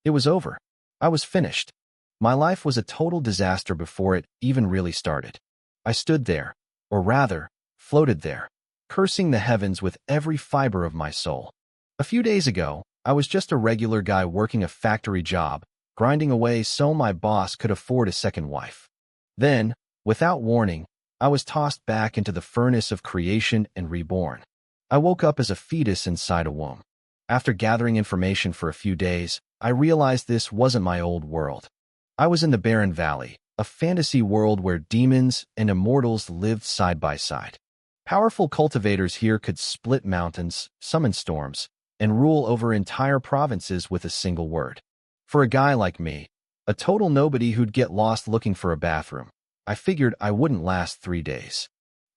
It was over. I was finished. My life was a total disaster before it even really started. I stood there, or rather, floated there, cursing the heavens with every fiber of my soul. A few days ago, I was just a regular guy working a factory job, grinding away so my boss could afford a second wife. Then, without warning, I was tossed back into the furnace of creation and reborn. I woke up as a fetus inside a womb. After gathering information for a few days, I realized this wasn't my old world. I was in the Barren Valley, a fantasy world where demons and immortals lived side by side. Powerful cultivators here could split mountains, summon storms, and rule over entire provinces with a single word. For a guy like me, a total nobody who'd get lost looking for a bathroom, I figured I wouldn't last 3 days.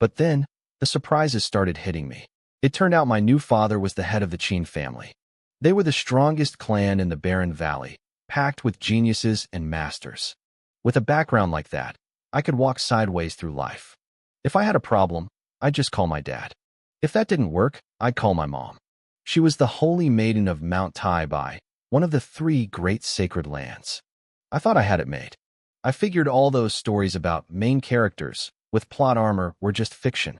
But then, the surprises started hitting me. It turned out my new father was the head of the Qin family. They were the strongest clan in the Barren Valley, packed with geniuses and masters. With a background like that, I could walk sideways through life. If I had a problem, I'd just call my dad. If that didn't work, I'd call my mom. She was the holy maiden of Mount Tai Bai, one of the 3 great sacred lands. I thought I had it made. I figured all those stories about main characters with plot armor were just fiction.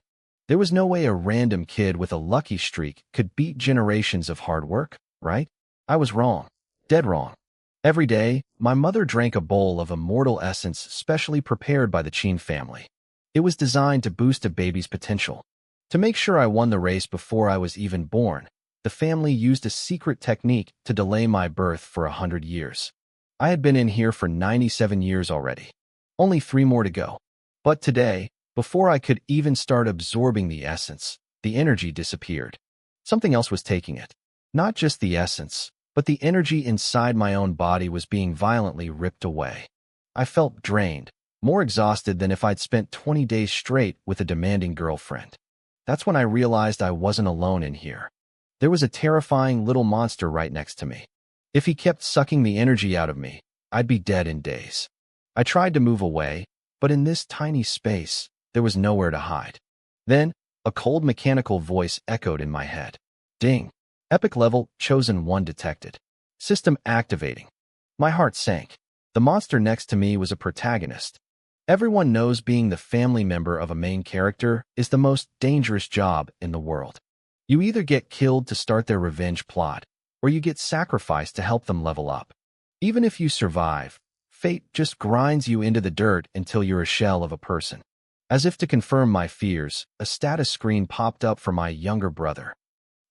There was no way a random kid with a lucky streak could beat generations of hard work, right? I was wrong. Dead wrong. Every day, my mother drank a bowl of immortal essence specially prepared by the Qin family. It was designed to boost a baby's potential. To make sure I won the race before I was even born, the family used a secret technique to delay my birth for 100 years. I had been in here for 97 years already. Only 3 more to go. But today, before I could even start absorbing the essence, the energy disappeared. Something else was taking it. Not just the essence, but the energy inside my own body was being violently ripped away. I felt drained, more exhausted than if I'd spent 20 days straight with a demanding girlfriend. That's when I realized I wasn't alone in here. There was a terrifying little monster right next to me. If he kept sucking the energy out of me, I'd be dead in days. I tried to move away, but in this tiny space, there was nowhere to hide. Then, a cold mechanical voice echoed in my head. Ding. Epic level, chosen 1 detected. System activating. My heart sank. The monster next to me was a protagonist. Everyone knows being the family member of a main character is the most dangerous job in the world. You either get killed to start their revenge plot, or you get sacrificed to help them level up. Even if you survive, fate just grinds you into the dirt until you're a shell of a person. As if to confirm my fears, a status screen popped up for my younger brother.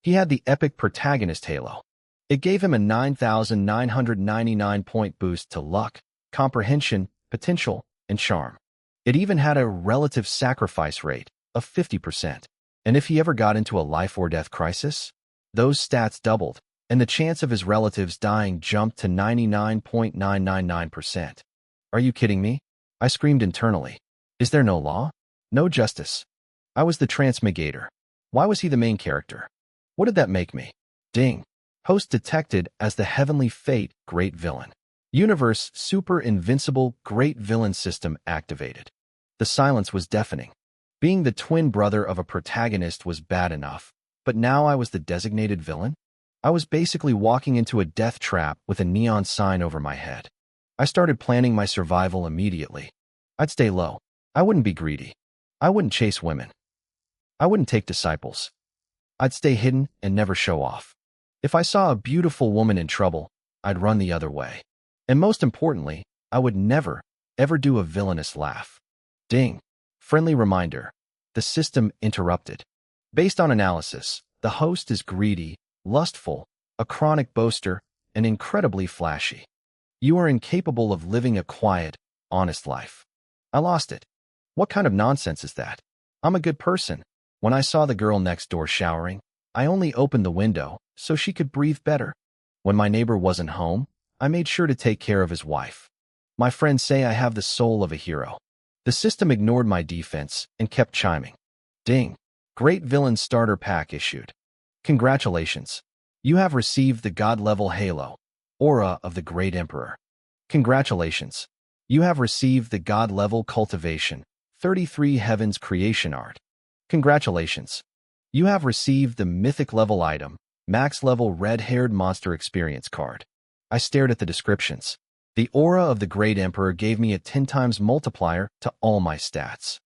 He had the epic protagonist halo. It gave him a 9,999-point boost to luck, comprehension, potential, and charm. It even had a relative sacrifice rate of 50%. And if he ever got into a life or death crisis, those stats doubled, and the chance of his relatives dying jumped to 99.999%. Are you kidding me? I screamed internally. Is there no law? No justice? I was the transmigrator. Why was he the main character? What did that make me? Ding. Host detected as the Heavenly Fate Great Villain. Universe Super Invincible Great Villain System activated. The silence was deafening. Being the twin brother of a protagonist was bad enough, but now I was the designated villain? I was basically walking into a death trap with a neon sign over my head. I started planning my survival immediately. I'd stay low. I wouldn't be greedy. I wouldn't chase women. I wouldn't take disciples. I'd stay hidden and never show off. If I saw a beautiful woman in trouble, I'd run the other way. And most importantly, I would never, ever do a villainous laugh. Ding. Friendly reminder. The system interrupted. Based on analysis, the host is greedy, lustful, a chronic boaster, and incredibly flashy. You are incapable of living a quiet, honest life. I lost it. What kind of nonsense is that? I'm a good person. When I saw the girl next door showering, I only opened the window so she could breathe better. When my neighbor wasn't home, I made sure to take care of his wife. My friends say I have the soul of a hero. The system ignored my defense and kept chiming. Ding. Great Villain Starter Pack issued. Congratulations. You have received the God-level halo, Aura of the Great Emperor. Congratulations. You have received the God-level Cultivation, 33 Heavens Creation Art. Congratulations. You have received the Mythic level item, Max level Red-Haired Monster Experience card. I stared at the descriptions. The aura of the Great Emperor gave me a 10 times multiplier to all my stats.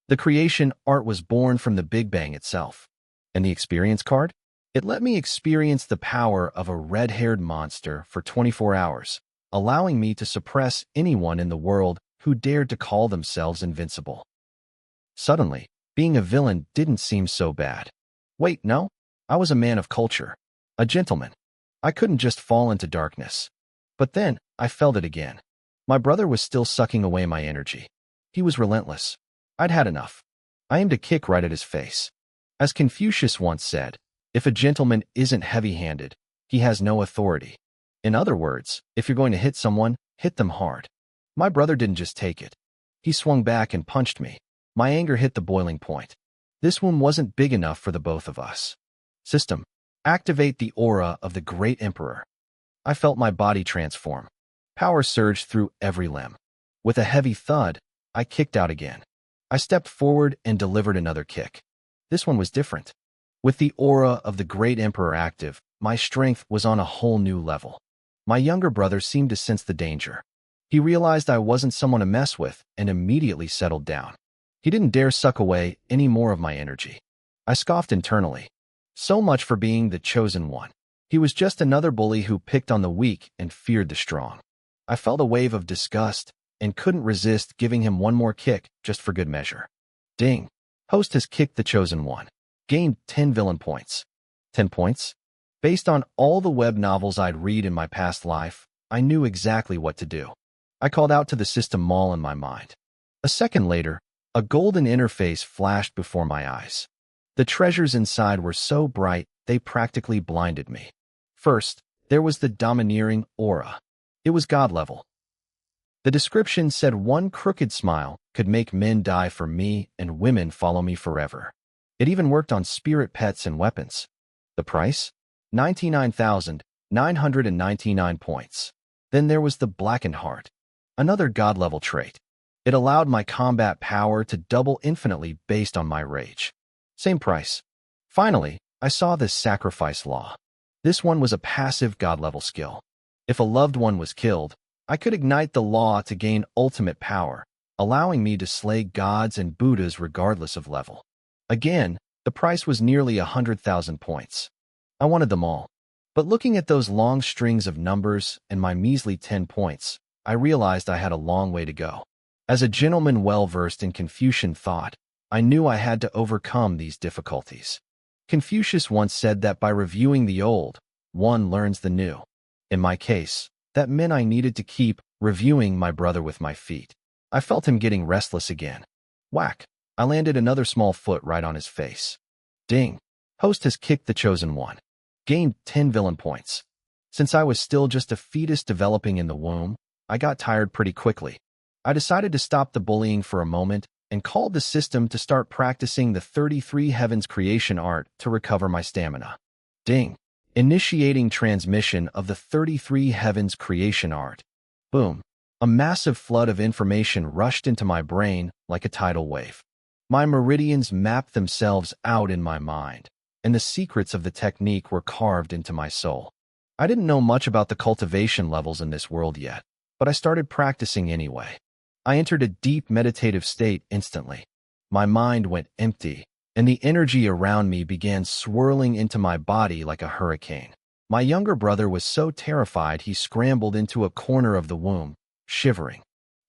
The creation art was born from the Big Bang itself. And the experience card? It let me experience the power of a red-haired monster for 24 hours, allowing me to suppress anyone in the world who dared to call themselves invincible. Suddenly, being a villain didn't seem so bad. Wait, no? I was a man of culture. A gentleman. I couldn't just fall into darkness. But then, I felt it again. My brother was still sucking away my energy. He was relentless. I'd had enough. I aimed a kick right at his face. As Confucius once said, if a gentleman isn't heavy-handed, he has no authority. In other words, if you're going to hit someone, hit them hard. My brother didn't just take it. He swung back and punched me. My anger hit the boiling point. This one wasn't big enough for the both of us. System. Activate the aura of the Great Emperor. I felt my body transform. Power surged through every limb. With a heavy thud, I kicked out again. I stepped forward and delivered another kick. This one was different. With the aura of the Great Emperor active, my strength was on a whole new level. My younger brother seemed to sense the danger. He realized I wasn't someone to mess with and immediately settled down. He didn't dare suck away any more of my energy. I scoffed internally. So much for being the chosen one. He was just another bully who picked on the weak and feared the strong. I felt a wave of disgust and couldn't resist giving him one more kick just for good measure. Ding. Host has kicked the chosen one. Gained 10 villain points. 10 points? Based on all the web novels I'd read in my past life, I knew exactly what to do. I called out to the system mall in my mind. A second later, a golden interface flashed before my eyes. The treasures inside were so bright, they practically blinded me. First, there was the domineering aura. It was God level. The description said one crooked smile could make men die for me and women follow me forever. It even worked on spirit pets and weapons. The price? 99,999 points. Then there was the blackened heart. Another God-level trait. It allowed my combat power to double infinitely based on my rage. Same price. Finally, I saw the sacrifice law. This one was a passive God-level skill. If a loved one was killed, I could ignite the law to gain ultimate power, allowing me to slay gods and Buddhas regardless of level. Again, the price was nearly 100,000 points. I wanted them all. But looking at those long strings of numbers and my measly 10 points, I realized I had a long way to go. As a gentleman well-versed in Confucian thought, I knew I had to overcome these difficulties. Confucius once said that by reviewing the old, one learns the new. In my case, that meant I needed to keep reviewing my brother with my feet. I felt him getting restless again. Whack! I landed another small foot right on his face. Ding! Host has kicked the chosen one. Gained 10 villain points. Since I was still just a fetus developing in the womb, I got tired pretty quickly. I decided to stop the bullying for a moment and called the system to start practicing the 33 Heavens creation art to recover my stamina. Ding! Initiating transmission of the 33 Heavens creation art. Boom! A massive flood of information rushed into my brain like a tidal wave. My meridians mapped themselves out in my mind, and the secrets of the technique were carved into my soul. I didn't know much about the cultivation levels in this world yet, but I started practicing anyway. I entered a deep meditative state instantly. My mind went empty, and the energy around me began swirling into my body like a hurricane. My younger brother was so terrified he scrambled into a corner of the womb, shivering.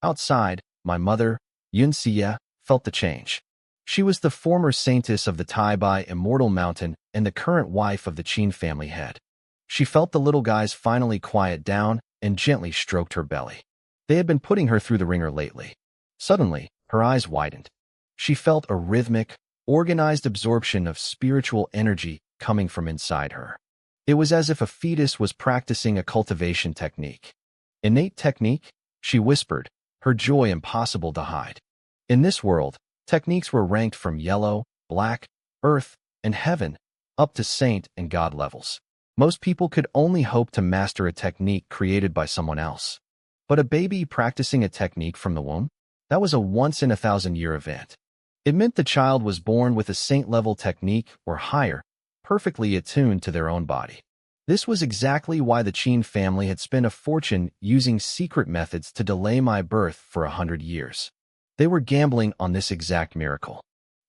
Outside, my mother, Yunxia, felt the change. She was the former saintess of the Taibai Immortal Mountain and the current wife of the Qin family head. She felt the little guys finally quiet down and gently stroked her belly. They had been putting her through the ringer lately. Suddenly, her eyes widened. She felt a rhythmic, organized absorption of spiritual energy coming from inside her. It was as if a fetus was practicing a cultivation technique. Innate technique? She whispered, her joy impossible to hide. In this world, techniques were ranked from yellow, black, earth, and heaven, up to saint and god levels. Most people could only hope to master a technique created by someone else. But a baby practicing a technique from the womb? That was a once-in-a-thousand-year event. It meant the child was born with a saint-level technique or higher, perfectly attuned to their own body. This was exactly why the Qin family had spent a fortune using secret methods to delay my birth for 100 years. They were gambling on this exact miracle.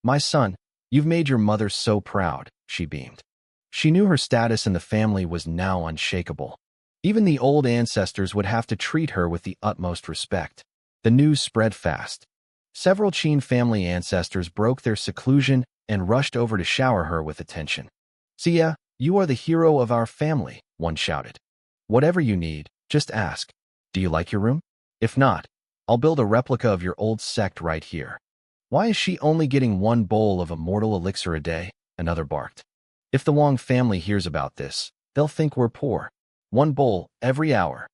"My son, you've made your mother so proud," she beamed. She knew her status in the family was now unshakable. Even the old ancestors would have to treat her with the utmost respect. The news spread fast. Several Qin family ancestors broke their seclusion and rushed over to shower her with attention. "Xia, you are the hero of our family," one shouted. "Whatever you need, just ask. Do you like your room? If not, I'll build a replica of your old sect right here." "Why is she only getting one bowl of immortal elixir a day?" another barked. "If the Wang family hears about this, they'll think we're poor. One bowl every hour."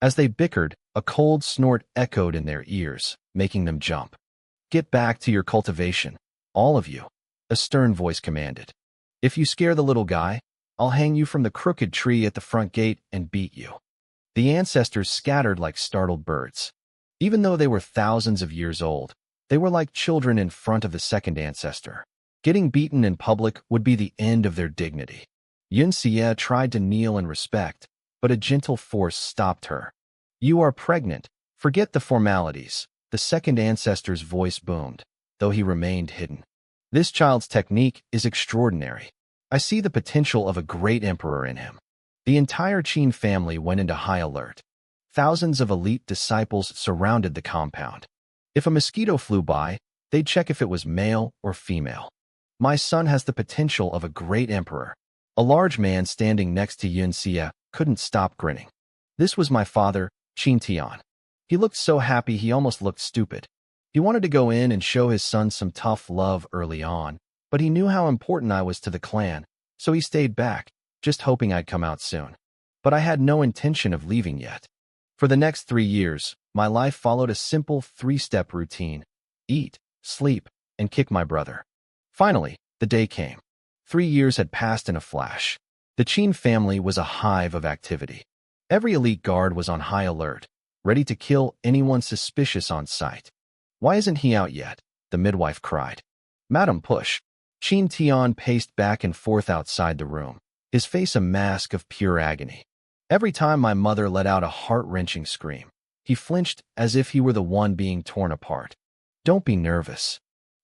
As they bickered, a cold snort echoed in their ears, making them jump. "Get back to your cultivation, all of you," a stern voice commanded. "If you scare the little guy, I'll hang you from the crooked tree at the front gate and beat you." The ancestors scattered like startled birds. Even though they were thousands of years old, they were like children in front of the second ancestor. Getting beaten in public would be the end of their dignity. Xia tried to kneel in respect, but a gentle force stopped her. "You are pregnant. Forget the formalities," the second ancestor's voice boomed, though he remained hidden. "This child's technique is extraordinary. I see the potential of a great emperor in him." The entire Qin family went into high alert. Thousands of elite disciples surrounded the compound. If a mosquito flew by, they'd check if it was male or female. "My son has the potential of a great emperor." A large man standing next to Xia couldn't stop grinning. "This was my father, Qin Tian. He looked so happy he almost looked stupid. He wanted to go in and show his son some tough love early on, but he knew how important I was to the clan, so he stayed back, just hoping I'd come out soon. But I had no intention of leaving yet. For the next 3 years, my life followed a simple 3-step routine: eat, sleep, and kick my brother." Finally, the day came. 3 years had passed in a flash. The Qin family was a hive of activity. Every elite guard was on high alert, ready to kill anyone suspicious on sight. "Why isn't he out yet?" the midwife cried. "Madam, push." Qin Tian paced back and forth outside the room, his face a mask of pure agony. Every time my mother let out a heart-wrenching scream, he flinched as if he were the one being torn apart. "Don't be nervous.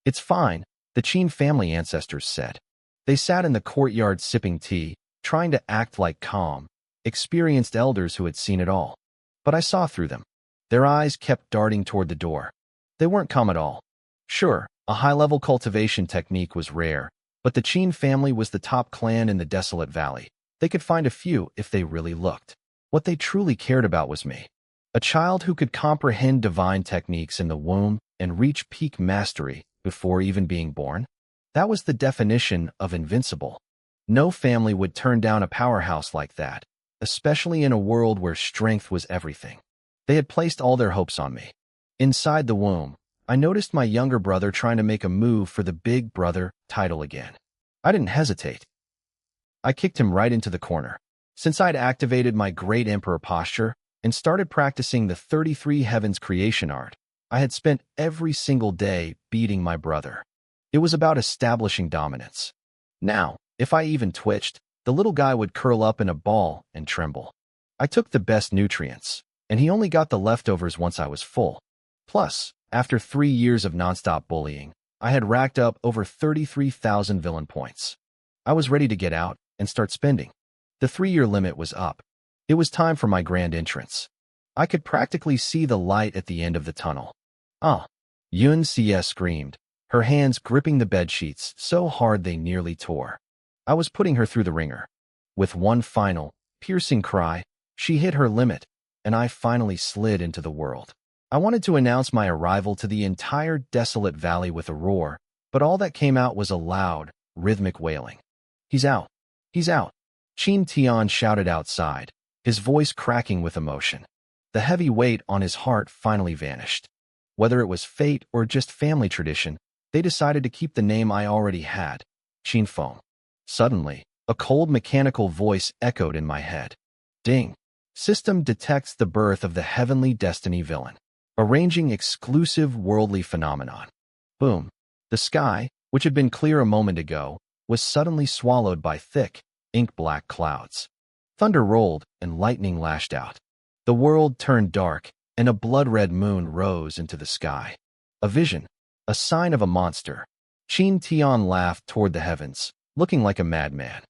It's fine," the Qin family ancestors said. They sat in the courtyard sipping tea, trying to act like calm, experienced elders who had seen it all. But I saw through them. Their eyes kept darting toward the door. They weren't calm at all. Sure, a high-level cultivation technique was rare, but the Qin family was the top clan in the desolate valley. They could find a few if they really looked. What they truly cared about was me. A child who could comprehend divine techniques in the womb and reach peak mastery before even being born. That was the definition of invincible. No family would turn down a powerhouse like that, especially in a world where strength was everything. They had placed all their hopes on me. Inside the womb, I noticed my younger brother trying to make a move for the big brother title again. I didn't hesitate. I kicked him right into the corner. Since I'd activated my great emperor posture and started practicing the 33 heavens creation art, I had spent every single day beating my brother. It was about establishing dominance. Now, if I even twitched, the little guy would curl up in a ball and tremble. I took the best nutrients, and he only got the leftovers once I was full. Plus, after 3 years of nonstop bullying, I had racked up over 33,000 villain points. I was ready to get out and start spending. The 3-year limit was up. It was time for my grand entrance. I could practically see the light at the end of the tunnel. "Ah!" Xia screamed, her hands gripping the bedsheets so hard they nearly tore. I was putting her through the ringer. With one final, piercing cry, she hit her limit, and I finally slid into the world. I wanted to announce my arrival to the entire desolate valley with a roar, but all that came out was a loud, rhythmic wailing. "He's out! He's out!" Qin Tian shouted outside, his voice cracking with emotion. The heavy weight on his heart finally vanished. Whether it was fate or just family tradition, they decided to keep the name I already had, Qin Feng. Suddenly, a cold mechanical voice echoed in my head. "Ding! System detects the birth of the heavenly destiny villain. Arranging exclusive worldly phenomenon." Boom. The sky, which had been clear a moment ago, was suddenly swallowed by thick, ink-black clouds. Thunder rolled and lightning lashed out. The world turned dark, and a blood-red moon rose into the sky. A vision, a sign of a monster. Qin Tian laughed toward the heavens, looking like a madman.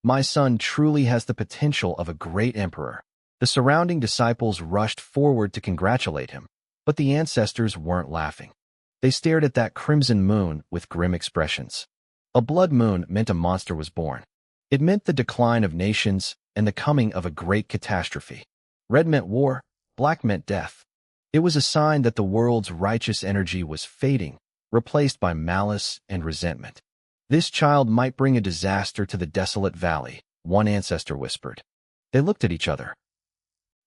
My son truly has the potential of a great emperor. The surrounding disciples rushed forward to congratulate him, but the ancestors weren't laughing. They stared at that crimson moon with grim expressions. A blood moon meant a monster was born. It meant the decline of nations and the coming of a great catastrophe. Red meant war, black meant death. It was a sign that the world's righteous energy was fading, replaced by malice and resentment. This child might bring a disaster to the desolate valley, one ancestor whispered. They looked at each other.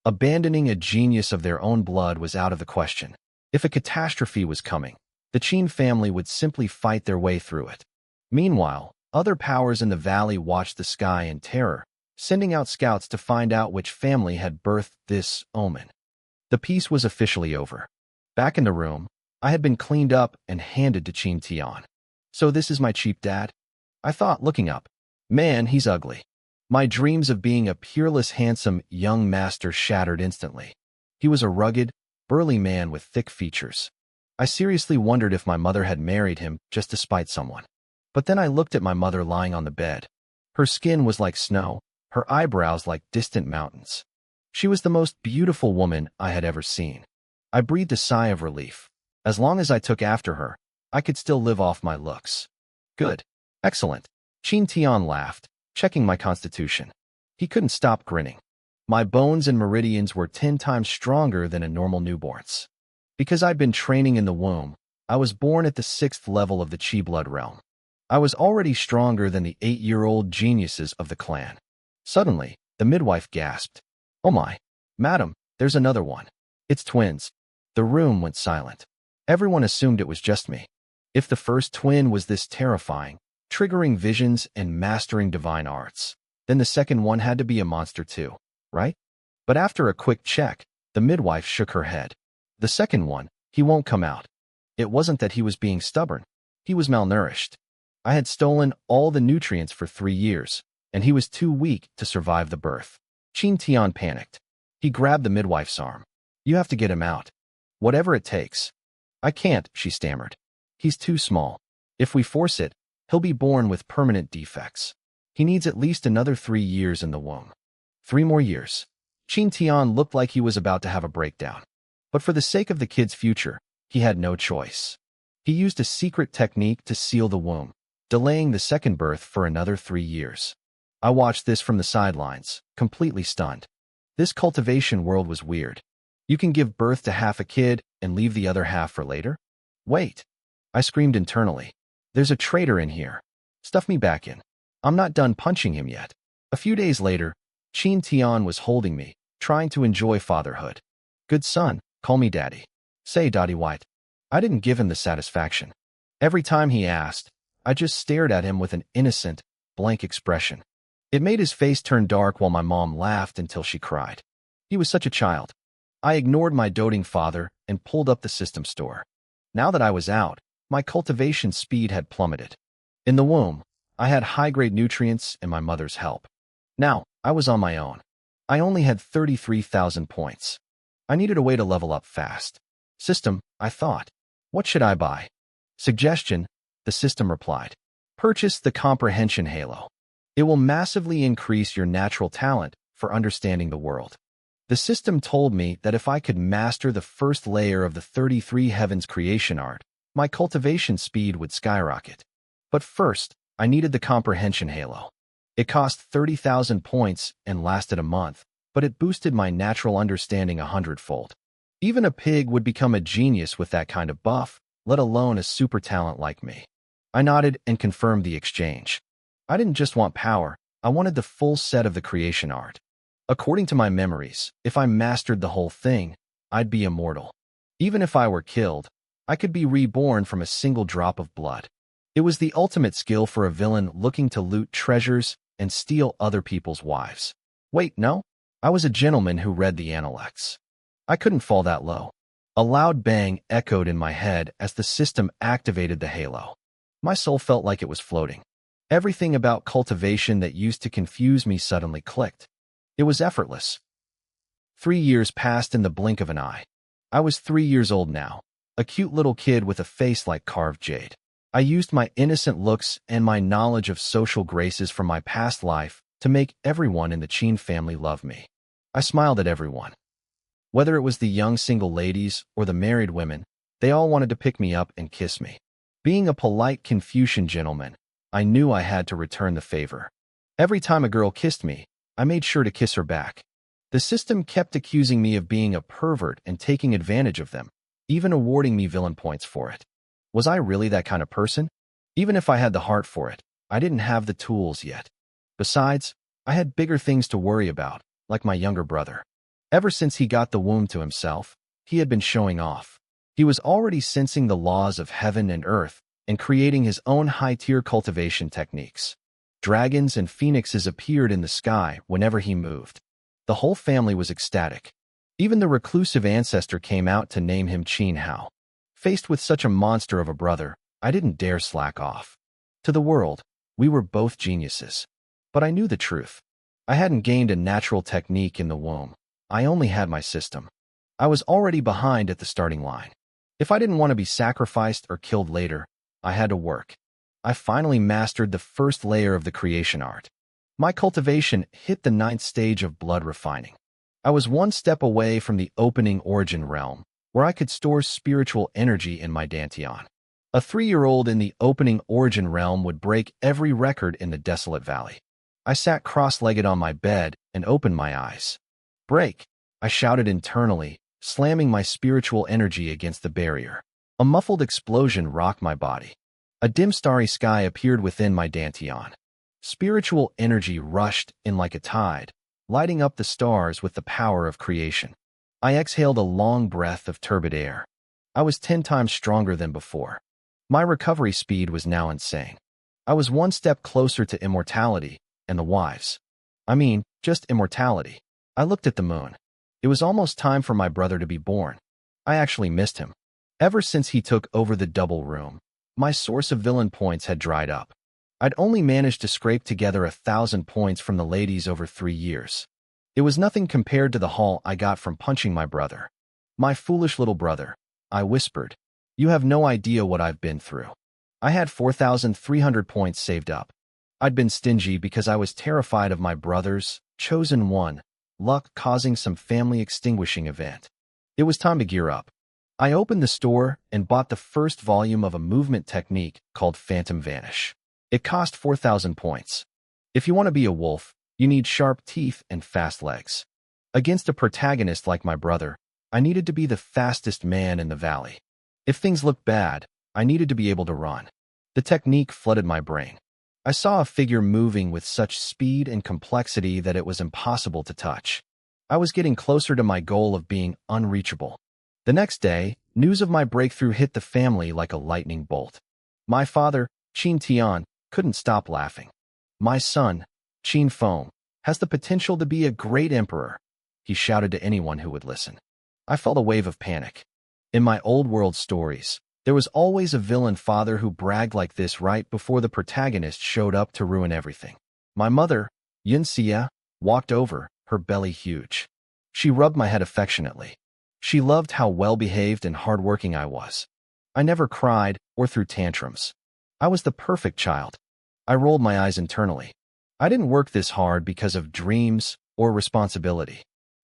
Abandoning a genius of their own blood was out of the question. If a catastrophe was coming, the Qin family would simply fight their way through it. Meanwhile, other powers in the valley watched the sky in terror, sending out scouts to find out which family had birthed this omen. The peace was officially over. Back in the room, I had been cleaned up and handed to Qin Tian. So this is my cheap dad? I thought, looking up. Man, he's ugly. My dreams of being a peerless, handsome young master shattered instantly. He was a rugged, burly man with thick features. I seriously wondered if my mother had married him just to spite someone. But then I looked at my mother lying on the bed. Her skin was like snow, her eyebrows like distant mountains. She was the most beautiful woman I had ever seen. I breathed a sigh of relief. As long as I took after her, I could still live off my looks. Good. Excellent. Qin Tian laughed, checking my constitution. He couldn't stop grinning. My bones and meridians were 10 times stronger than a normal newborn's. Because I'd been training in the womb, I was born at the 6th level of the Qi blood realm. I was already stronger than the 8-year-old geniuses of the clan. Suddenly, the midwife gasped. Oh my, madam, there's another one. It's twins. The room went silent. Everyone assumed it was just me. If the first twin was this terrifying, triggering visions and mastering divine arts, then the second one had to be a monster too, right? But after a quick check, the midwife shook her head. The second one, he won't come out. It wasn't that he was being stubborn. He was malnourished. I had stolen all the nutrients for 3 years, and he was too weak to survive the birth. Qin Tian panicked. He grabbed the midwife's arm. You have to get him out. Whatever it takes. I can't, she stammered. He's too small. If we force it, he'll be born with permanent defects. He needs at least another 3 years in the womb. 3 more years. Qin Tian looked like he was about to have a breakdown. But for the sake of the kid's future, he had no choice. He used a secret technique to seal the womb, delaying the second birth for another 3 years. I watched this from the sidelines, completely stunned. This cultivation world was weird. You can give birth to half a kid and leave the other half for later? Wait. I screamed internally. There's a traitor in here. Stuff me back in. I'm not done punching him yet. A few days later, Qin Tian was holding me, trying to enjoy fatherhood. Good son, call me daddy. Say Daddy White. I didn't give him the satisfaction. Every time he asked, I just stared at him with an innocent, blank expression. It made his face turn dark while my mom laughed until she cried. He was such a child. I ignored my doting father and pulled up the system store. Now that I was out, my cultivation speed had plummeted. In the womb, I had high-grade nutrients and my mother's help. Now, I was on my own. I only had 33,000 points. I needed a way to level up fast. System, I thought. What should I buy? Suggestion, the system replied. Purchase the Comprehension Halo. It will massively increase your natural talent for understanding the world. The system told me that if I could master the first layer of the 33 Heavens creation art, my cultivation speed would skyrocket. But first, I needed the Comprehension Halo. It cost 30,000 points and lasted a month, but it boosted my natural understanding 100-fold. Even a pig would become a genius with that kind of buff, let alone a super talent like me. I nodded and confirmed the exchange. I didn't just want power, I wanted the full set of the creation art. According to my memories, if I mastered the whole thing, I'd be immortal. Even if I were killed, I could be reborn from a single drop of blood. It was the ultimate skill for a villain looking to loot treasures and steal other people's wives. Wait, no? I was a gentleman who read the Aniclimax. I couldn't fall that low. A loud bang echoed in my head as the system activated the halo. My soul felt like it was floating. Everything about cultivation that used to confuse me suddenly clicked. It was effortless. 3 years passed in the blink of an eye. I was 3 years old now, a cute little kid with a face like carved jade. I used my innocent looks and my knowledge of social graces from my past life to make everyone in the Chin family love me. I smiled at everyone. Whether it was the young single ladies or the married women, they all wanted to pick me up and kiss me. Being a polite Confucian gentleman, I knew I had to return the favor. Every time a girl kissed me, I made sure to kiss her back. The system kept accusing me of being a pervert and taking advantage of them, even awarding me villain points for it. Was I really that kind of person? Even if I had the heart for it, I didn't have the tools yet. Besides, I had bigger things to worry about, like my younger brother. Ever since he got the womb to himself, he had been showing off. He was already sensing the laws of heaven and earth and creating his own high-tier cultivation techniques. Dragons and phoenixes appeared in the sky whenever he moved. The whole family was ecstatic. Even the reclusive ancestor came out to name him Chin Hao. Faced with such a monster of a brother, I didn't dare slack off. To the world, we were both geniuses. But I knew the truth. I hadn't gained a natural technique in the womb. I only had my system. I was already behind at the starting line. If I didn't want to be sacrificed or killed later, I had to work. I finally mastered the first layer of the creation art. My cultivation hit the 9th stage of blood refining. I was one step away from the opening origin realm, where I could store spiritual energy in my dantian. A 3-year-old in the opening origin realm would break every record in the desolate valley. I sat cross-legged on my bed and opened my eyes. "Break!" I shouted internally, slamming my spiritual energy against the barrier. A muffled explosion rocked my body. A dim starry sky appeared within my dantian. Spiritual energy rushed in like a tide, lighting up the stars with the power of creation. I exhaled a long breath of turbid air. I was 10 times stronger than before. My recovery speed was now insane. I was one step closer to immortality and the wives. I mean, just immortality. I looked at the moon. It was almost time for my brother to be born. I actually missed him. Ever since he took over the double room, my source of villain points had dried up. I'd only managed to scrape together 1,000 points from the ladies over 3 years. It was nothing compared to the haul I got from punching my brother. "My foolish little brother," I whispered. "You have no idea what I've been through." I had 4,300 points saved up. I'd been stingy because I was terrified of my brother's chosen one luck causing some family extinguishing event. It was time to gear up. I opened the store and bought the first volume of a movement technique called Phantom Vanish. It cost 4,000 points. If you want to be a wolf, you need sharp teeth and fast legs. Against a protagonist like my brother, I needed to be the fastest man in the valley. If things looked bad, I needed to be able to run. The technique flooded my brain. I saw a figure moving with such speed and complexity that it was impossible to touch. I was getting closer to my goal of being unreachable. The next day, news of my breakthrough hit the family like a lightning bolt. My father, Chin Tian, couldn't stop laughing. "My son, Chin Foam, has the potential to be a great emperor," he shouted to anyone who would listen. I felt a wave of panic. In my old world stories, there was always a villain father who bragged like this right before the protagonist showed up to ruin everything. My mother, Yun Xia, walked over, her belly huge. She rubbed my head affectionately. She loved how well-behaved and hardworking I was. I never cried or threw tantrums. I was the perfect child. I rolled my eyes internally. I didn't work this hard because of dreams or responsibility.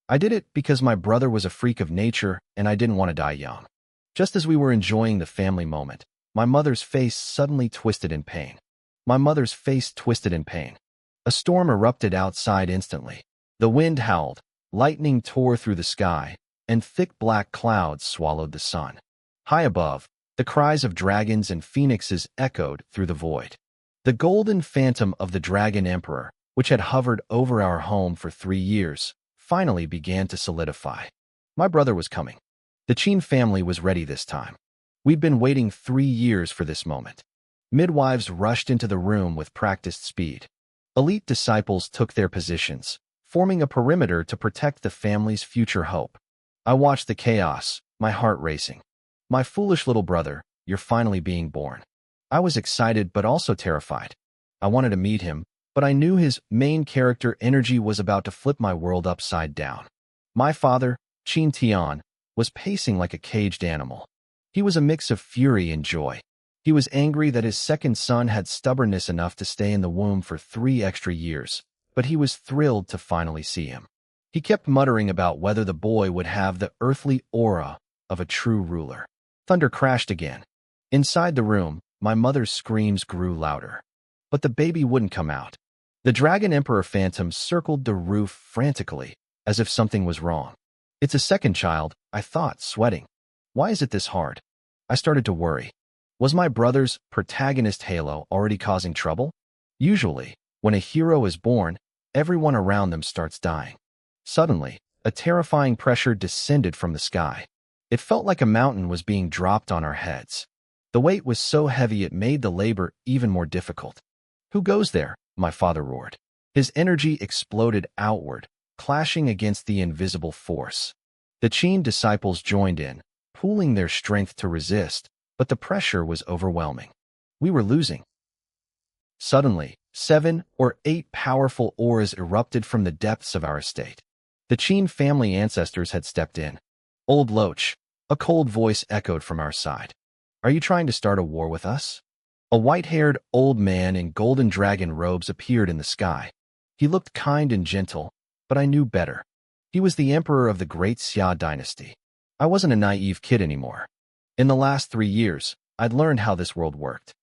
I did it because my brother was a freak of nature and I didn't want to die young. Just as we were enjoying the family moment, my mother's face suddenly twisted in pain. My mother's face twisted in pain. A storm erupted outside instantly. The wind howled, lightning tore through the sky, and thick black clouds swallowed the sun. High above, the cries of dragons and phoenixes echoed through the void. The golden phantom of the Dragon Emperor, which had hovered over our home for 3 years, finally began to solidify. My brother was coming. The Chin family was ready this time. We'd been waiting 3 years for this moment. Midwives rushed into the room with practiced speed. Elite disciples took their positions, forming a perimeter to protect the family's future hope. I watched the chaos, my heart racing. "My foolish little brother, you're finally being born." I was excited but also terrified. I wanted to meet him, but I knew his main character energy was about to flip my world upside down. My father, Qin Tian, was pacing like a caged animal. He was a mix of fury and joy. He was angry that his second son had stubbornness enough to stay in the womb for 3 extra years, but he was thrilled to finally see him. He kept muttering about whether the boy would have the earthly aura of a true ruler. Thunder crashed again. Inside the room, my mother's screams grew louder. But the baby wouldn't come out. The Dragon Emperor Phantom circled the roof frantically, as if something was wrong. It's a second child, I thought, sweating. Why is it this hard? I started to worry. Was my brother's protagonist Halo already causing trouble? Usually, when a hero is born, everyone around them starts dying. Suddenly, a terrifying pressure descended from the sky. It felt like a mountain was being dropped on our heads. The weight was so heavy it made the labor even more difficult. Who goes there? My father roared. His energy exploded outward, clashing against the invisible force. The Qin disciples joined in, pooling their strength to resist, but the pressure was overwhelming. We were losing. Suddenly, 7 or 8 powerful auras erupted from the depths of our estate. The Qin family ancestors had stepped in. Old Loach, a cold voice echoed from our side. Are you trying to start a war with us? A white-haired old man in golden dragon robes appeared in the sky. He looked kind and gentle, but I knew better. He was the emperor of the great Xia dynasty. I wasn't a naive kid anymore. In the last 3 years, I'd learned how this world worked.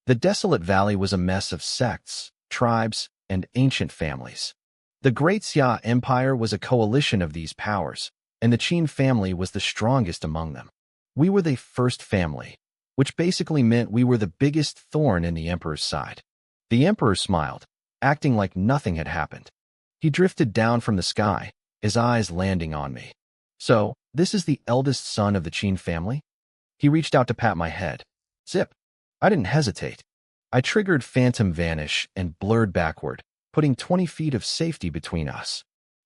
The desolate valley was a mess of sects, tribes, and ancient families. The Great Xia Empire was a coalition of these powers, and the Qin family was the strongest among them. We were the first family, which basically meant we were the biggest thorn in the emperor's side. The emperor smiled, acting like nothing had happened. He drifted down from the sky, his eyes landing on me. So, this is the eldest son of the Qin family? He reached out to pat my head. Zip. I didn't hesitate. I triggered Phantom Vanish and blurred backward, putting 20 feet of safety between us.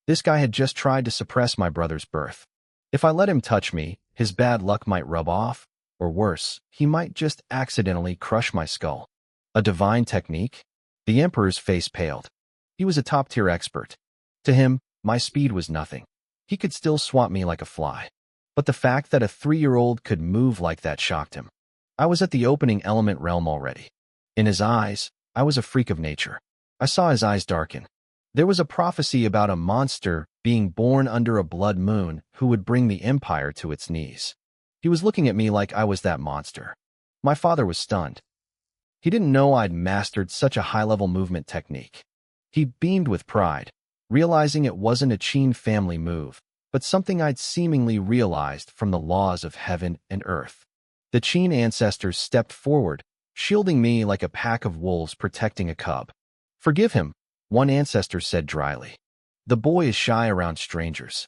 This guy had just tried to suppress my brother's birth. If I let him touch me, his bad luck might rub off, or worse, he might just accidentally crush my skull. A divine technique? The Emperor's face paled. He was a top-tier expert. To him, my speed was nothing. He could still swat me like a fly. But the fact that a 3-year-old could move like that shocked him. I was at the opening element realm already. In his eyes, I was a freak of nature. I saw his eyes darken. There was a prophecy about a monster being born under a blood moon who would bring the empire to its knees. He was looking at me like I was that monster. My father was stunned. He didn't know I'd mastered such a high-level movement technique. He beamed with pride, realizing it wasn't a Qin family move, but something I'd seemingly realized from the laws of heaven and earth. The Qin ancestors stepped forward, shielding me like a pack of wolves protecting a cub. Forgive him, one ancestor said dryly. The boy is shy around strangers.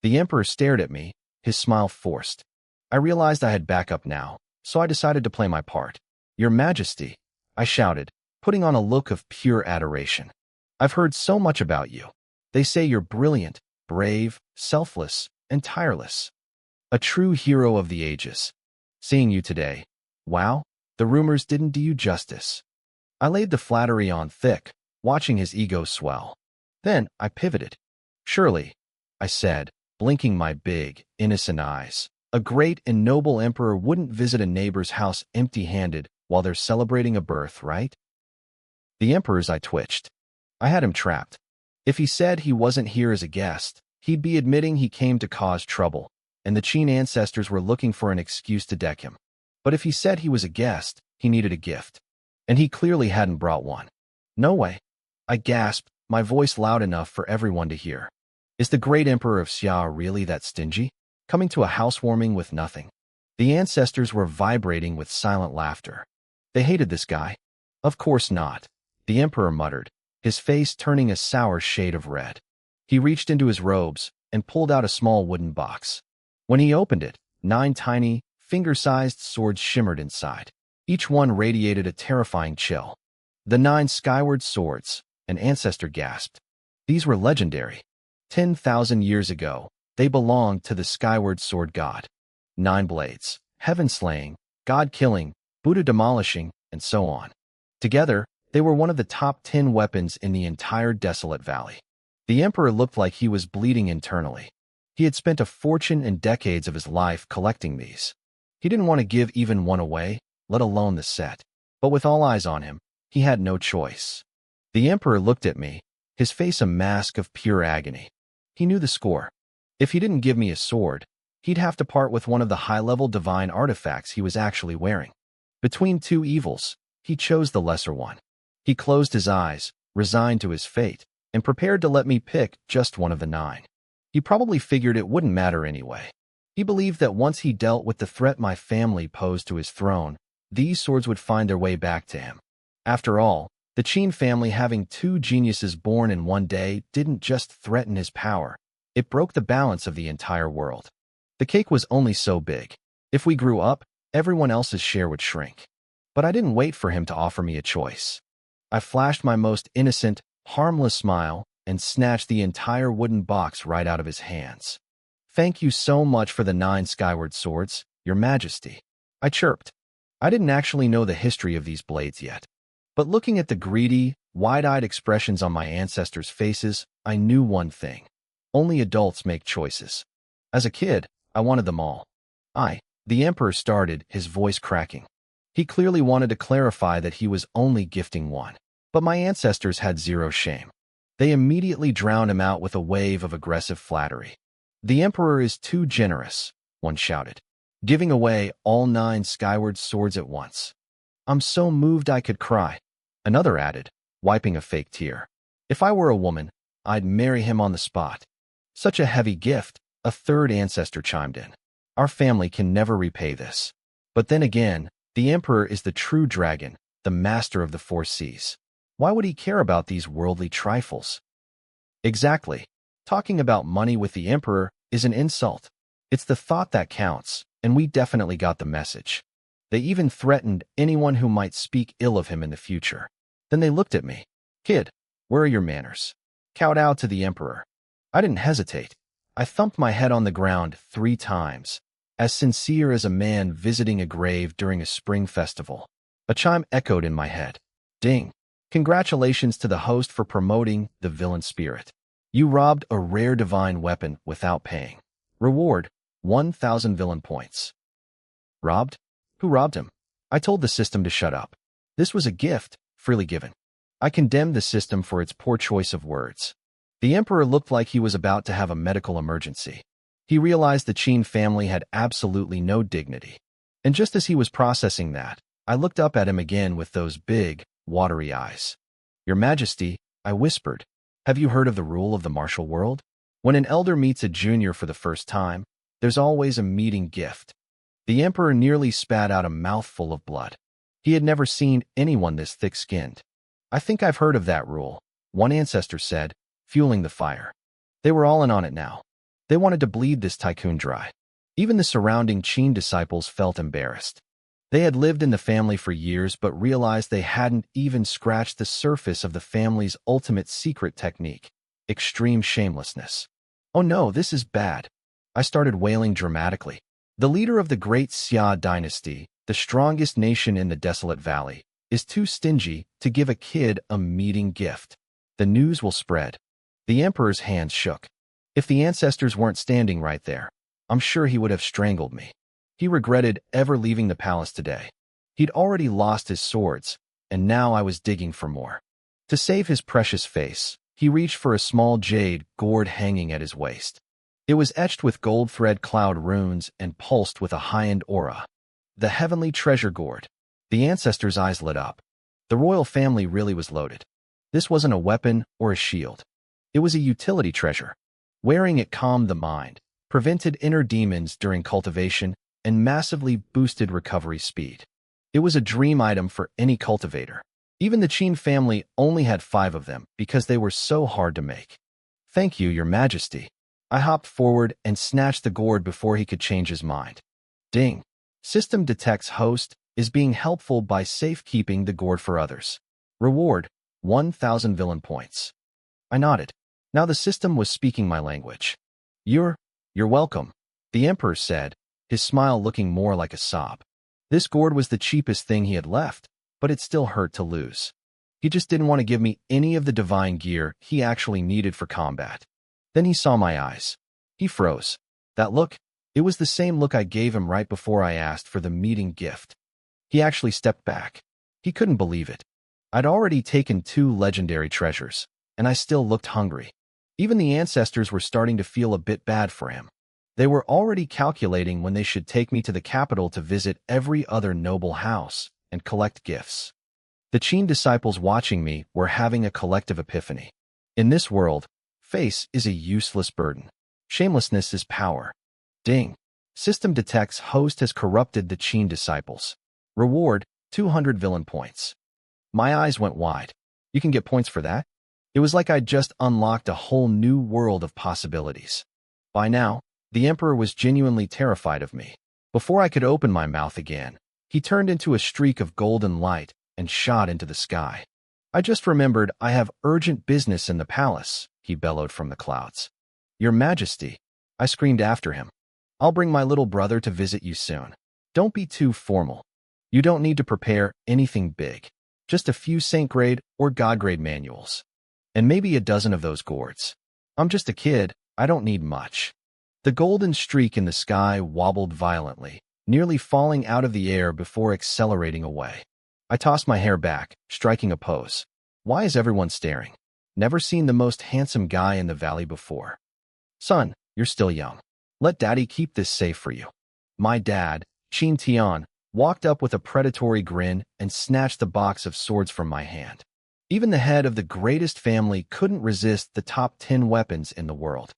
The emperor stared at me, his smile forced. I realized I had backup now, so I decided to play my part. Your Majesty, I shouted, putting on a look of pure adoration. I've heard so much about you. They say you're brilliant, brave, selfless, and tireless. A true hero of the ages. Seeing you today, wow, the rumors didn't do you justice. I laid the flattery on thick, watching his ego swell. Then I pivoted. Surely, I said, blinking my big, innocent eyes, a great and noble emperor wouldn't visit a neighbor's house empty-handed while they're celebrating a birth, right? The emperor's eye twitched. I had him trapped. If he said he wasn't here as a guest, he'd be admitting he came to cause trouble, and the Qin ancestors were looking for an excuse to deck him. But if he said he was a guest, he needed a gift. And he clearly hadn't brought one. No way. I gasped, my voice loud enough for everyone to hear. Is the great emperor of Xia really that stingy? Coming to a housewarming with nothing? The ancestors were vibrating with silent laughter. They hated this guy. Of course not. The emperor muttered, his face turning a sour shade of red. He reached into his robes and pulled out a small wooden box. When he opened it, 9 tiny, finger-sized swords shimmered inside. Each one radiated a terrifying chill. The 9 skyward swords, an ancestor gasped. These were legendary. 10,000 years ago, they belonged to the skyward sword god. 9 blades, heaven-slaying, god-killing, Buddha-demolishing, and so on. Together, They were one of the top 10 weapons in the entire desolate valley. The emperor looked like he was bleeding internally. He had spent a fortune and decades of his life collecting these. He didn't want to give even one away, let alone the set. But with all eyes on him, he had no choice. The emperor looked at me, his face a mask of pure agony. He knew the score. If he didn't give me a sword, he'd have to part with one of the high-level divine artifacts he was actually wearing. Between two evils, he chose the lesser one. He closed his eyes, resigned to his fate, and prepared to let me pick just one of the 9. He probably figured it wouldn't matter anyway. He believed that once he dealt with the threat my family posed to his throne, these swords would find their way back to him. After all, the Qin family having 2 geniuses born in one day didn't just threaten his power, it broke the balance of the entire world. The cake was only so big. If we grew up, everyone else's share would shrink. But I didn't wait for him to offer me a choice. I flashed my most innocent, harmless smile and snatched the entire wooden box right out of his hands. "Thank you so much for the 9 skyward swords, Your Majesty," I chirped. I didn't actually know the history of these blades yet. But looking at the greedy, wide-eyed expressions on my ancestors' faces, I knew one thing. Only adults make choices. As a kid, I wanted them all. The emperor started, his voice cracking. He clearly wanted to clarify that he was only gifting one. But my ancestors had zero shame. They immediately drowned him out with a wave of aggressive flattery. "The emperor is too generous," one shouted, "giving away all 9 skyward swords at once. I'm so moved I could cry," another added, wiping a fake tear. "If I were a woman, I'd marry him on the spot." "Such a heavy gift," a third ancestor chimed in. "Our family can never repay this." But then again, the emperor is the true dragon, the master of the 4 seas. Why would he care about these worldly trifles? Exactly. Talking about money with the emperor is an insult. It's the thought that counts, and we definitely got the message. They even threatened anyone who might speak ill of him in the future. Then they looked at me. "Kid, where are your manners?" Kowtow to the emperor. I didn't hesitate. I thumped my head on the ground 3 times, as sincere as a man visiting a grave during a spring festival. A chime echoed in my head. Ding. Congratulations to the host for promoting the villain spirit. You robbed a rare divine weapon without paying. Reward, 1,000 villain points. Robbed? Who robbed him? I told the system to shut up. This was a gift, freely given. I condemned the system for its poor choice of words. The emperor looked like he was about to have a medical emergency. He realized the Qin family had absolutely no dignity. And just as he was processing that, I looked up at him again with those big, watery eyes. "Your Majesty," I whispered, "have you heard of the rule of the martial world? When an elder meets a junior for the first time, there's always a meeting gift." The emperor nearly spat out a mouthful of blood. He had never seen anyone this thick-skinned. "I think I've heard of that rule," one ancestor said, fueling the fire. They were all in on it now. They wanted to bleed this tycoon dry. Even the surrounding Qin disciples felt embarrassed. They had lived in the family for years but realized they hadn't even scratched the surface of the family's ultimate secret technique, extreme shamelessness. "Oh no, this is bad." I started wailing dramatically. The leader of the great Xia dynasty, the strongest nation in the desolate valley, is too stingy to give a kid a meeting gift. The news will spread. The emperor's hands shook. If the ancestors weren't standing right there, I'm sure he would have strangled me. He regretted ever leaving the palace today. He'd already lost his swords, and now I was digging for more. To save his precious face, he reached for a small jade gourd hanging at his waist. It was etched with gold thread cloud runes and pulsed with a high-end aura. The heavenly treasure gourd. The ancestors' eyes lit up. The royal family really was loaded. This wasn't a weapon or a shield. It was a utility treasure. Wearing it calmed the mind, prevented inner demons during cultivation, and massively boosted recovery speed. It was a dream item for any cultivator. Even the Qin family only had 5 of them because they were so hard to make. "Thank you, Your Majesty." I hopped forward and snatched the gourd before he could change his mind. Ding. System detects host is being helpful by safekeeping the gourd for others. Reward, 1,000 villain points. I nodded. Now the system was speaking my language. You're welcome," the emperor said, his smile looking more like a sob. This gourd was the cheapest thing he had left, but it still hurt to lose. He just didn't want to give me any of the divine gear he actually needed for combat. Then he saw my eyes. He froze. That look, it was the same look I gave him right before I asked for the meeting gift. He actually stepped back. He couldn't believe it. I'd already taken 2 legendary treasures, and I still looked hungry. Even the ancestors were starting to feel a bit bad for him. They were already calculating when they should take me to the capital to visit every other noble house and collect gifts. The Qin disciples watching me were having a collective epiphany. In this world, face is a useless burden. Shamelessness is power. Ding. System detects host has corrupted the Qin disciples. Reward, 200 villain points. My eyes went wide. You can get points for that? It was like I'd just unlocked a whole new world of possibilities. By now, the Emperor was genuinely terrified of me. Before I could open my mouth again, he turned into a streak of golden light and shot into the sky. I just remembered I have urgent business in the palace, he bellowed from the clouds. Your Majesty, I screamed after him. I'll bring my little brother to visit you soon. Don't be too formal. You don't need to prepare anything big. Just a few Saint-grade or God-grade manuals. And maybe a dozen of those gourds. I'm just a kid, I don't need much. The golden streak in the sky wobbled violently, nearly falling out of the air before accelerating away. I tossed my hair back, striking a pose. Why is everyone staring? Never seen the most handsome guy in the valley before. Son, you're still young. Let daddy keep this safe for you. My dad, Qin Tian, walked up with a predatory grin and snatched the box of swords from my hand. Even the head of the greatest family couldn't resist the top 10 weapons in the world.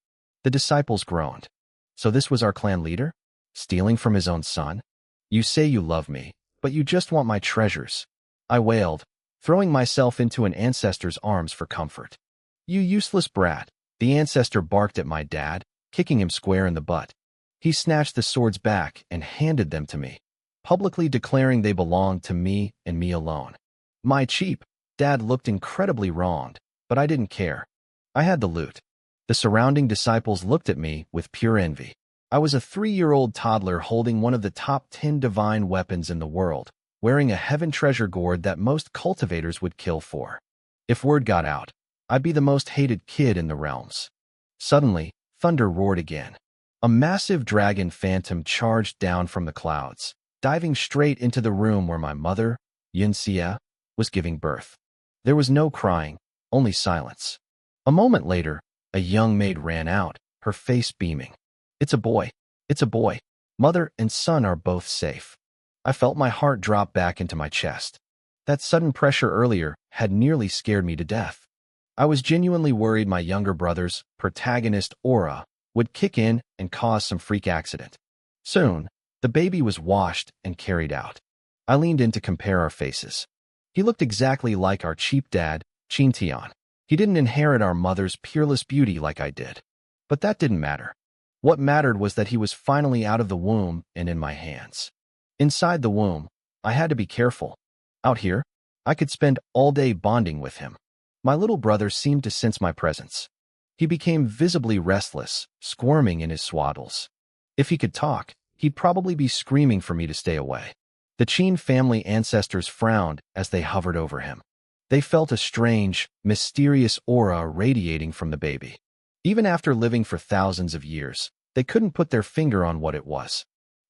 The disciples groaned. So this was our clan leader? Stealing from his own son? You say you love me, but you just want my treasures. I wailed, throwing myself into an ancestor's arms for comfort. You useless brat, the ancestor barked at my dad, kicking him square in the butt. He snatched the swords back and handed them to me, publicly declaring they belonged to me and me alone. My cheap, Dad looked incredibly wronged, but I didn't care. I had the loot. The surrounding disciples looked at me with pure envy. I was a 3-year-old toddler holding one of the top 10 divine weapons in the world, wearing a heaven treasure gourd that most cultivators would kill for. If word got out, I'd be the most hated kid in the realms. Suddenly, thunder roared again. A massive dragon phantom charged down from the clouds, diving straight into the room where my mother, Yunxia, was giving birth. There was no crying, only silence. A moment later, a young maid ran out, her face beaming. It's a boy. It's a boy. Mother and son are both safe. I felt my heart drop back into my chest. That sudden pressure earlier had nearly scared me to death. I was genuinely worried my younger brother's protagonist aura would kick in and cause some freak accident. Soon, the baby was washed and carried out. I leaned in to compare our faces. He looked exactly like our cheap dad, Qin Tian. He didn't inherit our mother's peerless beauty like I did. But that didn't matter. What mattered was that he was finally out of the womb and in my hands. Inside the womb, I had to be careful. Out here, I could spend all day bonding with him. My little brother seemed to sense my presence. He became visibly restless, squirming in his swaddles. If he could talk, he'd probably be screaming for me to stay away. The Qin family ancestors frowned as they hovered over him. They felt a strange, mysterious aura radiating from the baby. Even after living for thousands of years, they couldn't put their finger on what it was.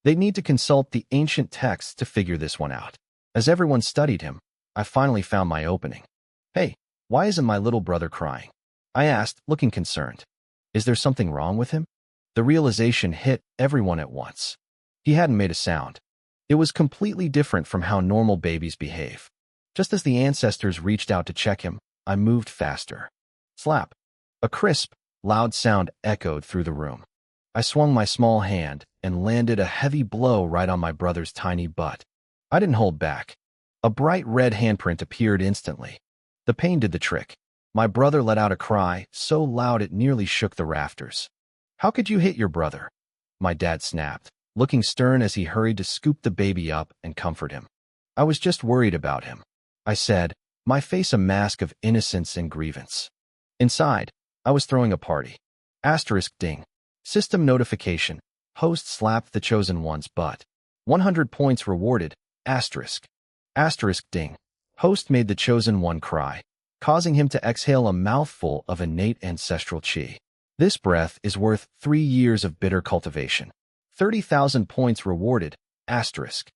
They'd need to consult the ancient texts to figure this one out. As everyone studied him, I finally found my opening. Hey, why isn't my little brother crying? I asked, looking concerned. Is there something wrong with him? The realization hit everyone at once. He hadn't made a sound. It was completely different from how normal babies behave. Just as the ancestors reached out to check him, I moved faster. Slap. A crisp, loud sound echoed through the room. I swung my small hand and landed a heavy blow right on my brother's tiny butt. I didn't hold back. A bright red handprint appeared instantly. The pain did the trick. My brother let out a cry so loud it nearly shook the rafters. How could you hit your brother? My dad snapped, looking stern as he hurried to scoop the baby up and comfort him. I was just worried about him, I said, my face a mask of innocence and grievance. Inside, I was throwing a party. Asterisk ding. System notification. Host slapped the chosen one's butt. 100 points rewarded. Asterisk. Asterisk ding. Host made the chosen one cry, causing him to exhale a mouthful of innate ancestral chi. This breath is worth 3 years of bitter cultivation. 30,000 points rewarded, asterisk.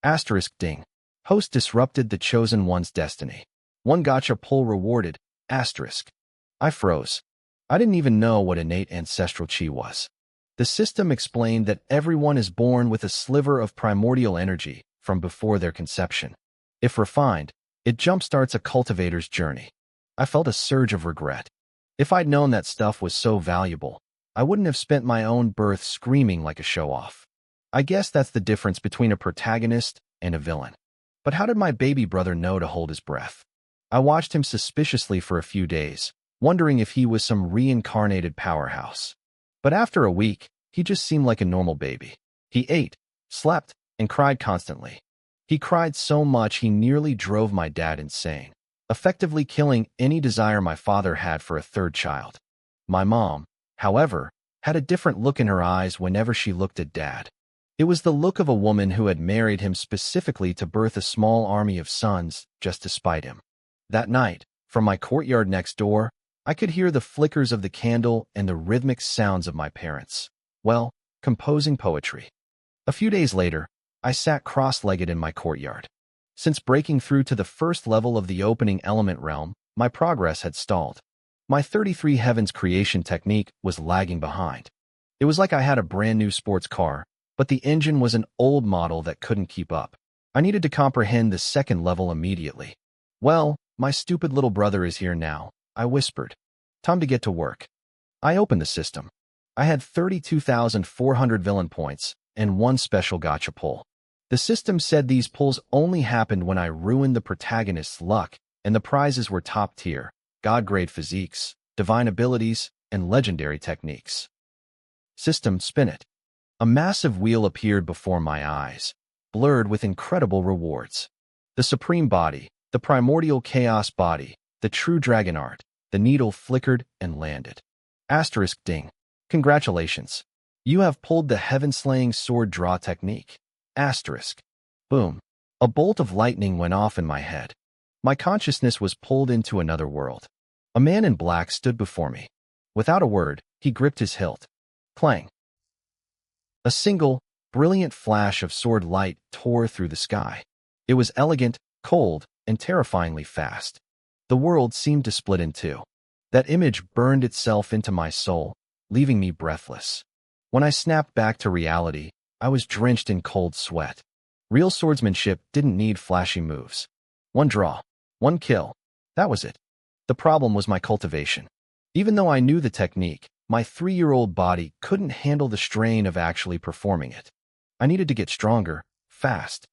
Asterisk ding. Host disrupted the chosen one's destiny. 1 gacha pull rewarded, asterisk. I froze. I didn't even know what innate ancestral chi was. The system explained that everyone is born with a sliver of primordial energy from before their conception. If refined, it jumpstarts a cultivator's journey. I felt a surge of regret. If I'd known that stuff was so valuable, I wouldn't have spent my own birth screaming like a show-off. I guess that's the difference between a protagonist and a villain. But how did my baby brother know to hold his breath? I watched him suspiciously for a few days, wondering if he was some reincarnated powerhouse. But after a week, he just seemed like a normal baby. He ate, slept, and cried constantly. He cried so much he nearly drove my dad insane, effectively killing any desire my father had for a 3rd child. My mom, however, had a different look in her eyes whenever she looked at Dad. It was the look of a woman who had married him specifically to birth a small army of sons just to spite him. That night, from my courtyard next door, I could hear the flickers of the candle and the rhythmic sounds of my parents, well, composing poetry. A few days later, I sat cross-legged in my courtyard. Since breaking through to the first level of the opening element realm, my progress had stalled. My 33 Heavens creation technique was lagging behind. It was like I had a brand new sports car, but the engine was an old model that couldn't keep up. I needed to comprehend the 2nd level immediately. Well, my stupid little brother is here now, I whispered. Time to get to work. I opened the system. I had 32,400 villain points and 1 special gacha pull. The system said these pulls only happened when I ruined the protagonist's luck, and the prizes were top tier, god-grade physiques, divine abilities, and legendary techniques. System, spin it. A massive wheel appeared before my eyes, blurred with incredible rewards. The supreme body, the primordial chaos body, the true dragon art, the needle flickered and landed. Asterisk ding. Congratulations. You have pulled the heaven-slaying sword draw technique. Asterisk. Boom. A bolt of lightning went off in my head. My consciousness was pulled into another world. A man in black stood before me. Without a word, he gripped his hilt. Clang. A single, brilliant flash of sword light tore through the sky. It was elegant, cold, and terrifyingly fast. The world seemed to split in two. That image burned itself into my soul, leaving me breathless. When I snapped back to reality, I was drenched in cold sweat. Real swordsmanship didn't need flashy moves. 1 draw, 1 kill. That was it. The problem was my cultivation. Even though I knew the technique, my 3-year-old body couldn't handle the strain of actually performing it. I needed to get stronger, fast.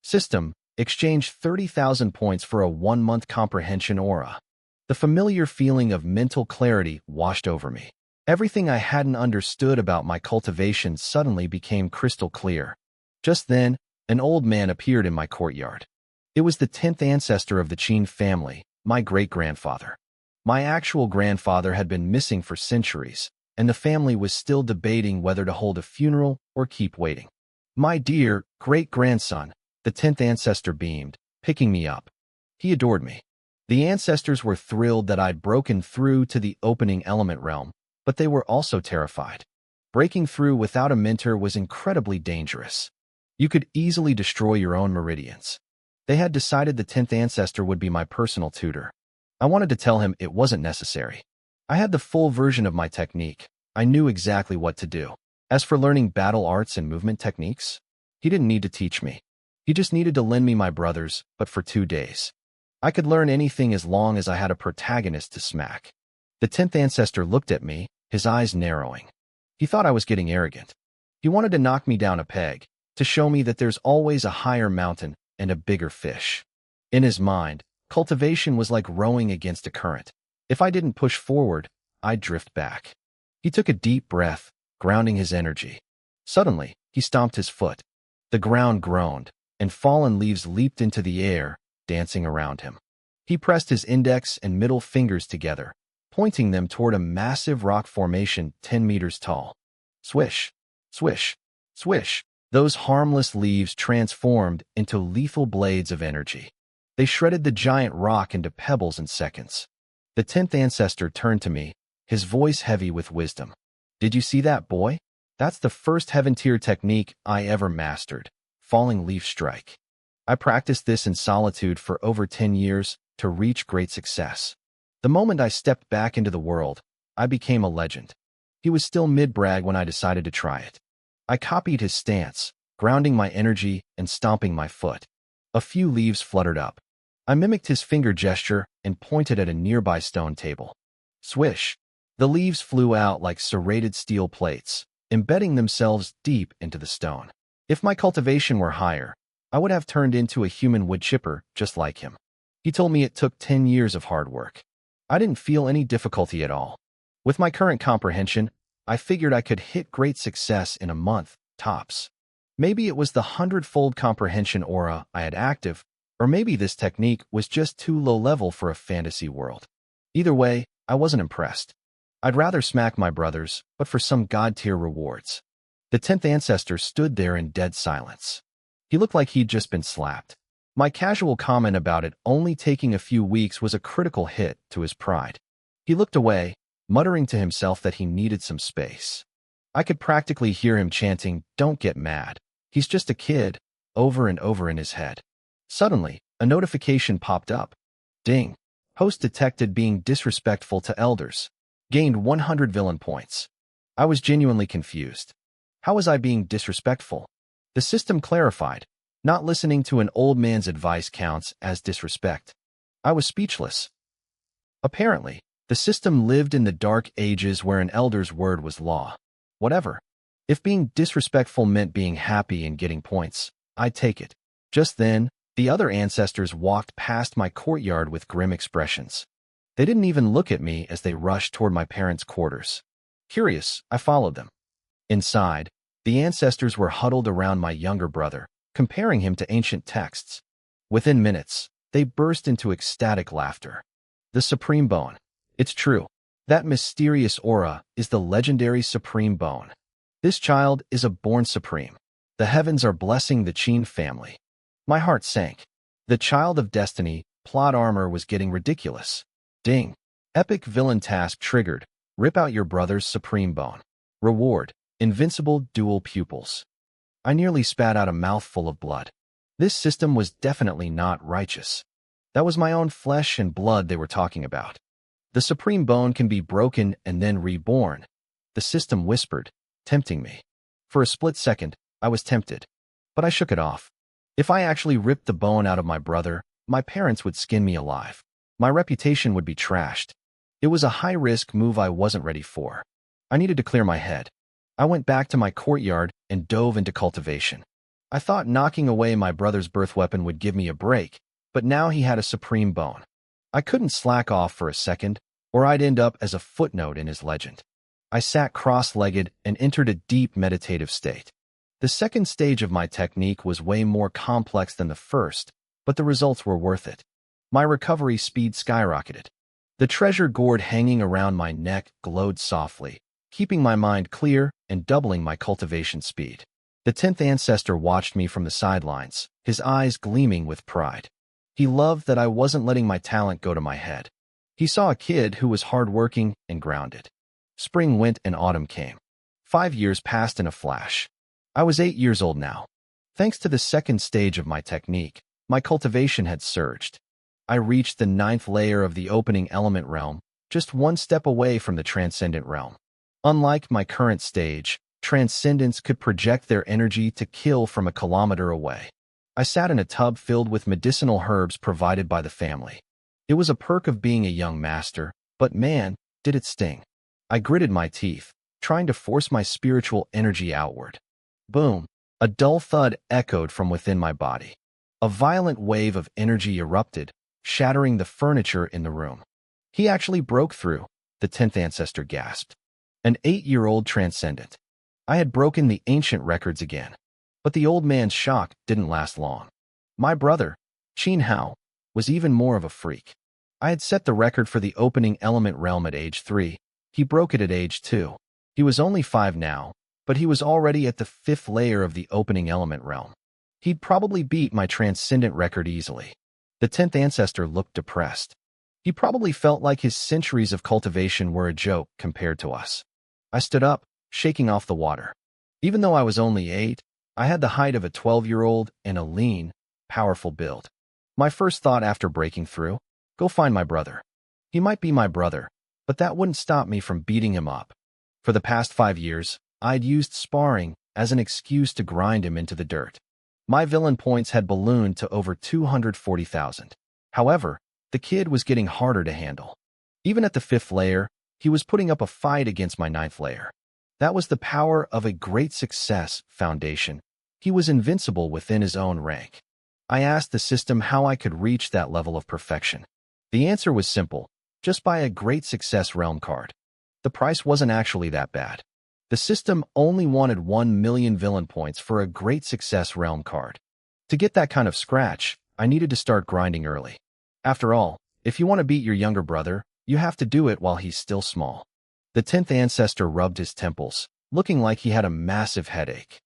System, exchange 30,000 points for a 1-month comprehension aura. The familiar feeling of mental clarity washed over me. Everything I hadn't understood about my cultivation suddenly became crystal clear. Just then, an old man appeared in my courtyard. It was the 10th ancestor of the Qin family, my great-grandfather. My actual grandfather had been missing for centuries, and the family was still debating whether to hold a funeral or keep waiting. My dear great-grandson, the 10th ancestor beamed, picking me up. He adored me. The ancestors were thrilled that I'd broken through to the opening element realm, but they were also terrified. Breaking through without a mentor was incredibly dangerous. You could easily destroy your own meridians. They had decided the 10th ancestor would be my personal tutor. I wanted to tell him it wasn't necessary. I had the full version of my technique. I knew exactly what to do. As for learning battle arts and movement techniques, he didn't need to teach me. He just needed to lend me my brothers, but for 2 days. I could learn anything as long as I had a protagonist to smack. The 10th ancestor looked at me, his eyes narrowing. He thought I was getting arrogant. He wanted to knock me down a peg, to show me that there's always a higher mountain and a bigger fish. In his mind, cultivation was like rowing against a current. If I didn't push forward, I'd drift back. He took a deep breath, grounding his energy. Suddenly, he stomped his foot. The ground groaned, and fallen leaves leaped into the air, dancing around him. He pressed his index and middle fingers together, pointing them toward a massive rock formation 10 meters tall. Swish, swish, swish. Those harmless leaves transformed into lethal blades of energy. They shredded the giant rock into pebbles in seconds. The 10th ancestor turned to me, his voice heavy with wisdom. Did you see that, boy? That's the first heaven tier technique I ever mastered, falling leaf strike. I practiced this in solitude for over 10 years to reach great success. The moment I stepped back into the world, I became a legend. He was still mid-brag when I decided to try it. I copied his stance, grounding my energy and stomping my foot. A few leaves fluttered up. I mimicked his finger gesture and pointed at a nearby stone table. Swish! The leaves flew out like serrated steel plates, embedding themselves deep into the stone. If my cultivation were higher, I would have turned into a human wood chipper just like him. He told me it took 10 years of hard work. I didn't feel any difficulty at all. With my current comprehension, I figured I could hit great success in a month, tops. Maybe it was the 100-fold comprehension aura I had active, or maybe this technique was just too low-level for a fantasy world. Either way, I wasn't impressed. I'd rather smack my brothers, but for some god-tier rewards. The 10th ancestor stood there in dead silence. He looked like he'd just been slapped. My casual comment about it only taking a few weeks was a critical hit to his pride. He looked away, muttering to himself that he needed some space. I could practically hear him chanting, "Don't get mad. He's just a kid," over and over in his head. Suddenly, a notification popped up. Ding. Host detected being disrespectful to elders. Gained 100 villain points. I was genuinely confused. How was I being disrespectful? The system clarified. Not listening to an old man's advice counts as disrespect. I was speechless. Apparently, the system lived in the dark ages where an elder's word was law. Whatever. If being disrespectful meant being happy and getting points, I'd take it. Just then, the other ancestors walked past my courtyard with grim expressions. They didn't even look at me as they rushed toward my parents' quarters. Curious, I followed them. Inside, the ancestors were huddled around my younger brother, comparing him to ancient texts. Within minutes, they burst into ecstatic laughter. The Supreme Bone. It's true. That mysterious aura is the legendary Supreme Bone. This child is a born supreme. The heavens are blessing the Qin family. My heart sank. The child of destiny, plot armor was getting ridiculous. Ding. Epic villain task triggered. Rip out your brother's Supreme Bone. Reward. Invincible dual pupils. I nearly spat out a mouthful of blood. This system was definitely not righteous. That was my own flesh and blood they were talking about. The Supreme Bone can be broken and then reborn. The system whispered, tempting me. For a split second, I was tempted. But I shook it off. If I actually ripped the bone out of my brother, my parents would skin me alive. My reputation would be trashed. It was a high-risk move I wasn't ready for. I needed to clear my head. I went back to my courtyard and dove into cultivation. I thought knocking away my brother's birth weapon would give me a break, but now he had a Supreme Bone. I couldn't slack off for a second, or I'd end up as a footnote in his legend. I sat cross-legged and entered a deep meditative state. The second stage of my technique was way more complex than the first, but the results were worth it. My recovery speed skyrocketed. The treasure gourd hanging around my neck glowed softly, keeping my mind clear and doubling my cultivation speed. The 10th ancestor watched me from the sidelines, his eyes gleaming with pride. He loved that I wasn't letting my talent go to my head. He saw a kid who was hardworking and grounded. Spring went and autumn came. 5 years passed in a flash. I was 8 years old now. Thanks to the second stage of my technique, my cultivation had surged. I reached the 9th layer of the opening element realm, just one step away from the transcendent realm. Unlike my current stage, transcendents could project their energy to kill from a kilometer away. I sat in a tub filled with medicinal herbs provided by the family. It was a perk of being a young master, but man, did it sting. I gritted my teeth, trying to force my spiritual energy outward. Boom! A dull thud echoed from within my body. A violent wave of energy erupted, shattering the furniture in the room. He actually broke through, the 10th ancestor gasped. An 8-year-old transcendent. I had broken the ancient records again. But the old man's shock didn't last long. My brother, Qin Hao, was even more of a freak. I had set the record for the opening element realm at age 3. He broke it at age 2. He was only 5 now, but he was already at the 5th layer of the opening element realm. He'd probably beat my transcendent record easily. The 10th ancestor looked depressed. He probably felt like his centuries of cultivation were a joke compared to us. I stood up, shaking off the water. Even though I was only 8, I had the height of a 12-year-old and a lean, powerful build. My first thought after breaking through, go find my brother. He might be my brother, but that wouldn't stop me from beating him up. For the past 5 years, I'd used sparring as an excuse to grind him into the dirt. My villain points had ballooned to over 240,000. However, the kid was getting harder to handle. Even at the 5th layer, he was putting up a fight against my 9th layer. That was the power of a great success foundation. He was invincible within his own rank. I asked the system how I could reach that level of perfection. The answer was simple: just buy a great success realm card. The price wasn't actually that bad. The system only wanted 1 million villain points for a great success realm card. To get that kind of scratch, I needed to start grinding early. After all, if you want to beat your younger brother, you have to do it while he's still small. The 10th ancestor rubbed his temples, looking like he had a massive headache.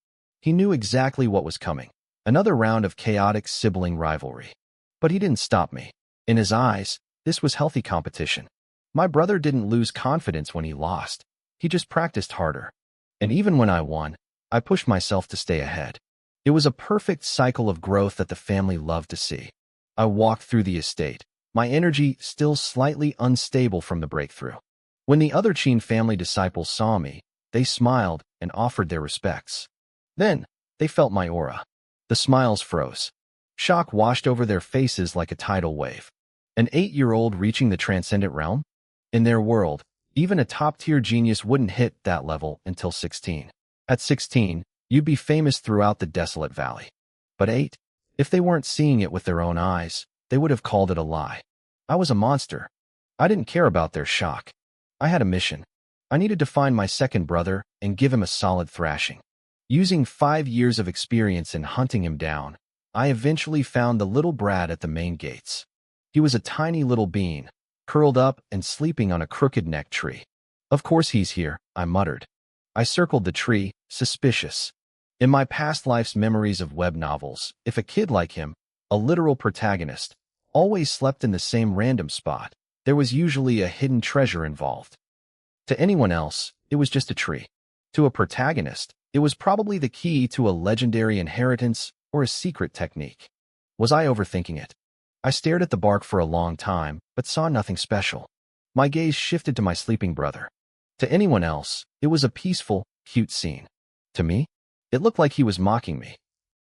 He knew exactly what was coming: another round of chaotic sibling rivalry. But he didn't stop me. In his eyes, this was healthy competition. My brother didn't lose confidence when he lost. He just practiced harder. And even when I won, I pushed myself to stay ahead. It was a perfect cycle of growth that the family loved to see. I walked through the estate, my energy still slightly unstable from the breakthrough. When the other Qin family disciples saw me, they smiled and offered their respects. Then, they felt my aura. The smiles froze. Shock washed over their faces like a tidal wave. An 8-year-old reaching the transcendent realm? In their world, even a top-tier genius wouldn't hit that level until 16. At 16, you'd be famous throughout the desolate valley. But 8? If they weren't seeing it with their own eyes, they would have called it a lie. I was a monster. I didn't care about their shock. I had a mission. I needed to find my second brother and give him a solid thrashing. Using 5 years of experience in hunting him down, I eventually found the little brat at the main gates. He was a tiny little bean, curled up and sleeping on a crooked-necked tree. "Of course he's here," I muttered. I circled the tree, suspicious. In my past life's memories of web novels, if a kid like him, a literal protagonist, always slept in the same random spot, there was usually a hidden treasure involved. To anyone else, it was just a tree. To a protagonist, it was probably the key to a legendary inheritance or a secret technique. Was I overthinking it? I stared at the bark for a long time, but saw nothing special. My gaze shifted to my sleeping brother. To anyone else, it was a peaceful, cute scene. To me, it looked like he was mocking me.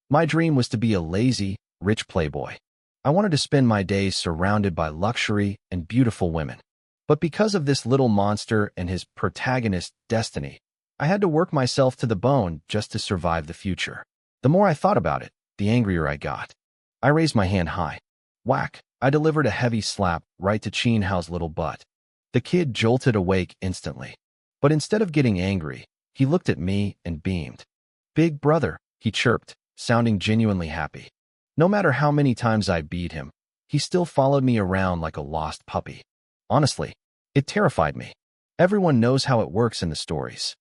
My dream was to be a lazy, rich playboy. I wanted to spend my days surrounded by luxury and beautiful women. But because of this little monster and his protagonist's destiny, I had to work myself to the bone just to survive the future. The more I thought about it, the angrier I got. I raised my hand high. Whack! I delivered a heavy slap right to Qin Hao's little butt. The kid jolted awake instantly. But instead of getting angry, he looked at me and beamed. "Big brother," he chirped, sounding genuinely happy. No matter how many times I beat him, he still followed me around like a lost puppy. Honestly, it terrified me. Everyone knows how it works in the stories.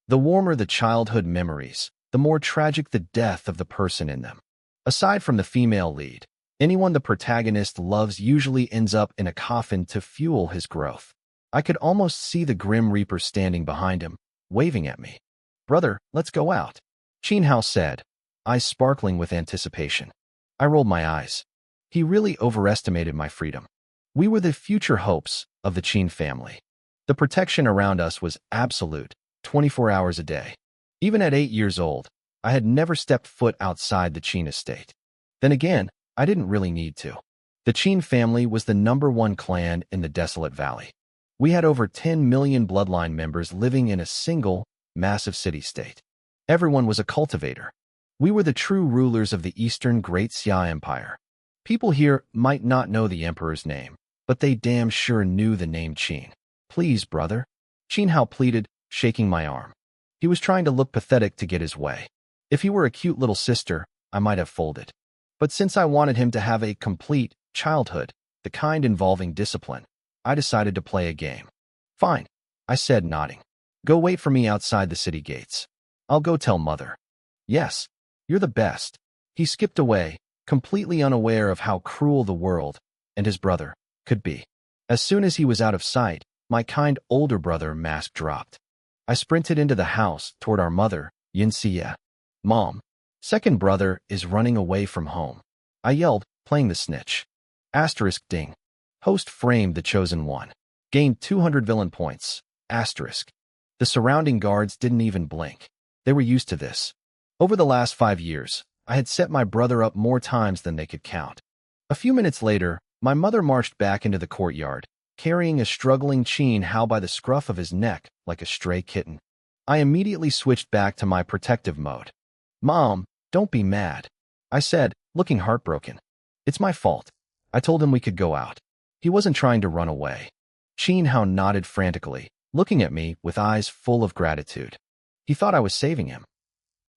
The warmer the childhood memories, the more tragic the death of the person in them. Aside from the female lead, anyone the protagonist loves usually ends up in a coffin to fuel his growth. I could almost see the Grim Reaper standing behind him, waving at me. "Brother, let's go out," Qin Hao said, eyes sparkling with anticipation. I rolled my eyes. He really overestimated my freedom. We were the future hopes of the Qin family. The protection around us was absolute, 24 hours a day. Even at 8 years old, I had never stepped foot outside the Qin estate. Then again, I didn't really need to. The Qin family was the #1 clan in the desolate valley. We had over 10 million bloodline members living in a single, massive city-state. Everyone was a cultivator. We were the true rulers of the Eastern Great Xia Empire. People here might not know the emperor's name, but they damn sure knew the name Qin. "Please, brother," Qin Hao pleaded, shaking my arm. He was trying to look pathetic to get his way. If he were a cute little sister, I might have folded. But since I wanted him to have a complete childhood, the kind involving discipline, I decided to play a game. "Fine," I said, nodding. "Go wait for me outside the city gates. I'll go tell Mother." "Yes, you're the best." He skipped away, completely unaware of how cruel the world and his brother could be. As soon as he was out of sight, my kind older brother mask dropped. I sprinted into the house toward our mother, Yinxia. Mom, second brother is running away from home. I yelled, playing the snitch. Asterisk ding. Host framed the chosen one. Gained 200 villain points. Asterisk. The surrounding guards didn't even blink. They were used to this. Over the last 5 years, I had set my brother up more times than they could count. A few minutes later, my mother marched back into the courtyard, carrying a struggling Qin Hao by the scruff of his neck like a stray kitten. I immediately switched back to my protective mode. Mom, don't be mad, I said, looking heartbroken. It's my fault. I told him we could go out. He wasn't trying to run away. Qin Hao nodded frantically, looking at me with eyes full of gratitude. He thought I was saving him.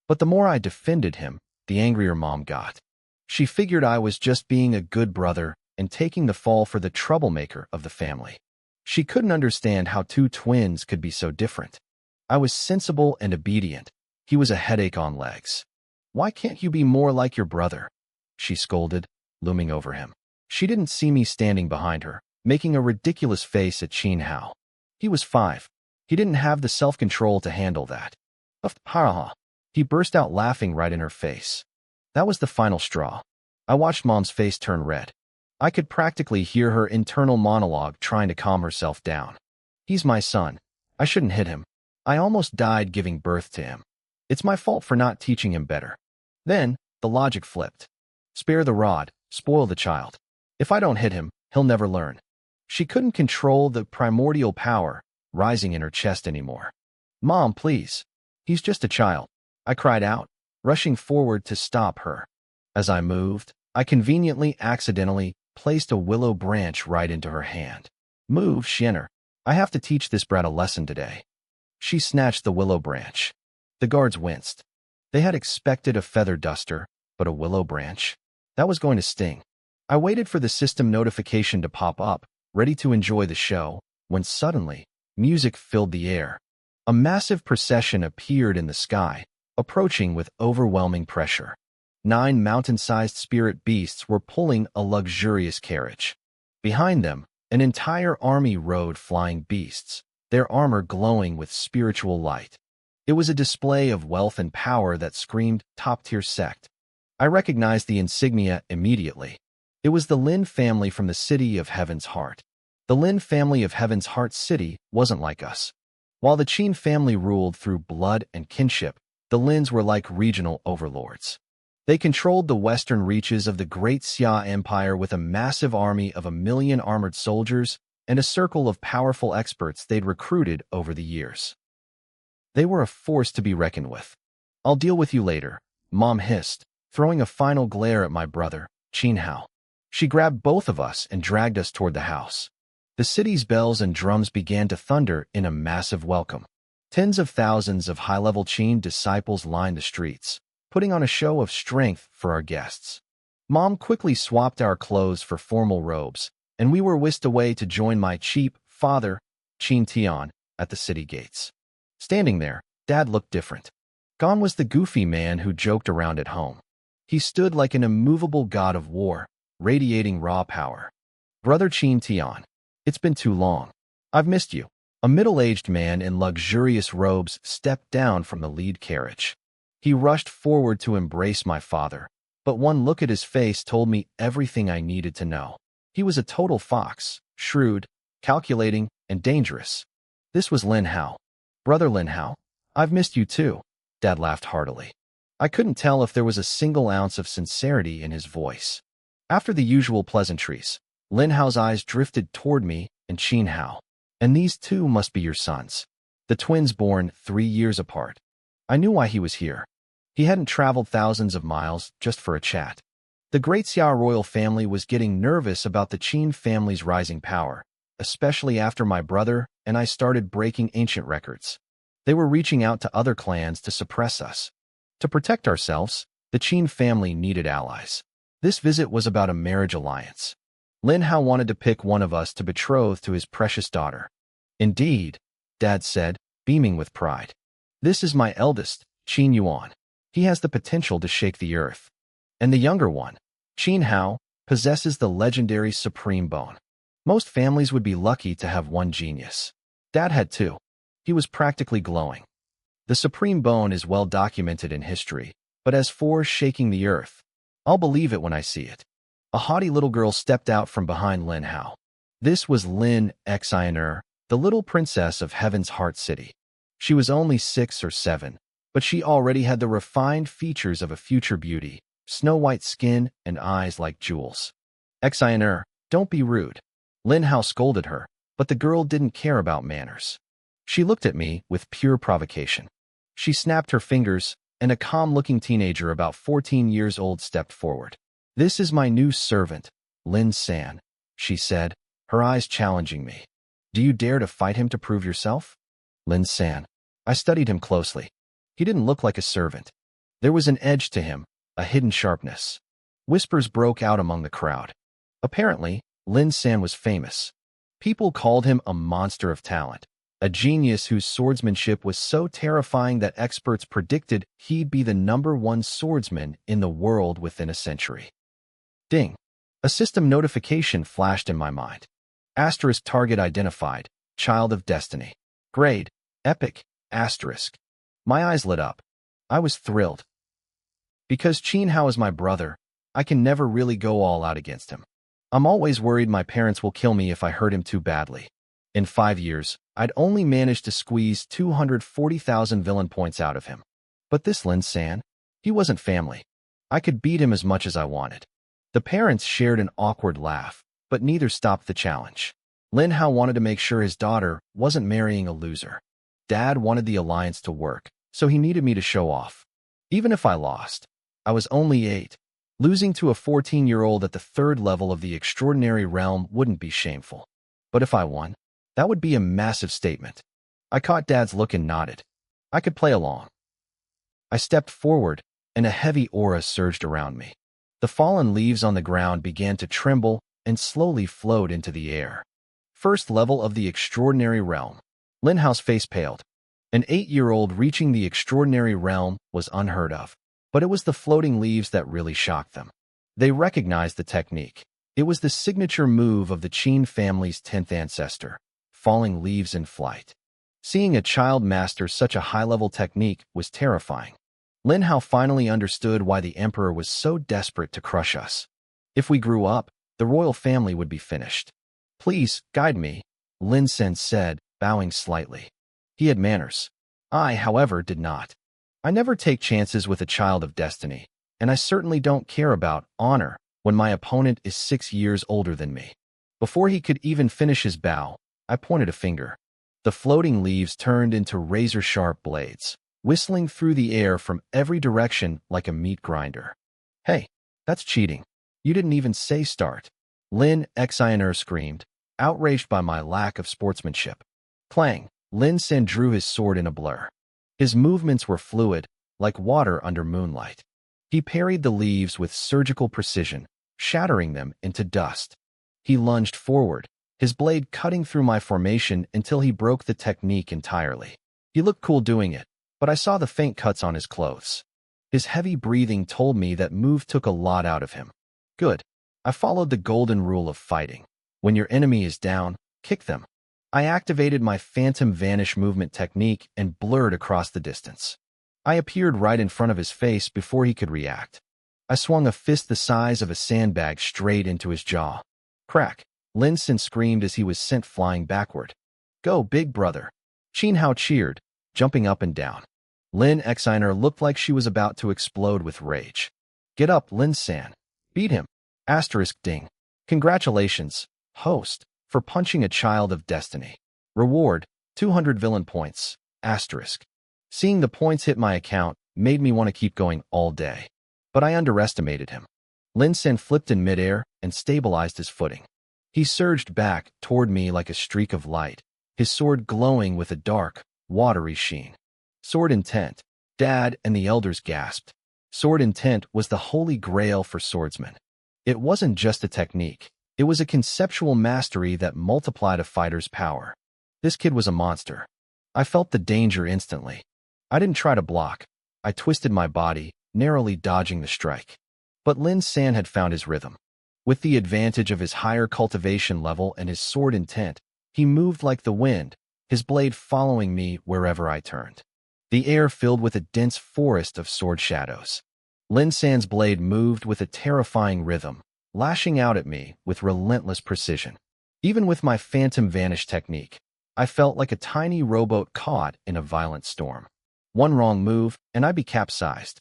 But the more I defended him, the angrier Mom got. She figured I was just being a good brother and taking the fall for the troublemaker of the family. She couldn't understand how two twins could be so different. I was sensible and obedient. He was a headache on legs. Why can't you be more like your brother? She scolded, looming over him. She didn't see me standing behind her, making a ridiculous face at Qin Hao. He was 5. He didn't have the self-control to handle that. Ha! He burst out laughing right in her face. That was the final straw. I watched Mom's face turn red. I could practically hear her internal monologue trying to calm herself down. He's my son. I shouldn't hit him. I almost died giving birth to him. It's my fault for not teaching him better. Then, the logic flipped. Spare the rod, spoil the child. If I don't hit him, he'll never learn. She couldn't control the primordial power rising in her chest anymore. Mom, please. He's just a child, I cried out, rushing forward to stop her. As I moved, I conveniently accidentally placed a willow branch right into her hand. Move, Shinner. I have to teach this brat a lesson today. She snatched the willow branch. The guards winced. They had expected a feather duster, but a willow branch? That was going to sting. I waited for the system notification to pop up, ready to enjoy the show, when suddenly, music filled the air. A massive procession appeared in the sky, approaching with overwhelming pressure. 9 mountain-sized spirit beasts were pulling a luxurious carriage. Behind them, an entire army rode flying beasts, their armor glowing with spiritual light. It was a display of wealth and power that screamed top-tier sect. I recognized the insignia immediately. It was the Lin family from the City of Heaven's Heart. The Lin family of Heaven's Heart City wasn't like us. While the Qin family ruled through blood and kinship, the Lins were like regional overlords. They controlled the western reaches of the Great Xia Empire with a massive army of 1 million armored soldiers and a circle of powerful experts they'd recruited over the years. They were a force to be reckoned with. I'll deal with you later, Mom hissed, throwing a final glare at my brother, Qin Hao. She grabbed both of us and dragged us toward the house. The city's bells and drums began to thunder in a massive welcome. Tens of thousands of high-level Qin disciples lined the streets, putting on a show of strength for our guests. Mom quickly swapped our clothes for formal robes, and we were whisked away to join my cheap father, Qin Tian, at the city gates. Standing there, Dad looked different. Gone was the goofy man who joked around at home. He stood like an immovable god of war, radiating raw power. Brother Qin Tian, it's been too long. I've missed you. A middle-aged man in luxurious robes stepped down from the lead carriage. He rushed forward to embrace my father, but one look at his face told me everything I needed to know. He was a total fox, shrewd, calculating, and dangerous. This was Lin Hao. Brother Lin Hao, I've missed you too, Dad laughed heartily. I couldn't tell if there was a single ounce of sincerity in his voice. After the usual pleasantries, Lin Hao's eyes drifted toward me and Qin Hao. And these two must be your sons. The twins born 3 years apart. I knew why he was here. He hadn't traveled thousands of miles just for a chat. The Great Xia royal family was getting nervous about the Qin family's rising power, especially after my brother and I started breaking ancient records. They were reaching out to other clans to suppress us. To protect ourselves, the Qin family needed allies. This visit was about a marriage alliance. Lin Hao wanted to pick one of us to betroth to his precious daughter. Indeed, Dad said, beaming with pride. This is my eldest, Qin Yuan. He has the potential to shake the earth. And the younger one, Qin Hao possesses the legendary Supreme Bone. Most families would be lucky to have one genius. Dad had two. He was practically glowing. The Supreme Bone is well documented in history, but as for shaking the earth, I'll believe it when I see it. A haughty little girl stepped out from behind Lin Hao. This was Lin Xiner, the little princess of Heaven's Heart City. She was only 6 or 7, but she already had the refined features of a future beauty, snow-white skin and eyes like jewels. Xiner, don't be rude. Lin Hao scolded her, but the girl didn't care about manners. She looked at me with pure provocation. She snapped her fingers, and a calm-looking teenager about 14 years old stepped forward. "This is my new servant, Lin San," she said, her eyes challenging me. "Do you dare to fight him to prove yourself?" Lin San. I studied him closely. He didn't look like a servant. There was an edge to him, a hidden sharpness. Whispers broke out among the crowd. Apparently, Lin San was famous. People called him a monster of talent, a genius whose swordsmanship was so terrifying that experts predicted he'd be the #1 swordsman in the world within a century. Ding! A system notification flashed in my mind. Asterisk target identified, Child of Destiny. Grade, Epic, asterisk. My eyes lit up. I was thrilled. Because Qin Hao is my brother, I can never really go all out against him. I'm always worried my parents will kill me if I hurt him too badly. In 5 years, I'd only managed to squeeze 240,000 villain points out of him. But this Lin San, he wasn't family. I could beat him as much as I wanted. The parents shared an awkward laugh, but neither stopped the challenge. Lin Hao wanted to make sure his daughter wasn't marrying a loser. Dad wanted the alliance to work, so he needed me to show off. Even if I lost, I was only 8. Losing to a 14-year-old at the 3rd level of the extraordinary realm wouldn't be shameful. But if I won, that would be a massive statement. I caught Dad's look and nodded. I could play along. I stepped forward, and a heavy aura surged around me. The fallen leaves on the ground began to tremble and slowly flowed into the air. 1st level of the extraordinary realm. Lin Hao's face paled. An 8-year-old reaching the extraordinary realm was unheard of. But it was the floating leaves that really shocked them. They recognized the technique. It was the signature move of the Qin family's 10th ancestor, falling leaves in flight. Seeing a child master such a high-level technique was terrifying. Lin Hao finally understood why the emperor was so desperate to crush us. If we grew up, the royal family would be finished. "Please, guide me," Lin San said, bowing slightly. He had manners. I, however, did not. I never take chances with a child of destiny, and I certainly don't care about honor when my opponent is 6 years older than me. Before he could even finish his bow, I pointed a finger. The floating leaves turned into razor-sharp blades, whistling through the air from every direction like a meat grinder. "Hey, that's cheating. You didn't even say start," Lin Xiner screamed, outraged by my lack of sportsmanship. Clang! Lin San drew his sword in a blur. His movements were fluid, like water under moonlight. He parried the leaves with surgical precision, shattering them into dust. He lunged forward, his blade cutting through my formation until he broke the technique entirely. He looked cool doing it, but I saw the faint cuts on his clothes. His heavy breathing told me that move took a lot out of him. Good. I followed the golden rule of fighting. When your enemy is down, kick them. I activated my phantom vanish movement technique and blurred across the distance. I appeared right in front of his face before he could react. I swung a fist the size of a sandbag straight into his jaw. Crack! Lin San screamed as he was sent flying backward. "Go, big brother!" Qin Hao cheered, jumping up and down. Lin Xiner looked like she was about to explode with rage. "Get up, Lin San. Beat him!" Asterisk ding. "Congratulations, host, for punching a child of destiny. Reward, 200 villain points, asterisk." Seeing the points hit my account made me want to keep going all day. But I underestimated him. Lin San flipped in midair and stabilized his footing. He surged back toward me like a streak of light, his sword glowing with a dark, watery sheen. Sword intent. Dad and the elders gasped. Sword intent was the holy grail for swordsmen. It wasn't just a technique. It was a conceptual mastery that multiplied a fighter's power. This kid was a monster. I felt the danger instantly. I didn't try to block. I twisted my body, narrowly dodging the strike. But Lin San had found his rhythm. With the advantage of his higher cultivation level and his sword intent, he moved like the wind, his blade following me wherever I turned. The air filled with a dense forest of sword shadows. Lin San's blade moved with a terrifying rhythm, lashing out at me with relentless precision. Even with my phantom vanish technique, I felt like a tiny rowboat caught in a violent storm. One wrong move, and I'd be capsized.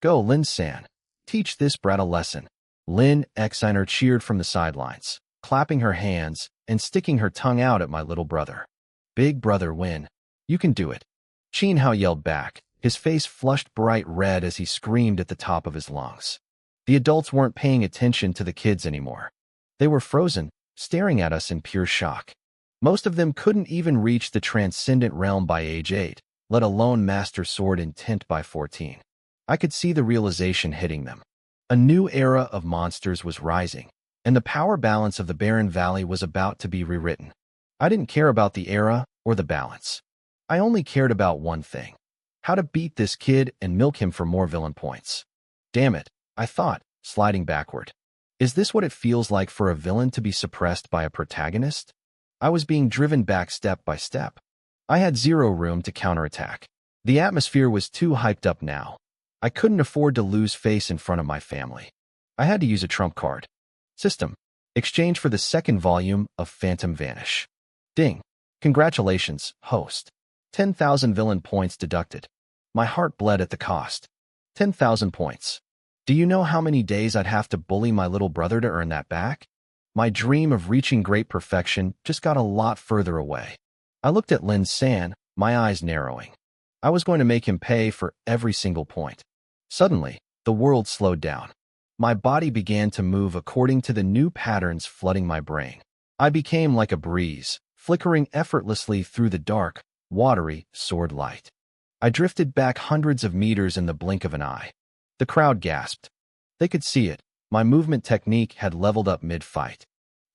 Go, Lin San. Teach this brat a lesson. Lin Xiner cheered from the sidelines, clapping her hands and sticking her tongue out at my little brother. Big brother Win, you can do it. Qin Hao yelled back, his face flushed bright red as he screamed at the top of his lungs. The adults weren't paying attention to the kids anymore. They were frozen, staring at us in pure shock. Most of them couldn't even reach the transcendent realm by age 8, let alone master sword intent by 14. I could see the realization hitting them. A new era of monsters was rising, and the power balance of the Barren Valley was about to be rewritten. I didn't care about the era or the balance. I only cared about one thing: how to beat this kid and milk him for more villain points. Damn it, I thought, sliding backward. Is this what it feels like for a villain to be suppressed by a protagonist? I was being driven back step by step. I had zero room to counterattack. The atmosphere was too hyped up now. I couldn't afford to lose face in front of my family. I had to use a trump card. System. Exchange for the second volume of Phantom Vanish. Ding. Congratulations, host. 10,000 villain points deducted. My heart bled at the cost. 10,000 points. Do you know how many days I'd have to bully my little brother to earn that back? My dream of reaching great perfection just got a lot further away. I looked at Lin San, my eyes narrowing. I was going to make him pay for every single point. Suddenly, the world slowed down. My body began to move according to the new patterns flooding my brain. I became like a breeze, flickering effortlessly through the dark, watery sword light. I drifted back hundreds of meters in the blink of an eye. The crowd gasped. They could see it. My movement technique had leveled up mid-fight.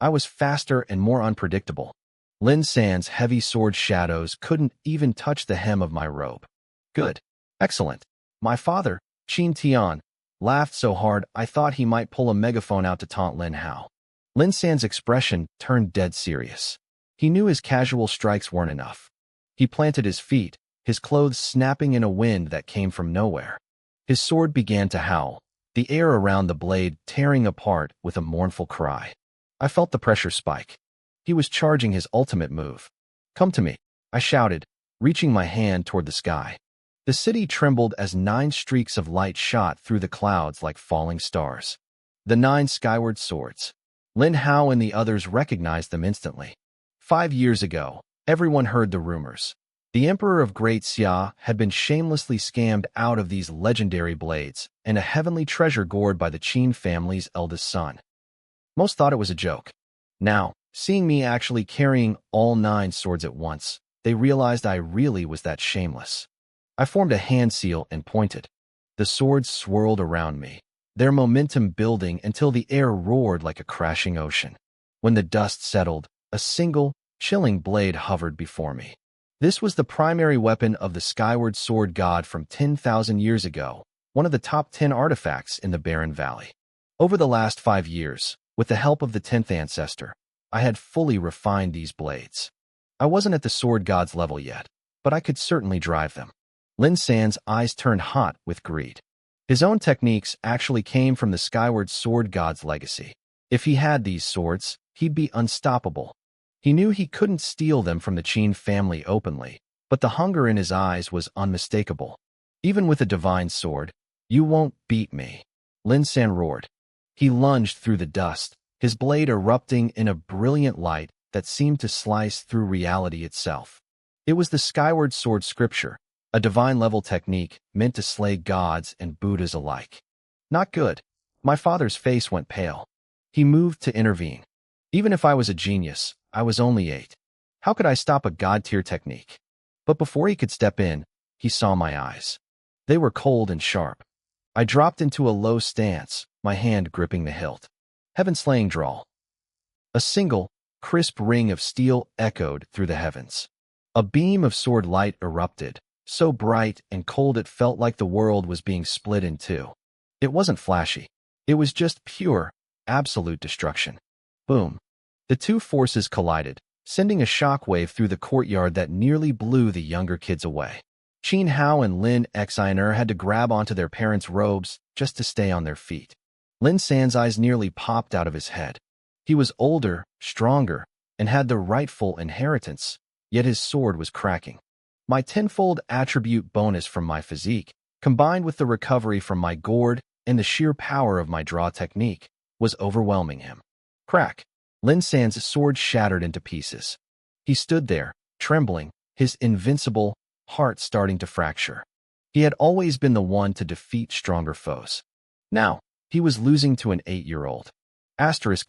I was faster and more unpredictable. Lin San's heavy sword shadows couldn't even touch the hem of my robe. Good. Excellent. My father, Qin Tian, laughed so hard I thought he might pull a megaphone out to taunt Lin Hao. Lin San's expression turned dead serious. He knew his casual strikes weren't enough. He planted his feet, his clothes snapping in a wind that came from nowhere. His sword began to howl, the air around the blade tearing apart with a mournful cry. I felt the pressure spike. He was charging his ultimate move. Come to me, I shouted, reaching my hand toward the sky. The city trembled as 9 streaks of light shot through the clouds like falling stars. The 9 skyward swords. Lin Hao and the others recognized them instantly. 5 years ago, everyone heard the rumors. The Emperor of Great Xia had been shamelessly scammed out of these legendary blades, and a heavenly treasure gored by the Qin family's eldest son. Most thought it was a joke. Now, seeing me actually carrying all 9 swords at once, they realized I really was that shameless. I formed a hand seal and pointed. The swords swirled around me, their momentum building until the air roared like a crashing ocean. When the dust settled, a single, chilling blade hovered before me. This was the primary weapon of the Skyward Sword God from 10,000 years ago, one of the top 10 artifacts in the Barren Valley. Over the last 5 years, with the help of the 10th ancestor, I had fully refined these blades. I wasn't at the Sword God's level yet, but I could certainly drive them. Lin San's eyes turned hot with greed. His own techniques actually came from the Skyward Sword God's legacy. If he had these swords, he'd be unstoppable. He knew he couldn't steal them from the Qin family openly, but the hunger in his eyes was unmistakable. Even with a divine sword, you won't beat me, Lin San roared. He lunged through the dust, his blade erupting in a brilliant light that seemed to slice through reality itself. It was the Skyward Sword scripture, a divine-level technique meant to slay gods and Buddhas alike. Not good. My father's face went pale. He moved to intervene. Even if I was a genius, I was only 8. How could I stop a god-tier technique? But before he could step in, he saw my eyes. They were cold and sharp. I dropped into a low stance, my hand gripping the hilt. Heaven-slaying drawl. A single, crisp ring of steel echoed through the heavens. A beam of sword light erupted, so bright and cold it felt like the world was being split in two. It wasn't flashy. It was just pure, absolute destruction. Boom. The two forces collided, sending a shockwave through the courtyard that nearly blew the younger kids away. Qin Hao and Lin Xiner had to grab onto their parents' robes just to stay on their feet. Lin San's eyes nearly popped out of his head. He was older, stronger, and had the rightful inheritance, yet his sword was cracking. My tenfold attribute bonus from my physique, combined with the recovery from my gourd and the sheer power of my draw technique, was overwhelming him. Crack! Lin San's sword shattered into pieces. He stood there, trembling, his invincible heart starting to fracture. He had always been the one to defeat stronger foes. Now, he was losing to an 8-year-old.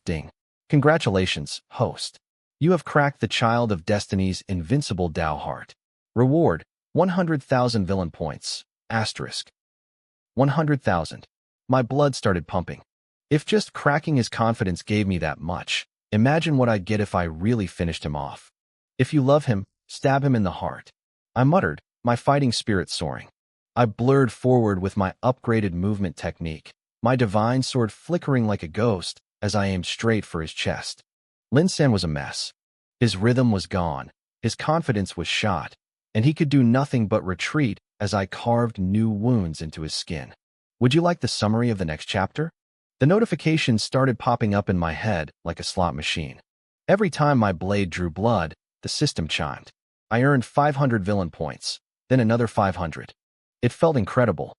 Ding. Congratulations, host. You have cracked the Child of Destiny's invincible Tao heart. Reward, 100,000 villain points. 100,000. My blood started pumping. If just cracking his confidence gave me that much, imagine what I'd get if I really finished him off. If you love him, stab him in the heart. I muttered, my fighting spirit soaring. I blurred forward with my upgraded movement technique, my divine sword flickering like a ghost as I aimed straight for his chest. Lin San was a mess. His rhythm was gone, his confidence was shot, and he could do nothing but retreat as I carved new wounds into his skin. Would you like the summary of the next chapter? The notifications started popping up in my head like a slot machine. Every time my blade drew blood, the system chimed. I earned 500 villain points, then another 500. It felt incredible.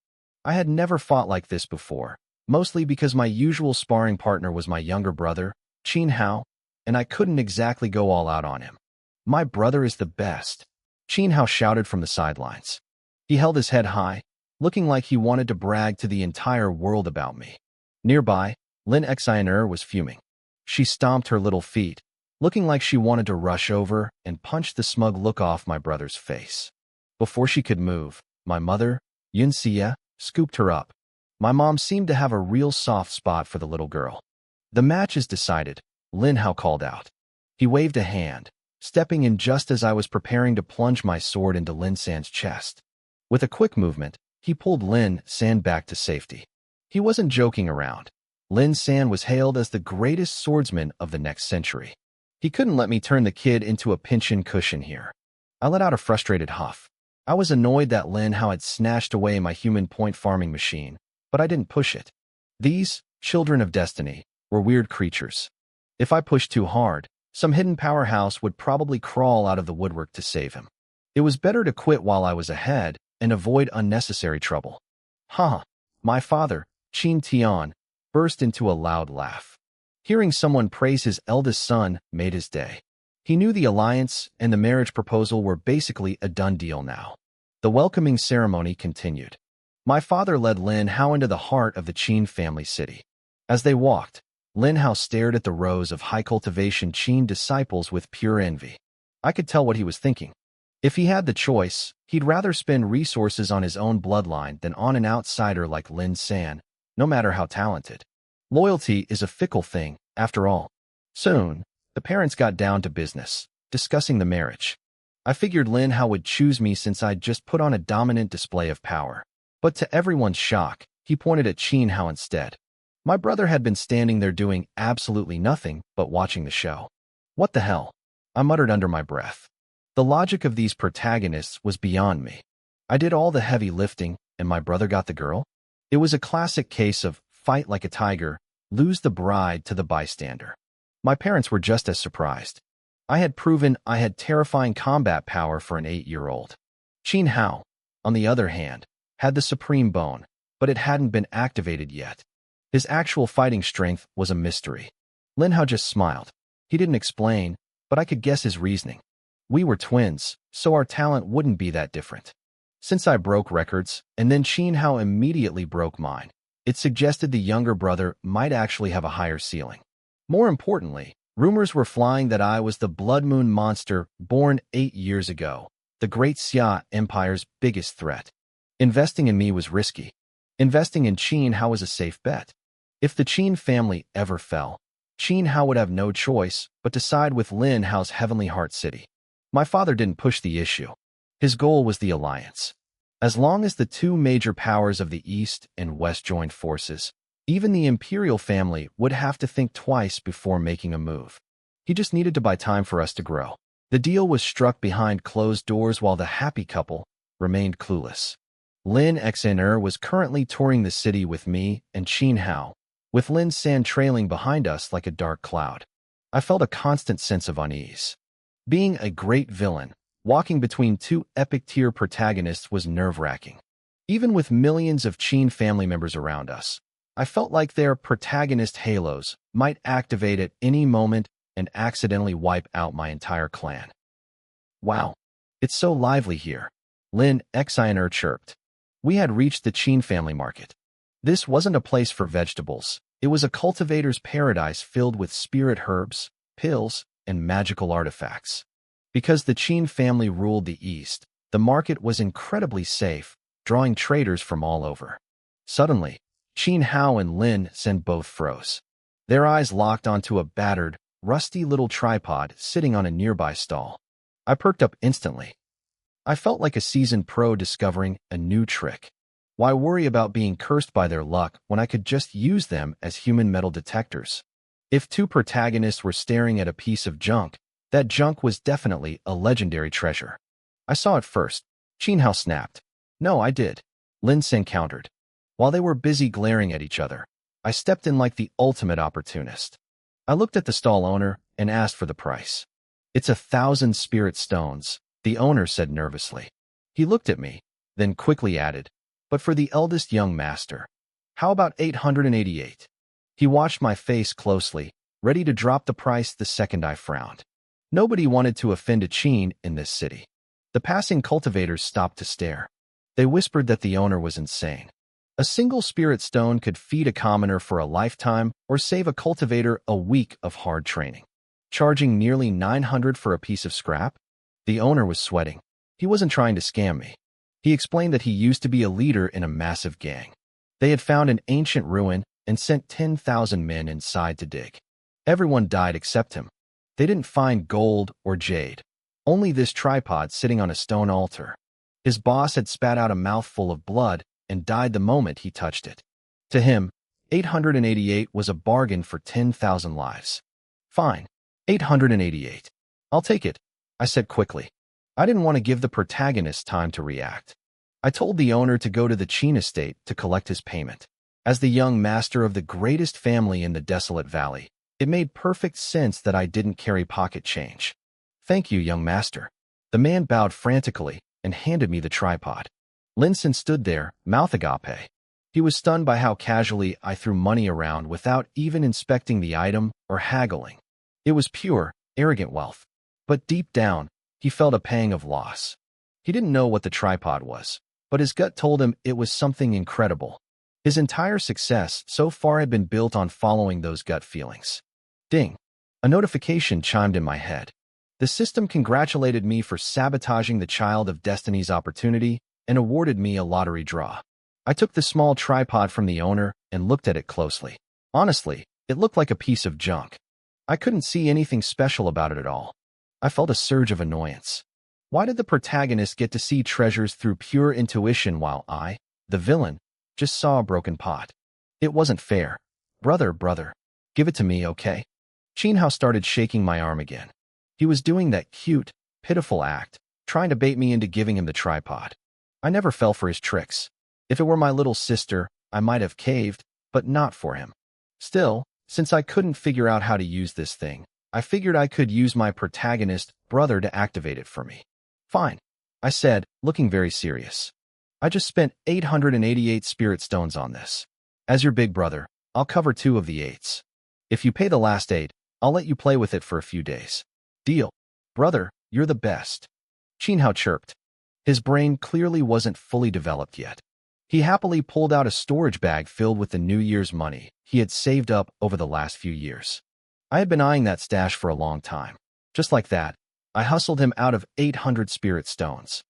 I had never fought like this before, mostly because my usual sparring partner was my younger brother, Qin Hao, and I couldn't exactly go all out on him. My brother is the best, Qin Hao shouted from the sidelines. He held his head high, looking like he wanted to brag to the entire world about me. Nearby, Lin Xiner was fuming. She stomped her little feet, looking like she wanted to rush over and punch the smug look off my brother's face. Before she could move, my mother, Yun Xia, scooped her up. My mom seemed to have a real soft spot for the little girl. The match is decided, Lin Hao called out. He waved a hand, stepping in just as I was preparing to plunge my sword into Lin San's chest. With a quick movement, he pulled Lin San back to safety. He wasn't joking around. Lin San was hailed as the greatest swordsman of the next century. He couldn't let me turn the kid into a pinchin' cushion here. I let out a frustrated huff. I was annoyed that Lin Hao had snatched away my human point farming machine, but I didn't push it. These, children of destiny, were weird creatures. If I pushed too hard, some hidden powerhouse would probably crawl out of the woodwork to save him. It was better to quit while I was ahead and avoid unnecessary trouble. My father, Qin Tian, burst into a loud laugh. Hearing someone praise his eldest son made his day. He knew the alliance and the marriage proposal were basically a done deal now. The welcoming ceremony continued. My father led Lin Hao into the heart of the Qin family city. As they walked, Lin Hao stared at the rows of high-cultivation Qin disciples with pure envy. I could tell what he was thinking. If he had the choice, he'd rather spend resources on his own bloodline than on an outsider like Lin San, no matter how talented. Loyalty is a fickle thing, after all. Soon, the parents got down to business, discussing the marriage. I figured Lin Hao would choose me since I'd just put on a dominant display of power. But to everyone's shock, he pointed at Qin Hao instead. My brother had been standing there doing absolutely nothing but watching the show. What the hell? I muttered under my breath. The logic of these protagonists was beyond me. I did all the heavy lifting, and my brother got the girl? It was a classic case of fight like a tiger, lose the bride to the bystander. My parents were just as surprised. I had proven I had terrifying combat power for an 8-year-old. Qin Hao, on the other hand, had the supreme bone, but it hadn't been activated yet. His actual fighting strength was a mystery. Lin Hao just smiled. He didn't explain, but I could guess his reasoning. We were twins, so our talent wouldn't be that different. Since I broke records, and then Qin Hao immediately broke mine, it suggested the younger brother might actually have a higher ceiling. More importantly, rumors were flying that I was the Blood Moon monster born 8 years ago, the Great Xia Empire's biggest threat. Investing in me was risky. Investing in Qin Hao was a safe bet. If the Qin family ever fell, Qin Hao would have no choice but to side with Lin Hao's Heavenly Heart City. My father didn't push the issue. His goal was the alliance. As long as the two major powers of the East and West joined forces, Even the imperial family would have to think twice before making a move. He just needed to buy time for us to grow. The deal was struck behind closed doors while the happy couple remained clueless. Lin Xnr was currently touring the city with me and Qin Hao, with Lin San trailing behind us like a dark cloud. I felt a constant sense of unease. Being a great villain, walking between two epic-tier protagonists was nerve-wracking. Even with millions of Qin family members around us, I felt like their protagonist halos might activate at any moment and accidentally wipe out my entire clan. Wow, it's so lively here, Lin Xnr chirped. We had reached the Qin family market. This wasn't a place for vegetables. It was a cultivator's paradise filled with spirit herbs, pills, and magical artifacts. Because the Qin family ruled the East, the market was incredibly safe, drawing traders from all over. Suddenly, Qin Hao and Lin San both froze. Their eyes locked onto a battered, rusty little tripod sitting on a nearby stall. I perked up instantly. I felt like a seasoned pro discovering a new trick. Why worry about being cursed by their luck when I could just use them as human metal detectors? If two protagonists were staring at a piece of junk, that junk was definitely a legendary treasure. I saw it first. Qin Hao snapped. No, I did. Lin San countered. While they were busy glaring at each other, I stepped in like the ultimate opportunist. I looked at the stall owner and asked for the price. It's 1,000 spirit stones, the owner said nervously. He looked at me, then quickly added, but for the eldest young master, how about 888? He watched my face closely, ready to drop the price the second I frowned. Nobody wanted to offend a Qin in this city. The passing cultivators stopped to stare. They whispered that the owner was insane. A single spirit stone could feed a commoner for a lifetime or save a cultivator a week of hard training. Charging nearly 900 for a piece of scrap? The owner was sweating. He wasn't trying to scam me. He explained that he used to be a leader in a massive gang. They had found an ancient ruin and sent 10,000 men inside to dig. Everyone died except him. They didn't find gold or jade. Only this tripod sitting on a stone altar. His boss had spat out a mouthful of blood and died the moment he touched it. To him, 888 was a bargain for 10,000 lives. Fine, 888. I'll take it, I said quickly. I didn't want to give the protagonist time to react. I told the owner to go to the Qin estate to collect his payment. As the young master of the greatest family in the desolate valley, it made perfect sense that I didn't carry pocket change. Thank you, young master. The man bowed frantically and handed me the tripod. Lin San stood there, mouth agape. He was stunned by how casually I threw money around without even inspecting the item or haggling. It was pure, arrogant wealth. But deep down, he felt a pang of loss. He didn't know what the tripod was, but his gut told him it was something incredible. His entire success so far had been built on following those gut feelings. Ding! A notification chimed in my head. The system congratulated me for sabotaging the Child of Destiny's opportunity and awarded me a lottery draw. I took the small tripod from the owner and looked at it closely. Honestly, it looked like a piece of junk. I couldn't see anything special about it at all. I felt a surge of annoyance. Why did the protagonist get to see treasures through pure intuition while I, the villain, just saw a broken pot? It wasn't fair. Brother, give it to me, okay? Qin Hao started shaking my arm again. He was doing that cute, pitiful act, trying to bait me into giving him the tripod. I never fell for his tricks. If it were my little sister, I might have caved, but not for him. Still, since I couldn't figure out how to use this thing, I figured I could use my protagonist brother to activate it for me. Fine, I said, looking very serious. I just spent 888 spirit stones on this. As your big brother, I'll cover 2 of the 8s. If you pay the last 8, I'll let you play with it for a few days. Deal. Brother, you're the best. Qin Hao chirped. His brain clearly wasn't fully developed yet. He happily pulled out a storage bag filled with the New Year's money he had saved up over the last few years. I had been eyeing that stash for a long time. Just like that, I hustled him out of 800 spirit stones.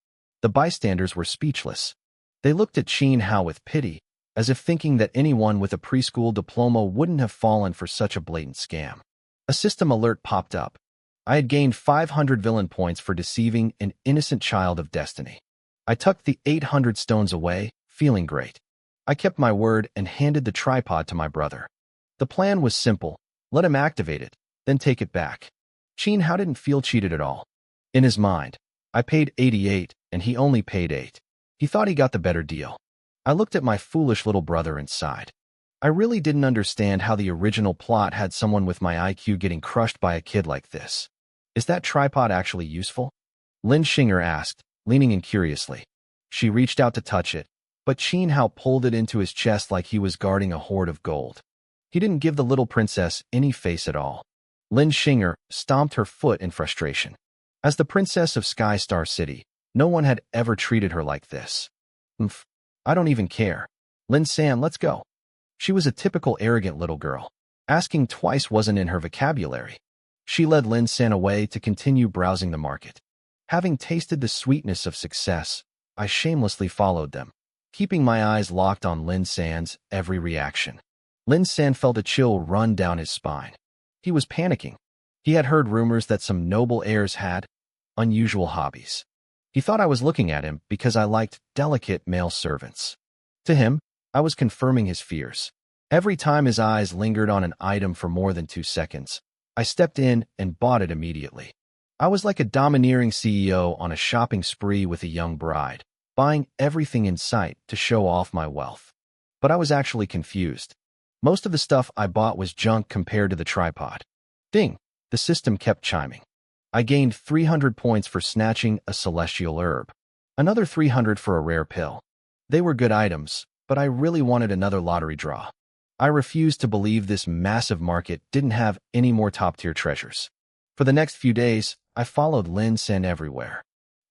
The bystanders were speechless. They looked at Qin Hao with pity, as if thinking that anyone with a preschool diploma wouldn't have fallen for such a blatant scam. A system alert popped up. I had gained 500 villain points for deceiving an innocent child of destiny. I tucked the 800 stones away, feeling great. I kept my word and handed the tripod to my brother. The plan was simple. Let him activate it, then take it back. Chin Hao didn't feel cheated at all. In his mind, I paid 88 and he only paid 8. He thought he got the better deal. I looked at my foolish little brother and sighed. I really didn't understand how the original plot had someone with my IQ getting crushed by a kid like this. Is that tripod actually useful? Lin Xinger asked, leaning in curiously. She reached out to touch it, but Chin Hao pulled it into his chest like he was guarding a hoard of gold. He didn't give the little princess any face at all. Lin Xinger stomped her foot in frustration. As the princess of Sky Star City, no one had ever treated her like this. I don't even care. Lin San, let's go. She was a typical arrogant little girl. Asking twice wasn't in her vocabulary. She led Lin San away to continue browsing the market. Having tasted the sweetness of success, I shamelessly followed them, keeping my eyes locked on Lin San's every reaction. Lin San felt a chill run down his spine. He was panicking. He had heard rumors that some noble heirs had unusual hobbies. He thought I was looking at him because I liked delicate male servants. To him, I was confirming his fears. Every time his eyes lingered on an item for more than 2 seconds, I stepped in and bought it immediately. I was like a domineering CEO on a shopping spree with a young bride, buying everything in sight to show off my wealth. But I was actually confused. Most of the stuff I bought was junk compared to the tripod. Ding! The system kept chiming. I gained 300 points for snatching a celestial herb. Another 300 for a rare pill. They were good items, but I really wanted another lottery draw. I refused to believe this massive market didn't have any more top-tier treasures. For the next few days, I followed Lin San everywhere.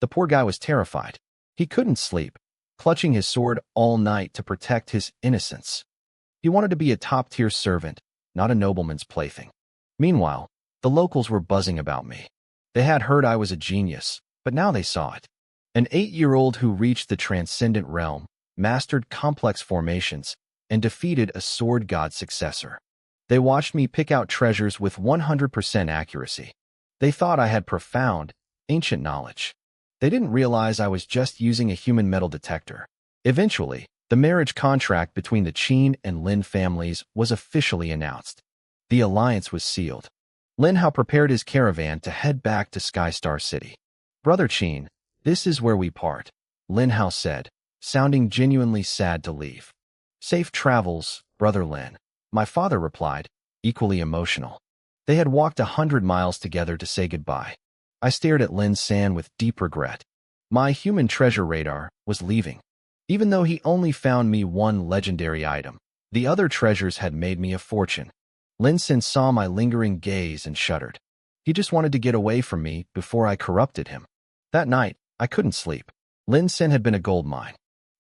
The poor guy was terrified. He couldn't sleep, clutching his sword all night to protect his innocence. He wanted to be a top-tier servant, not a nobleman's plaything. Meanwhile, the locals were buzzing about me. They had heard I was a genius, but now they saw it. An 8-year-old who reached the transcendent realm, mastered complex formations, and defeated a sword god successor. They watched me pick out treasures with 100% accuracy. They thought I had profound, ancient knowledge. They didn't realize I was just using a human metal detector. Eventually, the marriage contract between the Qin and Lin families was officially announced. The alliance was sealed. Lin Hao prepared his caravan to head back to Sky Star City. Brother Qin, this is where we part, Lin Hao said, sounding genuinely sad to leave. Safe travels, Brother Lin, my father replied, equally emotional. They had walked 100 miles together to say goodbye. I stared at Lin San with deep regret. My human treasure radar was leaving. Even though he only found me one legendary item, the other treasures had made me a fortune. Lin San saw my lingering gaze and shuddered. He just wanted to get away from me before I corrupted him. That night, I couldn't sleep. Lin San had been a gold mine.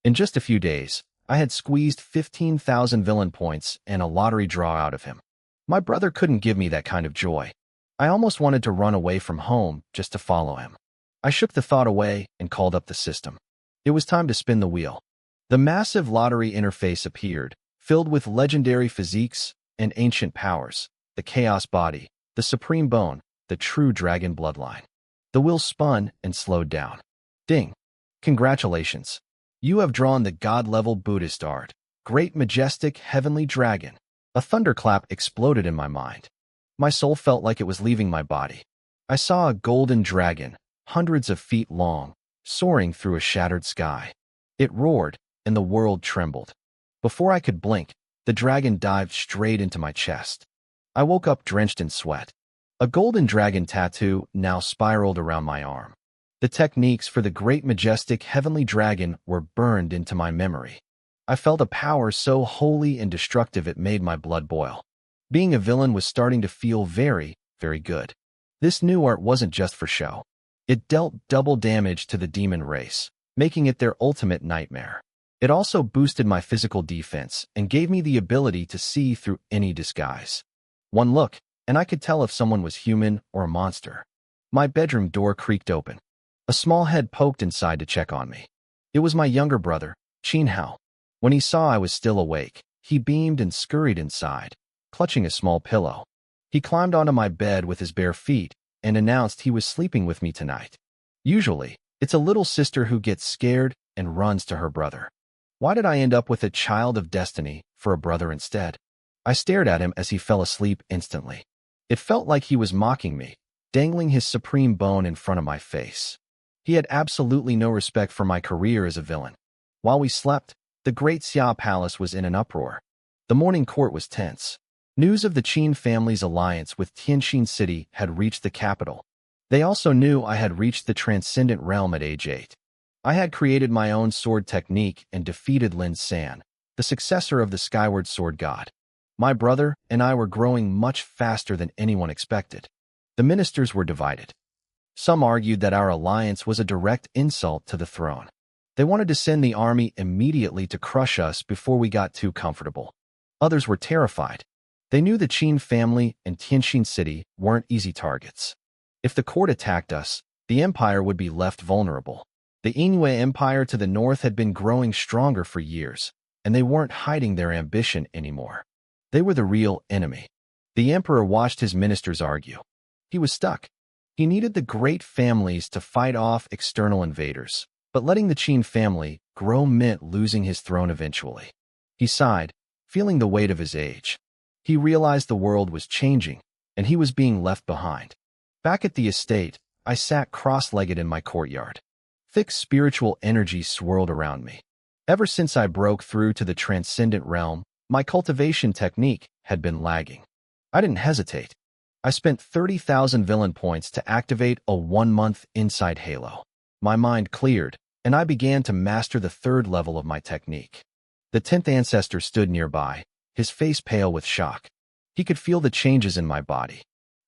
In just a few days, I had squeezed 15,000 villain points and a lottery draw out of him. My brother couldn't give me that kind of joy. I almost wanted to run away from home just to follow him. I shook the thought away and called up the system. It was time to spin the wheel. The massive lottery interface appeared, filled with legendary physiques and ancient powers, the Chaos Body, the Supreme Bone, the true dragon bloodline. The wheel spun and slowed down. Ding! Congratulations! You have drawn the god-level Buddhist art, great majestic heavenly dragon. A thunderclap exploded in my mind. My soul felt like it was leaving my body. I saw a golden dragon, hundreds of feet long, soaring through a shattered sky. It roared, and the world trembled. Before I could blink, the dragon dived straight into my chest. I woke up drenched in sweat. A golden dragon tattoo now spiraled around my arm. The techniques for the great majestic heavenly dragon were burned into my memory. I felt a power so holy and destructive it made my blood boil. Being a villain was starting to feel very, very good. This new art wasn't just for show. It dealt double damage to the demon race, making it their ultimate nightmare. It also boosted my physical defense and gave me the ability to see through any disguise. One look, and I could tell if someone was human or a monster. My bedroom door creaked open. A small head poked inside to check on me. It was my younger brother, Chin Hao. When he saw I was still awake, he beamed and scurried inside, clutching a small pillow. He climbed onto my bed with his bare feet and announced he was sleeping with me tonight. Usually, it's a little sister who gets scared and runs to her brother. Why did I end up with a child of destiny for a brother instead? I stared at him as he fell asleep instantly. It felt like he was mocking me, dangling his supreme bone in front of my face. He had absolutely no respect for my career as a villain. While we slept, the great Xia Palace was in an uproar. The morning court was tense. News of the Qin family's alliance with Tianqin City had reached the capital. They also knew I had reached the transcendent realm at age 8. I had created my own sword technique and defeated Lin San, the successor of the Skyward Sword God. My brother and I were growing much faster than anyone expected. The ministers were divided. Some argued that our alliance was a direct insult to the throne. They wanted to send the army immediately to crush us before we got too comfortable. Others were terrified. They knew the Qin family and Tianqin City weren't easy targets. If the court attacked us, the empire would be left vulnerable. The Enro Empire to the north had been growing stronger for years, and they weren't hiding their ambition anymore. They were the real enemy. The emperor watched his ministers argue. He was stuck. He needed the great families to fight off external invaders, but letting the Qin family grow meant losing his throne eventually. He sighed, feeling the weight of his age. He realized the world was changing, and he was being left behind. Back at the estate, I sat cross-legged in my courtyard. Thick spiritual energy swirled around me. Ever since I broke through to the transcendent realm, my cultivation technique had been lagging. I didn't hesitate. I spent 30,000 villain points to activate a 1-month inside halo. My mind cleared, and I began to master the 3rd level of my technique. The 10th ancestor stood nearby, his face pale with shock. He could feel the changes in my body.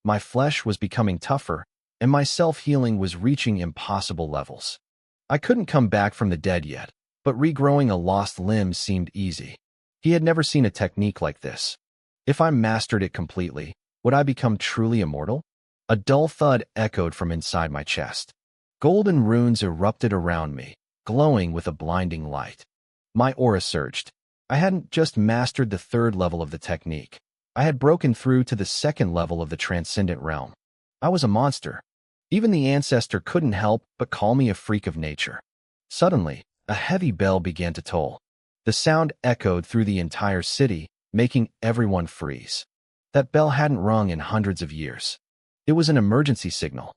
My flesh was becoming tougher, and my self-healing was reaching impossible levels. I couldn't come back from the dead yet, but regrowing a lost limb seemed easy. He had never seen a technique like this. If I mastered it completely, would I become truly immortal? A dull thud echoed from inside my chest. Golden runes erupted around me, glowing with a blinding light. My aura surged. I hadn't just mastered the 3rd level of the technique. I had broken through to the 2nd level of the transcendent realm. I was a monster. Even the ancestor couldn't help but call me a freak of nature. Suddenly, a heavy bell began to toll. The sound echoed through the entire city, making everyone freeze. That bell hadn't rung in hundreds of years. It was an emergency signal.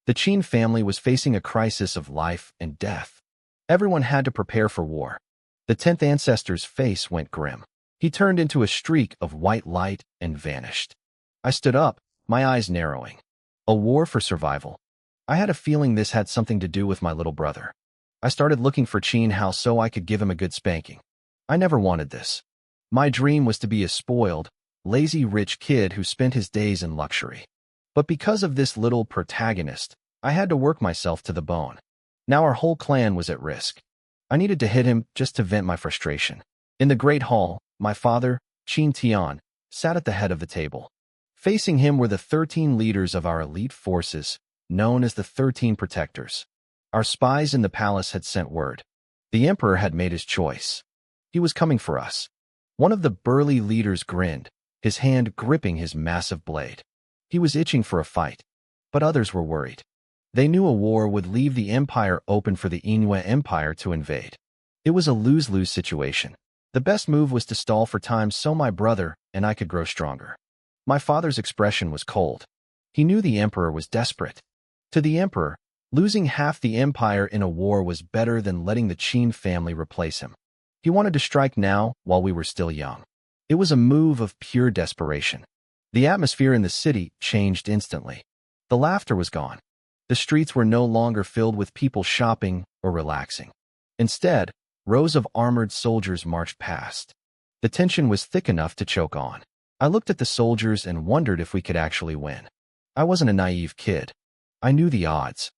The Qin family was facing a crisis of life and death. Everyone had to prepare for war. The 10th ancestor's face went grim. He turned into a streak of white light and vanished. I stood up, my eyes narrowing. A war for survival. I had a feeling this had something to do with my little brother. I started looking for Qin Hao so I could give him a good spanking. I never wanted this. My dream was to be a spoiled, lazy rich kid who spent his days in luxury. But because of this little protagonist, I had to work myself to the bone. Now our whole clan was at risk. I needed to hit him just to vent my frustration. In the Great Hall, my father, Qin Tian, sat at the head of the table. Facing him were the 13 leaders of our elite forces, known as the 13 Protectors. Our spies in the palace had sent word. The emperor had made his choice. He was coming for us. One of the burly leaders grinned, his hand gripping his massive blade. He was itching for a fight, but others were worried. They knew a war would leave the empire open for the Enro Empire to invade. It was a lose-lose situation. The best move was to stall for time so my brother and I could grow stronger. My father's expression was cold. He knew the emperor was desperate. To the emperor, losing half the empire in a war was better than letting the Qin family replace him. He wanted to strike now while we were still young. It was a move of pure desperation. The atmosphere in the city changed instantly. The laughter was gone. The streets were no longer filled with people shopping or relaxing. Instead, rows of armored soldiers marched past. The tension was thick enough to choke on. I looked at the soldiers and wondered if we could actually win. I wasn't a naive kid. I knew the odds.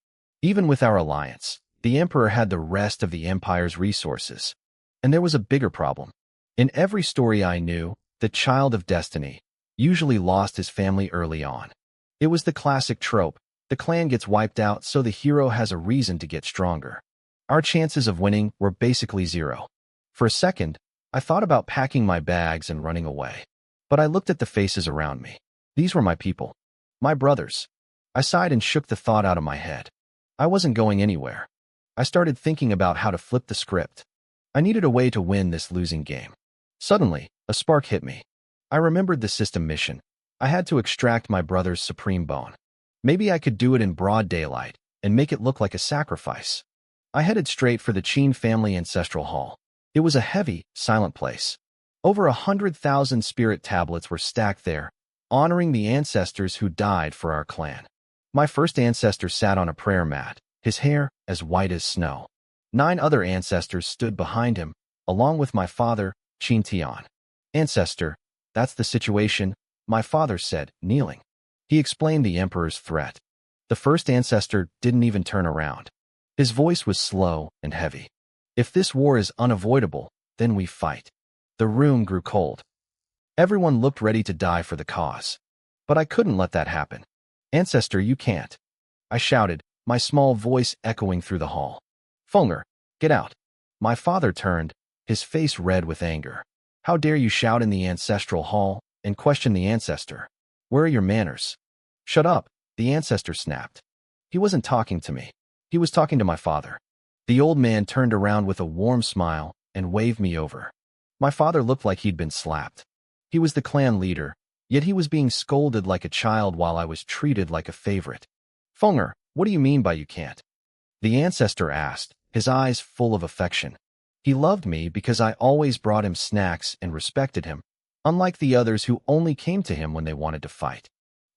Even with our alliance, the emperor had the rest of the empire's resources. And there was a bigger problem. In every story I knew, the child of destiny usually lost his family early on. It was the classic trope. The clan gets wiped out so the hero has a reason to get stronger. Our chances of winning were basically zero. For a second, I thought about packing my bags and running away. But I looked at the faces around me. These were my people. My brothers. I sighed and shook the thought out of my head. I wasn't going anywhere. I started thinking about how to flip the script. I needed a way to win this losing game. Suddenly, a spark hit me. I remembered the system mission. I had to extract my brother's supreme bone. Maybe I could do it in broad daylight and make it look like a sacrifice. I headed straight for the Qin family ancestral hall. It was a heavy, silent place. Over 100,000 spirit tablets were stacked there, honoring the ancestors who died for our clan. My first ancestor sat on a prayer mat, his hair as white as snow. 9 other ancestors stood behind him, along with my father, Qin Tian. Ancestor, that's the situation, my father said, kneeling. He explained the emperor's threat. The first ancestor didn't even turn around. His voice was slow and heavy. If this war is unavoidable, then we fight. The room grew cold. Everyone looked ready to die for the cause. But I couldn't let that happen. Ancestor, you can't. I shouted, my small voice echoing through the hall. Fenger, get out. My father turned, his face red with anger. How dare you shout in the ancestral hall and question the ancestor? Where are your manners? Shut up, the ancestor snapped. He wasn't talking to me. He was talking to my father. The old man turned around with a warm smile and waved me over. My father looked like he'd been slapped. He was the clan leader, yet he was being scolded like a child while I was treated like a favorite. Fenger, what do you mean by you can't? The ancestor asked, his eyes full of affection. He loved me because I always brought him snacks and respected him, unlike the others who only came to him when they wanted to fight.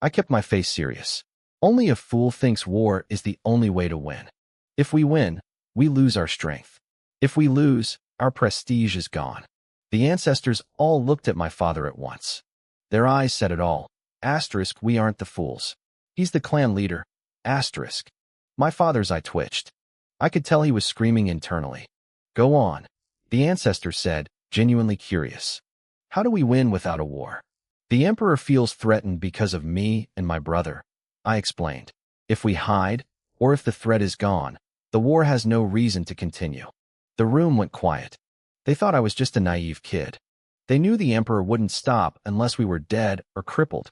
I kept my face serious. Only a fool thinks war is the only way to win. If we win, we lose our strength. If we lose, our prestige is gone. The ancestors all looked at my father at once. Their eyes said it all. Asterisk, we aren't the fools. He's the clan leader. Asterisk. My father's eye twitched. I could tell he was screaming internally. Go on, the ancestor said, genuinely curious. How do we win without a war? The emperor feels threatened because of me and my brother, I explained. If we hide, or if the threat is gone, the war has no reason to continue. The room went quiet. They thought I was just a naive kid. They knew the emperor wouldn't stop unless we were dead or crippled.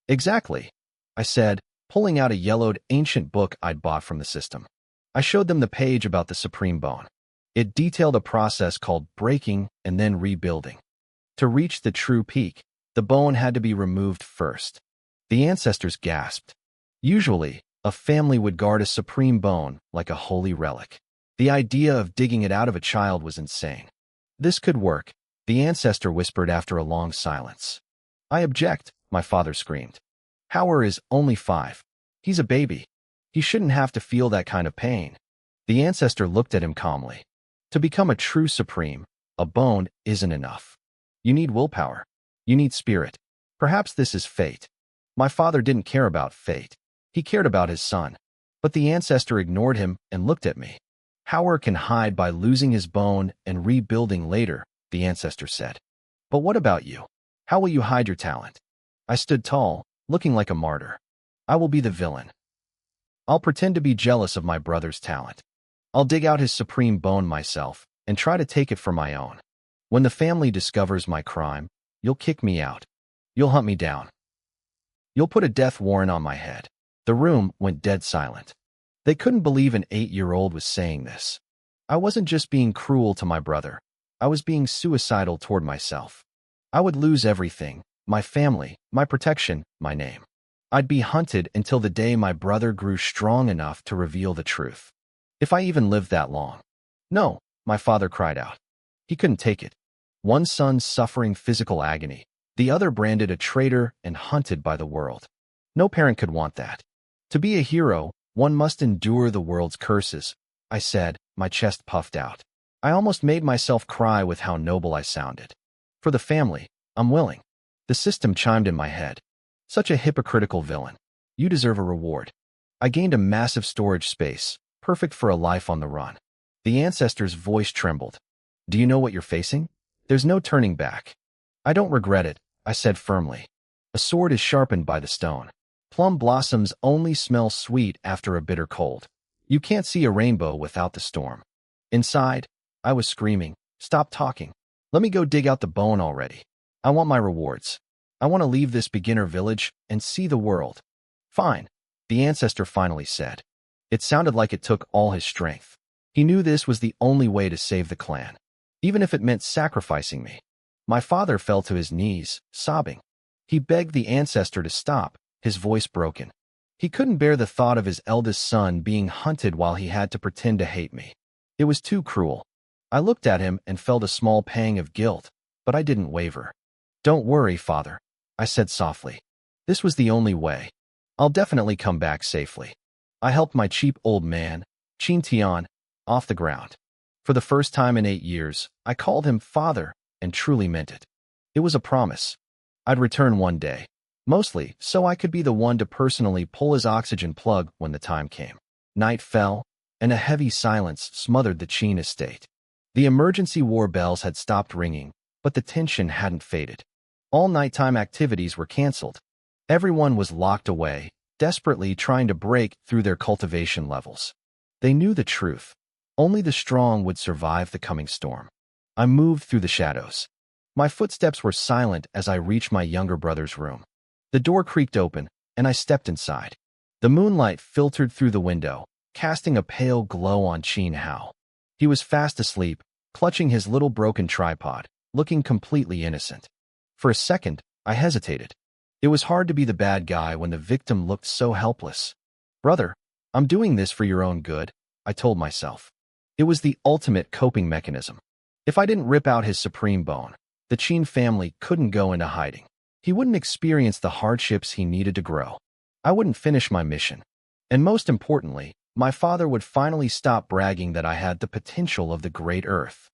Exactly, I said, pulling out a yellowed ancient book I'd bought from the system. I showed them the page about the supreme bone. It detailed a process called breaking and then rebuilding. To reach the true peak, the bone had to be removed first. The ancestors gasped. Usually, a family would guard a supreme bone like a holy relic. The idea of digging it out of a child was insane. This could work, the ancestor whispered after a long silence. I object, my father screamed. Howard is only 5. He's a baby. He shouldn't have to feel that kind of pain. The ancestor looked at him calmly. To become a true supreme, a bone isn't enough. You need willpower. You need spirit. Perhaps this is fate. My father didn't care about fate. He cared about his son. But the ancestor ignored him and looked at me. Howard can hide by losing his bone and rebuilding later, the ancestor said. But what about you? How will you hide your talent? I stood tall, looking like a martyr. I will be the villain. I'll pretend to be jealous of my brother's talent. I'll dig out his supreme bone myself and try to take it for my own. When the family discovers my crime, you'll kick me out. You'll hunt me down. You'll put a death warrant on my head. The room went dead silent. They couldn't believe an 8-year-old was saying this. I wasn't just being cruel to my brother. I was being suicidal toward myself. I would lose everything, my family, my protection, my name. I'd be hunted until the day my brother grew strong enough to reveal the truth. If I even lived that long. No, my father cried out. He couldn't take it. One son suffering physical agony, the other branded a traitor and hunted by the world. No parent could want that. To be a hero, one must endure the world's curses, I said, my chest puffed out. I almost made myself cry with how noble I sounded. For the family, I'm willing. The system chimed in my head. Such a hypocritical villain. You deserve a reward. I gained a massive storage space, perfect for a life on the run. The ancestor's voice trembled. Do you know what you're facing? There's no turning back. I don't regret it, I said firmly. A sword is sharpened by the stone. Plum blossoms only smell sweet after a bitter cold. You can't see a rainbow without the storm. Inside, I was screaming, stop talking. Let me go dig out the bone already. I want my rewards. I want to leave this beginner village and see the world. Fine, the ancestor finally said. It sounded like it took all his strength. He knew this was the only way to save the clan. even if it meant sacrificing me. My father fell to his knees, sobbing. He begged the ancestor to stop, his voice broken. He couldn't bear the thought of his eldest son being hunted while he had to pretend to hate me. It was too cruel. I looked at him and felt a small pang of guilt, but I didn't waver. "Don't worry, father," I said softly. "This was the only way. I'll definitely come back safely." I helped my cheap old man, Chin Tian, off the ground. For the first time in 8 years, I called him father and truly meant it. It was a promise. I'd return one day, mostly so I could be the one to personally pull his oxygen plug when the time came. Night fell, and a heavy silence smothered the Chin estate. The emergency war bells had stopped ringing, but the tension hadn't faded. All nighttime activities were canceled. Everyone was locked away, desperately trying to break through their cultivation levels. They knew the truth. Only the strong would survive the coming storm. I moved through the shadows. My footsteps were silent as I reached my younger brother's room. The door creaked open, and I stepped inside. The moonlight filtered through the window, casting a pale glow on Chin Hao. He was fast asleep, clutching his little broken tripod, looking completely innocent. For a second, I hesitated. It was hard to be the bad guy when the victim looked so helpless. "Brother, I'm doing this for your own good," I told myself. It was the ultimate coping mechanism. If I didn't rip out his supreme bone, the Chin family couldn't go into hiding. He wouldn't experience the hardships he needed to grow. I wouldn't finish my mission. And most importantly, my father would finally stop bragging that I had the potential of the great earth.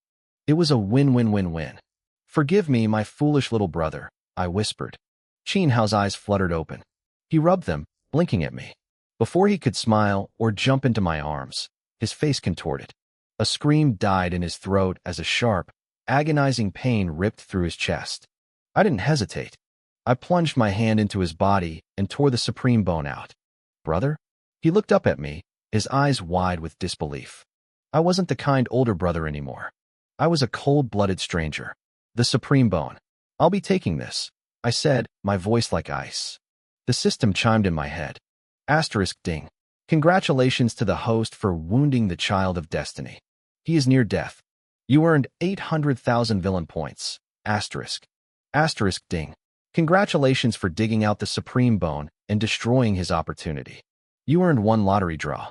It was a win-win-win-win. "Forgive me, my foolish little brother," I whispered. Chin Hao's eyes fluttered open. He rubbed them, blinking at me. Before he could smile or jump into my arms, his face contorted. A scream died in his throat as a sharp, agonizing pain ripped through his chest. I didn't hesitate. I plunged my hand into his body and tore the supreme bone out. "Brother?" He looked up at me, his eyes wide with disbelief. I wasn't the kind older brother anymore. I was a cold-blooded stranger. "The supreme bone. I'll be taking this," I said, my voice like ice. The system chimed in my head. *ding. Congratulations to the host for wounding the child of destiny. He is near death. You earned 800,000 villain points. *ding. Congratulations for digging out the supreme bone and destroying his opportunity. You earned 1 lottery draw.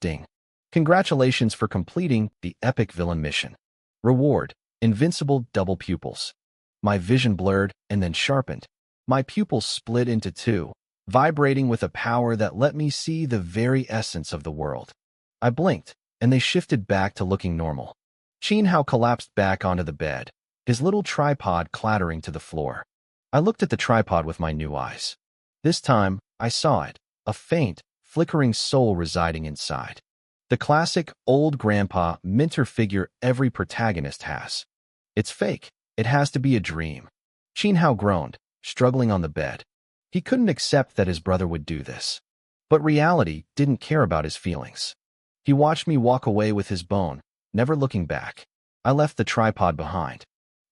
*ding. Congratulations for completing the epic villain mission. Reward: invincible double pupils. My vision blurred and then sharpened. My pupils split into 2, vibrating with a power that let me see the very essence of the world. I blinked, and they shifted back to looking normal. Chin Hao collapsed back onto the bed, his little tripod clattering to the floor. I looked at the tripod with my new eyes. This time, I saw it, a faint, flickering soul residing inside. The classic, old grandpa mentor figure every protagonist has. It's fake. It has to be a dream. Chin Hao groaned, struggling on the bed. He couldn't accept that his brother would do this. But reality didn't care about his feelings. He watched me walk away with his bone, never looking back. I left the tripod behind.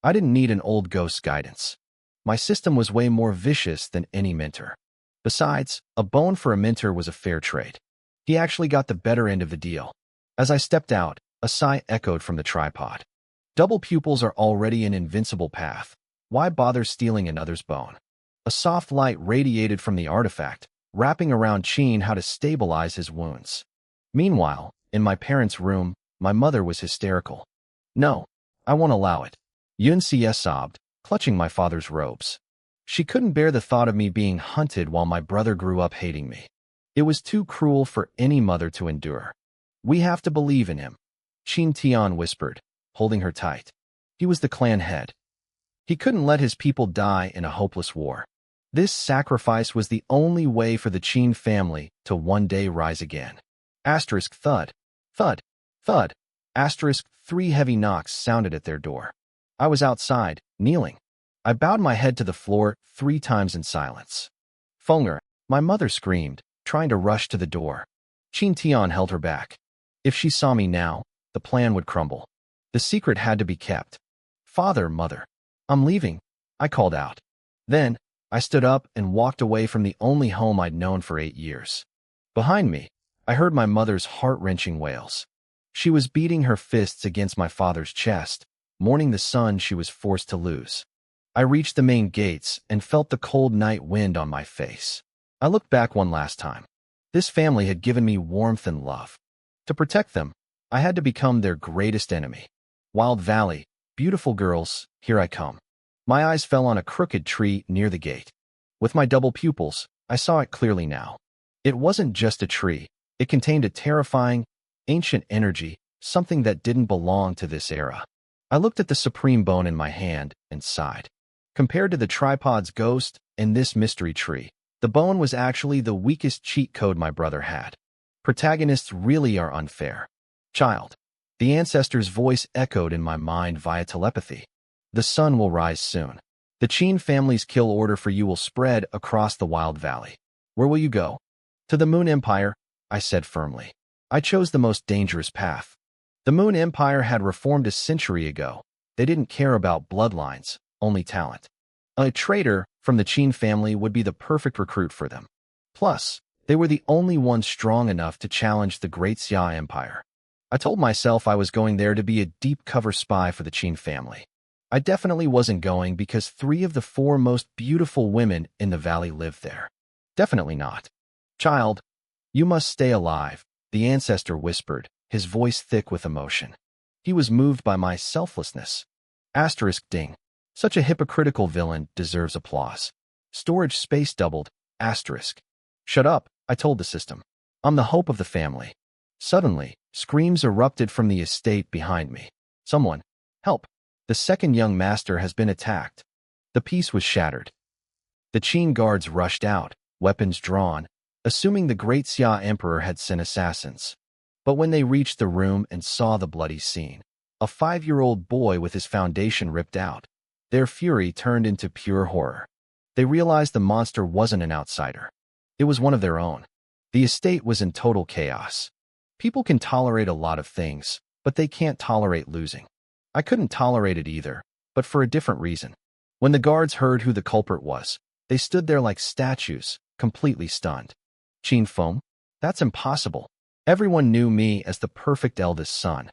I didn't need an old ghost's guidance. My system was way more vicious than any mentor. Besides, a bone for a mentor was a fair trade. He actually got the better end of the deal. As I stepped out, a sigh echoed from the tripod. Double pupils are already an invincible path. Why bother stealing another's bone? A soft light radiated from the artifact, wrapping around Chin Hao to stabilize his wounds. Meanwhile, in my parents' room, my mother was hysterical. "No, I won't allow it." Yun Xie sobbed, clutching my father's robes. She couldn't bear the thought of me being hunted while my brother grew up hating me. It was too cruel for any mother to endure. "We have to believe in him," Chin Tian whispered, holding her tight. He was the clan head. He couldn't let his people die in a hopeless war. This sacrifice was the only way for the Chin family to one day rise again. Thud, thud, thud. 3 heavy knocks sounded at their door. I was outside, kneeling. I bowed my head to the floor 3 times in silence. "Fenger," my mother screamed, trying to rush to the door. Chin Tian held her back. If she saw me now, the plan would crumble. The secret had to be kept. "Father, mother, I'm leaving," I called out. Then, I stood up and walked away from the only home I'd known for 8 years. Behind me, I heard my mother's heart-wrenching wails. She was beating her fists against my father's chest, mourning the son she was forced to lose. I reached the main gates and felt the cold night wind on my face. I looked back one last time. This family had given me warmth and love. To protect them, I had to become their greatest enemy. Wild Valley, beautiful girls, here I come. My eyes fell on a crooked tree near the gate. With my double pupils, I saw it clearly now. It wasn't just a tree. It contained a terrifying, ancient energy, something that didn't belong to this era. I looked at the supreme bone in my hand and sighed. Compared to the tripod's ghost and this mystery tree, the bone was actually the weakest cheat code my brother had. Protagonists really are unfair. Child. The ancestor's voice echoed in my mind via telepathy. The sun will rise soon. The Qin family's kill order for you will spread across the Wild Valley. Where will you go? To the Moon Empire, I said firmly. I chose the most dangerous path. The Moon Empire had reformed a century ago. They didn't care about bloodlines, only talent. A traitor from the Qin family would be the perfect recruit for them. Plus, they were the only ones strong enough to challenge the Great Xia Empire. I told myself I was going there to be a deep-cover spy for the Qin family. I definitely wasn't going because 3 of the 4 most beautiful women in the valley lived there. Definitely not. Child, you must stay alive, the ancestor whispered, his voice thick with emotion. He was moved by my selflessness. Ding. Such a hypocritical villain deserves applause. Storage space doubled. Shut up, I told the system. I'm the hope of the family. Suddenly, screams erupted from the estate behind me. Someone, help. The second young master has been attacked. The peace was shattered. The Qin guards rushed out, weapons drawn, assuming the Great Xia Emperor had sent assassins. But when they reached the room and saw the bloody scene, a 5-year-old boy with his foundation ripped out, their fury turned into pure horror. They realized the monster wasn't an outsider. It was one of their own. The estate was in total chaos. People can tolerate a lot of things, but they can't tolerate losing. I couldn't tolerate it either, but for a different reason. When the guards heard who the culprit was, they stood there like statues, completely stunned. Qin Feng? That's impossible. Everyone knew me as the perfect eldest son.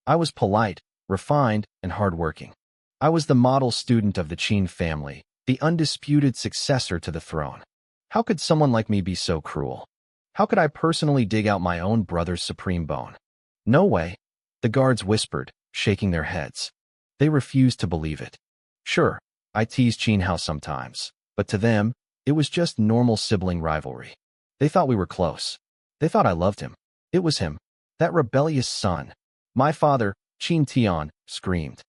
I was polite, refined, and hardworking. I was the model student of the Qin family, the undisputed successor to the throne. How could someone like me be so cruel? How could I personally dig out my own brother's supreme bone? No way. The guards whispered, shaking their heads. They refused to believe it. Sure, I teased Qin Hao sometimes, but to them, it was just normal sibling rivalry. They thought we were close. They thought I loved him. It was him, that rebellious son. My father, Qin Tian, screamed.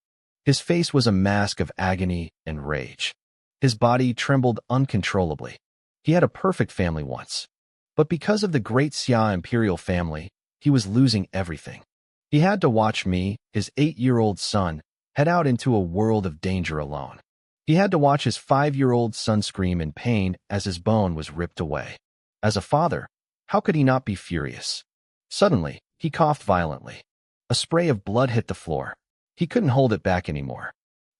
His face was a mask of agony and rage. His body trembled uncontrollably. He had a perfect family once. But because of the Great Xia imperial family, he was losing everything. He had to watch me, his 8-year-old son, head out into a world of danger alone. He had to watch his 5-year-old son scream in pain as his bone was ripped away. As a father, how could he not be furious? Suddenly, he coughed violently. A spray of blood hit the floor. He couldn't hold it back anymore.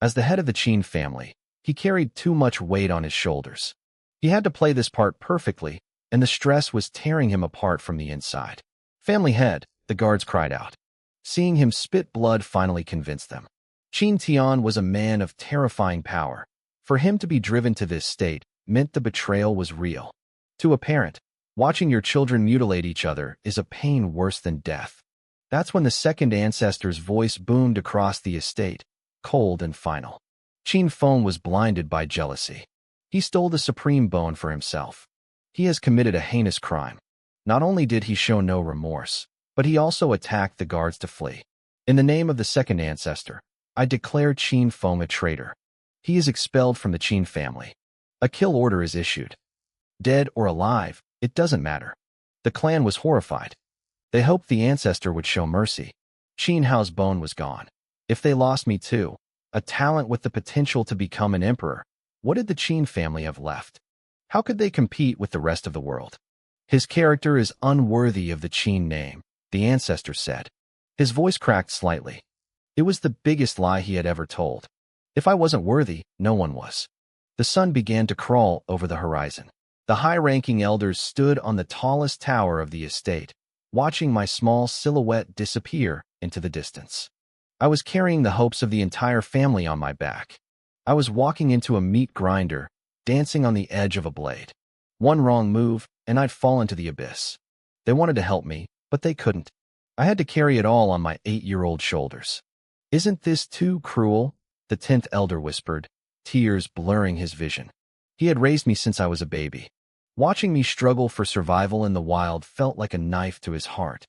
As the head of the Qin family, he carried too much weight on his shoulders. He had to play this part perfectly, and the stress was tearing him apart from the inside. Family head, the guards cried out. Seeing him spit blood finally convinced them. Qin Tian was a man of terrifying power. For him to be driven to this state meant the betrayal was real. To a parent, watching your children mutilate each other is a pain worse than death. That's when the second ancestor's voice boomed across the estate, cold and final. Qin Feng was blinded by jealousy. He stole the supreme bone for himself. He has committed a heinous crime. Not only did he show no remorse, but he also attacked the guards to flee. In the name of the second ancestor, I declare Qin Feng a traitor. He is expelled from the Qin family. A kill order is issued. Dead or alive, it doesn't matter. The clan was horrified. They hoped the ancestor would show mercy. Qin Hao's bone was gone. If they lost me too, a talent with the potential to become an emperor, what did the Qin family have left? How could they compete with the rest of the world? His character is unworthy of the Qin name, the ancestor said. His voice cracked slightly. It was the biggest lie he had ever told. If I wasn't worthy, no one was. The sun began to crawl over the horizon. The high-ranking elders stood on the tallest tower of the estate, watching my small silhouette disappear into the distance. I was carrying the hopes of the entire family on my back. I was walking into a meat grinder, dancing on the edge of a blade. One wrong move, and I'd fall into the abyss. They wanted to help me, but they couldn't. I had to carry it all on my 8-year-old shoulders. "Isn't this too cruel?" the 10th elder whispered, tears blurring his vision. He had raised me since I was a baby. Watching me struggle for survival in the wild felt like a knife to his heart.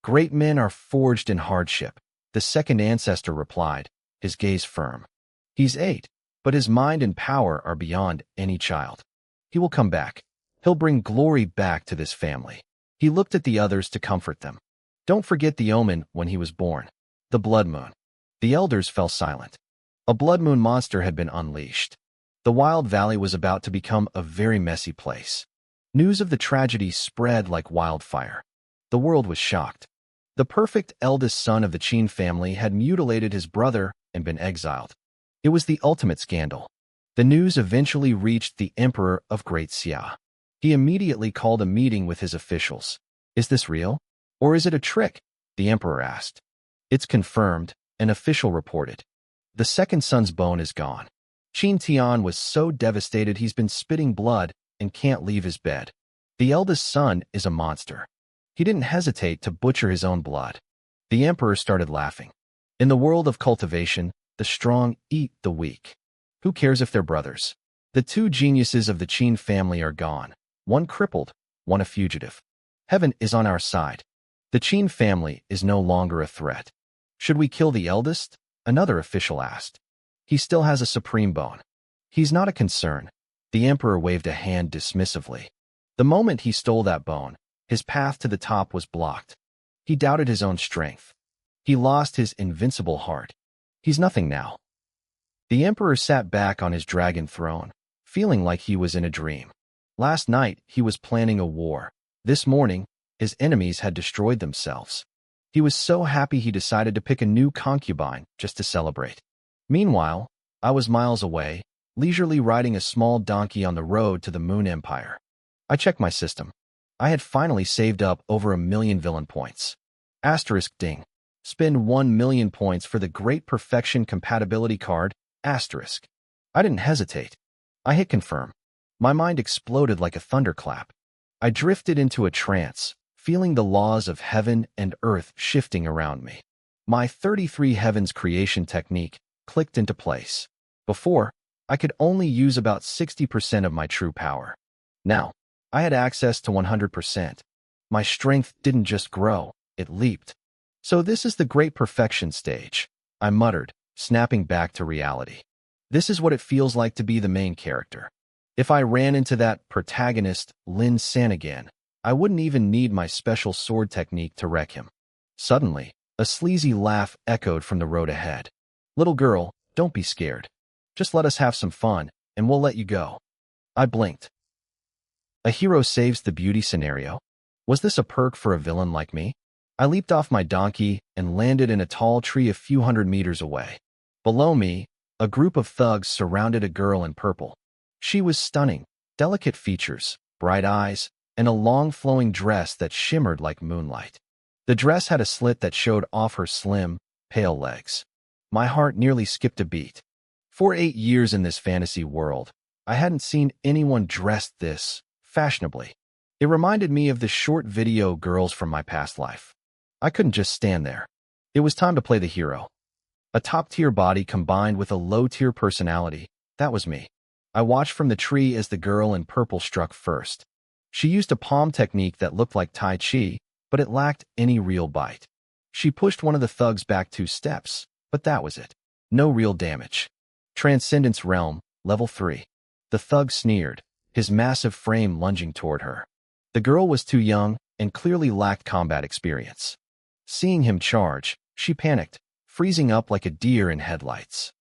"Great men are forged in hardship," the second ancestor replied, his gaze firm. "He's 8, but his mind and power are beyond any child. He will come back. He'll bring glory back to this family." He looked at the others to comfort them. "Don't forget the omen when he was born. The blood moon." The elders fell silent. A blood moon monster had been unleashed. The wild valley was about to become a very messy place. News of the tragedy spread like wildfire. The world was shocked. The perfect eldest son of the Qin family had mutilated his brother and been exiled. It was the ultimate scandal. The news eventually reached the Emperor of Great Xia. He immediately called a meeting with his officials. "Is this real? Or is it a trick?" the Emperor asked. "It's confirmed," an official reported. "The second son's bone is gone." Qin Tian was so devastated he's been spitting blood and can't leave his bed. The eldest son is a monster. He didn't hesitate to butcher his own blood. The Emperor started laughing. In the world of cultivation, the strong eat the weak. Who cares if they're brothers? The two geniuses of the Qin family are gone. One crippled, one a fugitive. Heaven is on our side. The Qin family is no longer a threat. "Should we kill the eldest?" another official asked. "He still has a supreme bone. He's not a concern." The Emperor waved a hand dismissively. The moment he stole that bone, his path to the top was blocked. He doubted his own strength. He lost his invincible heart. He's nothing now. The Emperor sat back on his dragon throne, feeling like he was in a dream. Last night, he was planning a war. This morning, his enemies had destroyed themselves. He was so happy he decided to pick a new concubine just to celebrate. Meanwhile, I was miles away, leisurely riding a small donkey on the road to the Moon Empire. I checked my system. I had finally saved up over 1,000,000 villain points. Asterisk ding. Spend 1,000,000 points for the Great Perfection Compatibility card, asterisk. I didn't hesitate. I hit confirm. My mind exploded like a thunderclap. I drifted into a trance, feeling the laws of heaven and earth shifting around me. My 33 Heavens creation technique clicked into place. Before, I could only use about 60% of my true power. Now, I had access to 100%. My strength didn't just grow, it leaped. "So this is the Great Perfection stage," I muttered, snapping back to reality. "This is what it feels like to be the main character. If I ran into that protagonist, Lin San again, I wouldn't even need my special sword technique to wreck him." Suddenly, a sleazy laugh echoed from the road ahead. "Little girl, don't be scared. Just let us have some fun, and we'll let you go." I blinked. A hero saves the beauty scenario? Was this a perk for a villain like me? I leaped off my donkey and landed in a tall tree a few hundred meters away. Below me, a group of thugs surrounded a girl in purple. She was stunning, delicate features, bright eyes, and a long flowing dress that shimmered like moonlight. The dress had a slit that showed off her slim, pale legs. My heart nearly skipped a beat. For 8 years in this fantasy world, I hadn't seen anyone dressed this fashionably. It reminded me of the short video girls from my past life. I couldn't just stand there. It was time to play the hero. A top-tier body combined with a low-tier personality, that was me. I watched from the tree as the girl in purple struck first. She used a palm technique that looked like Tai Chi, but it lacked any real bite. She pushed one of the thugs back 2 steps, but that was it. No real damage. Transcendence Realm, Level 3. The thug sneered, his massive frame lunging toward her. The girl was too young and clearly lacked combat experience. Seeing him charge, she panicked, freezing up like a deer in headlights.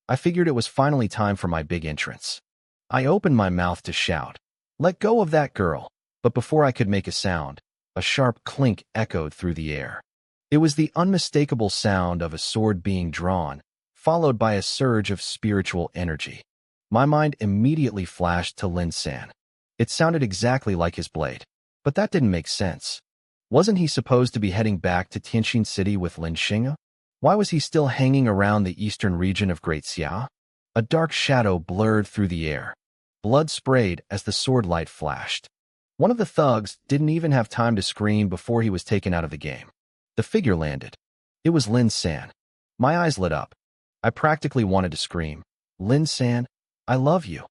I figured it was finally time for my big entrance. I opened my mouth to shout, "Let go of that girl," but before I could make a sound, a sharp clink echoed through the air. It was the unmistakable sound of a sword being drawn, followed by a surge of spiritual energy. My mind immediately flashed to Lin San. It sounded exactly like his blade, but that didn't make sense. Wasn't he supposed to be heading back to Tianjin City with Lin Xing'a? Why was he still hanging around the eastern region of Great Xia? A dark shadow blurred through the air. Blood sprayed as the sword light flashed. One of the thugs didn't even have time to scream before he was taken out of the game. The figure landed. It was Lin San. My eyes lit up. I practically wanted to scream, "Lin San, I love you."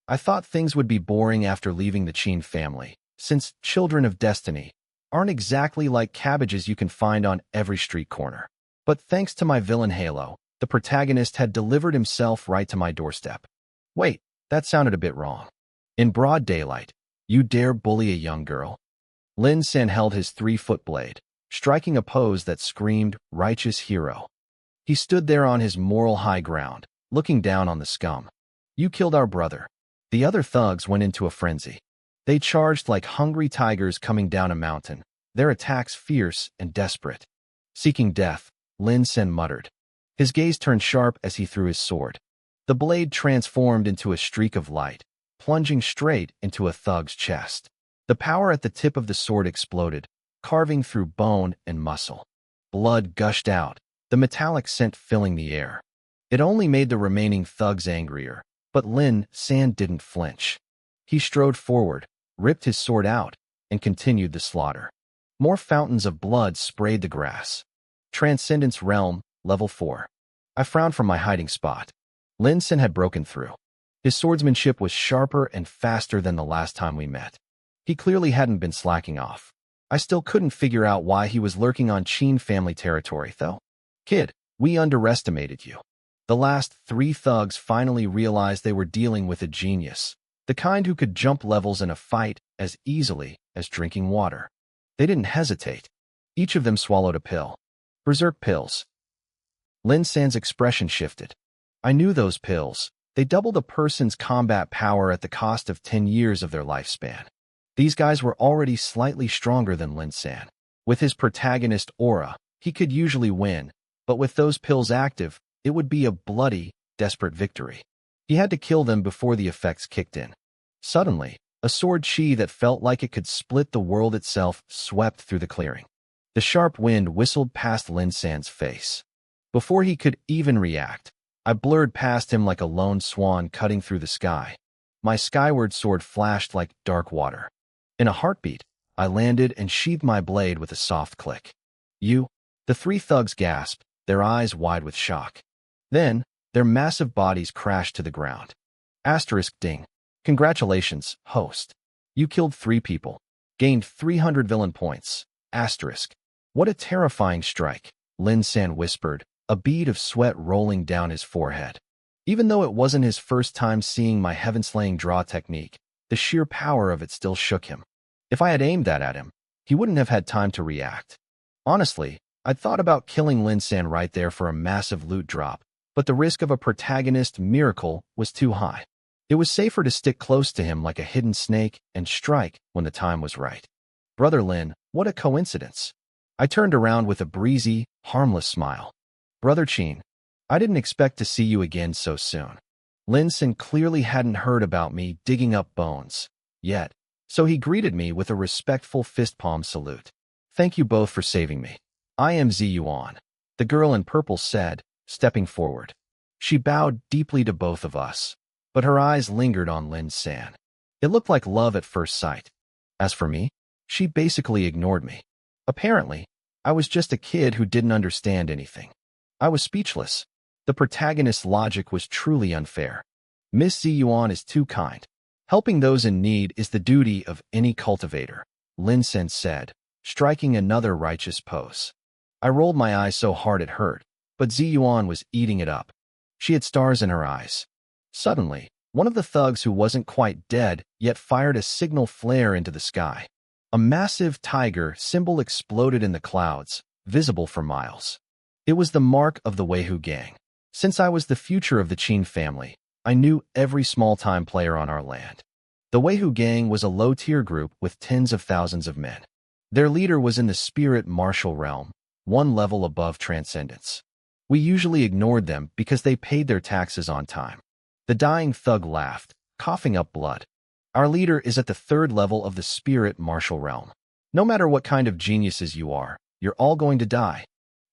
I thought things would be boring after leaving the Qin family, since children of destiny aren't exactly like cabbages you can find on every street corner. But thanks to my villain Yahello, the protagonist had delivered himself right to my doorstep. Wait, that sounded a bit wrong. In broad daylight, you dare bully a young girl? Lin San held his 3-foot blade, striking a pose that screamed, righteous hero. He stood there on his moral high ground, looking down on the scum. You killed our brother. The other thugs went into a frenzy. They charged like hungry tigers coming down a mountain, their attacks fierce and desperate. Seeking death, Lin San muttered. His gaze turned sharp as he threw his sword. The blade transformed into a streak of light, plunging straight into a thug's chest. The power at the tip of the sword exploded, carving through bone and muscle. Blood gushed out, the metallic scent filling the air. It only made the remaining thugs angrier, but Lin San didn't flinch. He strode forward, ripped his sword out, and continued the slaughter. More fountains of blood sprayed the grass. Transcendence Realm, Level 4. I frowned from my hiding spot. Lin San had broken through. His swordsmanship was sharper and faster than the last time we met. He clearly hadn't been slacking off. I still couldn't figure out why he was lurking on Qin family territory, though. Kid, we underestimated you. The last 3 thugs finally realized they were dealing with a genius, the kind who could jump levels in a fight as easily as drinking water. They didn't hesitate. Each of them swallowed a pill. Berserk pills. Lin San's expression shifted. I knew those pills. They doubled a person's combat power at the cost of 10 years of their lifespan. These guys were already slightly stronger than Lin San. With his protagonist aura, he could usually win, but with those pills active, it would be a bloody, desperate victory. He had to kill them before the effects kicked in. Suddenly, a sword chi that felt like it could split the world itself swept through the clearing. The sharp wind whistled past Lin San's face. Before he could even react, I blurred past him like a lone swan cutting through the sky. My skyward sword flashed like dark water. In a heartbeat, I landed and sheathed my blade with a soft click. You? The 3 thugs gasped, their eyes wide with shock. Then, their massive bodies crashed to the ground. Asterisk ding. Congratulations, host. You killed 3 people. Gained 300 villain points. Asterisk. What a terrifying strike, Lin San whispered, a bead of sweat rolling down his forehead. Even though it wasn't his first time seeing my heaven-slaying draw technique, the sheer power of it still shook him. If I had aimed that at him, he wouldn't have had time to react. Honestly, I'd thought about killing Lin San right there for a massive loot drop, but the risk of a protagonist miracle was too high. It was safer to stick close to him like a hidden snake and strike when the time was right. Brother Lin, what a coincidence. I turned around with a breezy, harmless smile. Brother Qin, I didn't expect to see you again so soon. Lin San clearly hadn't heard about me digging up bones yet, so he greeted me with a respectful fist-palm salute. Thank you both for saving me. I am Ziyuan, the girl in purple said, stepping forward. She bowed deeply to both of us, but her eyes lingered on Lin San. It looked like love at first sight. As for me, she basically ignored me. Apparently, I was just a kid who didn't understand anything. I was speechless. The protagonist's logic was truly unfair. Miss Ziyuan is too kind. Helping those in need is the duty of any cultivator, Lin San said, striking another righteous pose. I rolled my eyes so hard it hurt, but Ziyuan was eating it up. She had stars in her eyes. Suddenly, one of the thugs who wasn't quite dead yet fired a signal flare into the sky. A massive tiger symbol exploded in the clouds, visible for miles. It was the mark of the Weihu gang. Since I was the future of the Qin family, I knew every small-time player on our land. The Weihu gang was a low-tier group with tens of thousands of men. Their leader was in the spirit martial realm, 1 level above transcendence. We usually ignored them because they paid their taxes on time. The dying thug laughed, coughing up blood. Our leader is at the 3rd level of the spirit martial realm. No matter what kind of geniuses you are, you're all going to die.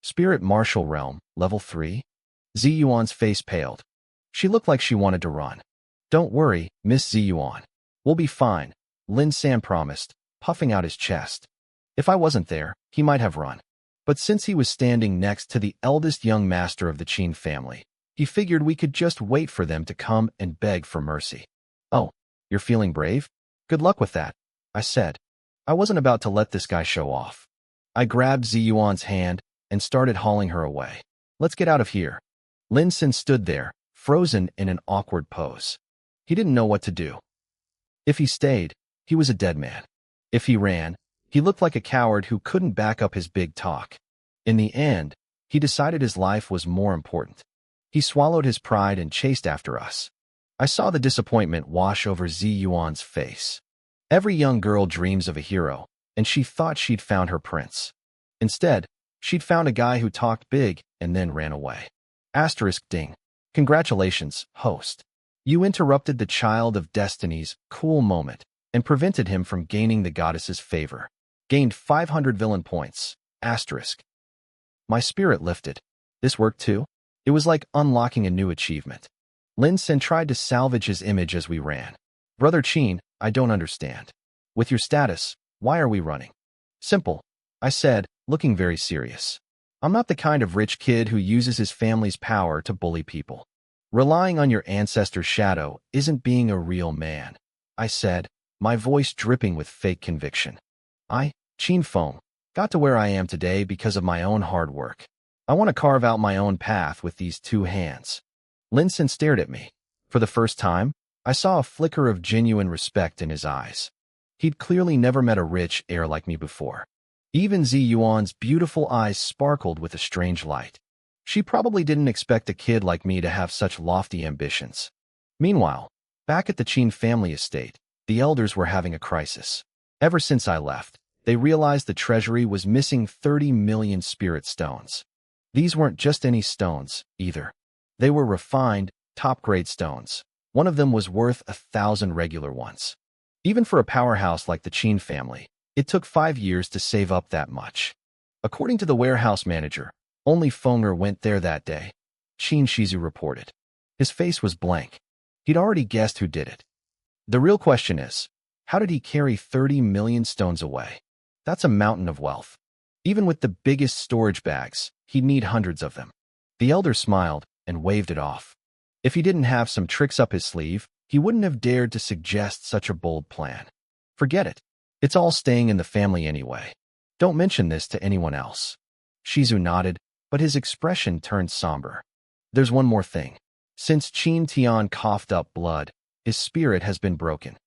Spirit Martial Realm, Level 3? Ziyuan's face paled. She looked like she wanted to run. Don't worry, Miss Ziyuan. We'll be fine, Lin San promised, puffing out his chest. If I wasn't there, he might have run. But since he was standing next to the eldest young master of the Qin family, he figured we could just wait for them to come and beg for mercy. Oh, you're feeling brave? Good luck with that, I said. I wasn't about to let this guy show off. I grabbed Ziyuan's hand and started hauling her away. Let's get out of here. Lin San stood there, frozen in an awkward pose. He didn't know what to do. If he stayed, he was a dead man. If he ran, he looked like a coward who couldn't back up his big talk. In the end, he decided his life was more important. He swallowed his pride and chased after us. I saw the disappointment wash over Ziyuan's face. Every young girl dreams of a hero, and she thought she'd found her prince. Instead, she'd found a guy who talked big and then ran away. Ding. Congratulations, host. You interrupted the Child of Destiny's cool moment and prevented him from gaining the goddess's favor. Gained 500 villain points. My spirit lifted. This worked too? It was like unlocking a new achievement. Lin San tried to salvage his image as we ran. Brother Qin, I don't understand. With your status, why are we running? Simple, I said, looking very serious. I'm not the kind of rich kid who uses his family's power to bully people. Relying on your ancestor's shadow isn't being a real man, I said, my voice dripping with fake conviction. I, Qin Feng, got to where I am today because of my own hard work. I want to carve out my own path with these two hands. Lin San stared at me. For the first time, I saw a flicker of genuine respect in his eyes. He'd clearly never met a rich heir like me before. Even Ziyuan's beautiful eyes sparkled with a strange light. She probably didn't expect a kid like me to have such lofty ambitions. Meanwhile, back at the Qin family estate, the elders were having a crisis. Ever since I left, they realized the treasury was missing 30 million spirit stones. These weren't just any stones, either. They were refined, top-grade stones. One of them was worth 1,000 regular ones. Even for a powerhouse like the Qin family, it took 5 years to save up that much. According to the warehouse manager, only Fenger went there that day, Qin Shizu reported. His face was blank. He'd already guessed who did it. The real question is, how did he carry 30 million stones away? That's a mountain of wealth. Even with the biggest storage bags, he'd need hundreds of them. The elder smiled and waved it off. If he didn't have some tricks up his sleeve, he wouldn't have dared to suggest such a bold plan. Forget it. It's all staying in the family anyway. Don't mention this to anyone else. Shizu nodded, but his expression turned somber. There's one more thing. Since Qin Tian coughed up blood, his spirit has been broken.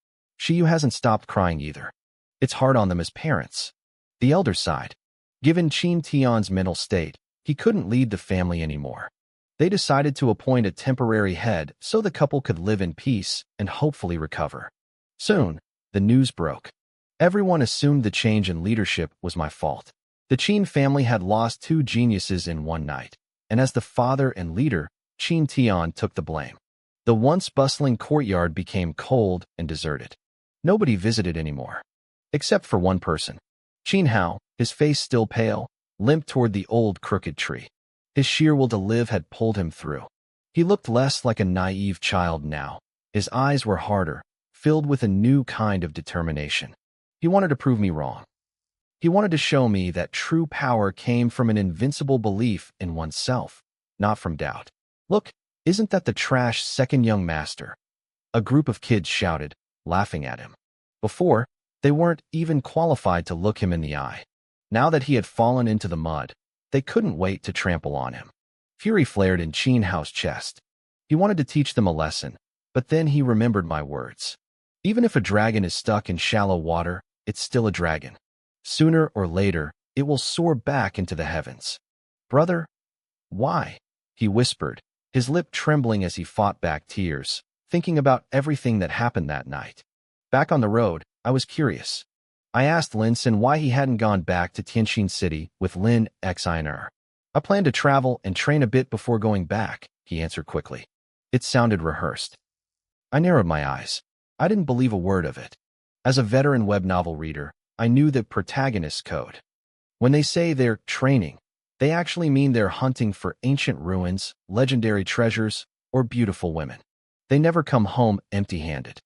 Shiyu hasn't stopped crying either. It's hard on them as parents. The elder sighed. Given Qin Tian's mental state, he couldn't lead the family anymore. They decided to appoint a temporary head so the couple could live in peace and hopefully recover. Soon, the news broke. Everyone assumed the change in leadership was my fault. The Qin family had lost 2 geniuses in one night, and as the father and leader, Qin Tian took the blame. The once bustling courtyard became cold and deserted. Nobody visited anymore. Except for one person. Qin Hao, his face still pale, limped toward the old crooked tree. His sheer will to live had pulled him through. He looked less like a naive child now. His eyes were harder, filled with a new kind of determination. He wanted to prove me wrong. He wanted to show me that true power came from an invincible belief in oneself, not from doubt. Look, isn't that the trash second young master? A group of kids shouted, laughing at him. Before, they weren't even qualified to look him in the eye. Now that he had fallen into the mud, they couldn't wait to trample on him. Fury flared in Qin Hao's chest. He wanted to teach them a lesson, but then he remembered my words. Even if a dragon is stuck in shallow water, it's still a dragon. Sooner or later, it will soar back into the heavens. Brother? Why? He whispered, his lip trembling as he fought back tears, thinking about everything that happened that night. Back on the road, I was curious. I asked Lin San why he hadn't gone back to Tianjin City with Lin Xiner. I planned to travel and train a bit before going back, he answered quickly. It sounded rehearsed. I narrowed my eyes. I didn't believe a word of it. As a veteran web novel reader, I knew the protagonist's code. When they say they're training, they actually mean they're hunting for ancient ruins, legendary treasures, or beautiful women. They never come home empty-handed.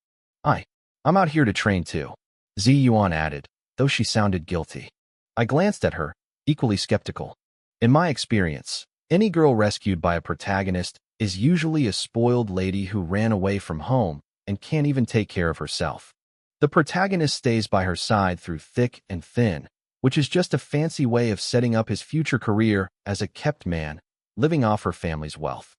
I'm out here to train too, Zi Yuan added, though she sounded guilty. I glanced at her, equally skeptical. In my experience, any girl rescued by a protagonist is usually a spoiled lady who ran away from home and can't even take care of herself. The protagonist stays by her side through thick and thin, which is just a fancy way of setting up his future career as a kept man, living off her family's wealth.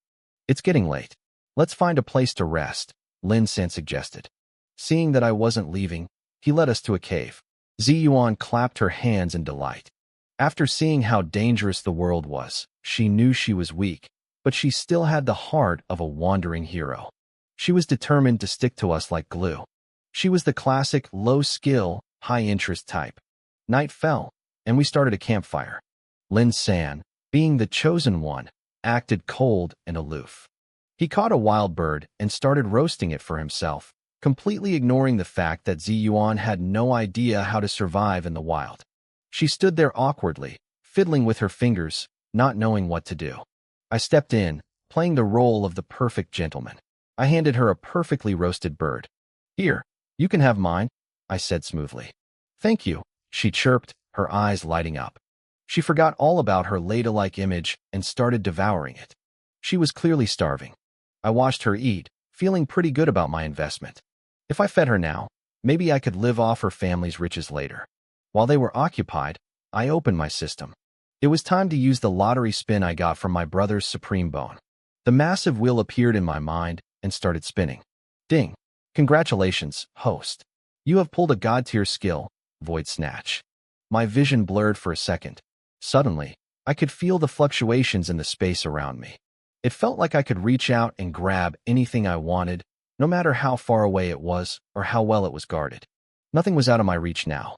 It's getting late. Let's find a place to rest, Lin San suggested. Seeing that I wasn't leaving, he led us to a cave. Zi Yuan clapped her hands in delight. After seeing how dangerous the world was, she knew she was weak, but she still had the heart of a wandering hero. She was determined to stick to us like glue. She was the classic low-skill, high-interest type. Night fell, and we started a campfire. Lin San, being the chosen one, acted cold and aloof. He caught a wild bird and started roasting it for himself, completely ignoring the fact that Zi Yuan had no idea how to survive in the wild. She stood there awkwardly, fiddling with her fingers, not knowing what to do. I stepped in, playing the role of the perfect gentleman. I handed her a perfectly roasted bird. Here, you can have mine, I said smoothly. Thank you, she chirped, her eyes lighting up. She forgot all about her ladle-like image and started devouring it. She was clearly starving. I watched her eat, feeling pretty good about my investment. If I fed her now, maybe I could live off her family's riches later. While they were occupied, I opened my system. It was time to use the lottery spin I got from my brother's supreme bone. The massive wheel appeared in my mind and started spinning. Ding! Congratulations, host. You have pulled a god-tier skill, Void Snatch. My vision blurred for a second. Suddenly, I could feel the fluctuations in the space around me. It felt like I could reach out and grab anything I wanted, no matter how far away it was or how well it was guarded. Nothing was out of my reach now.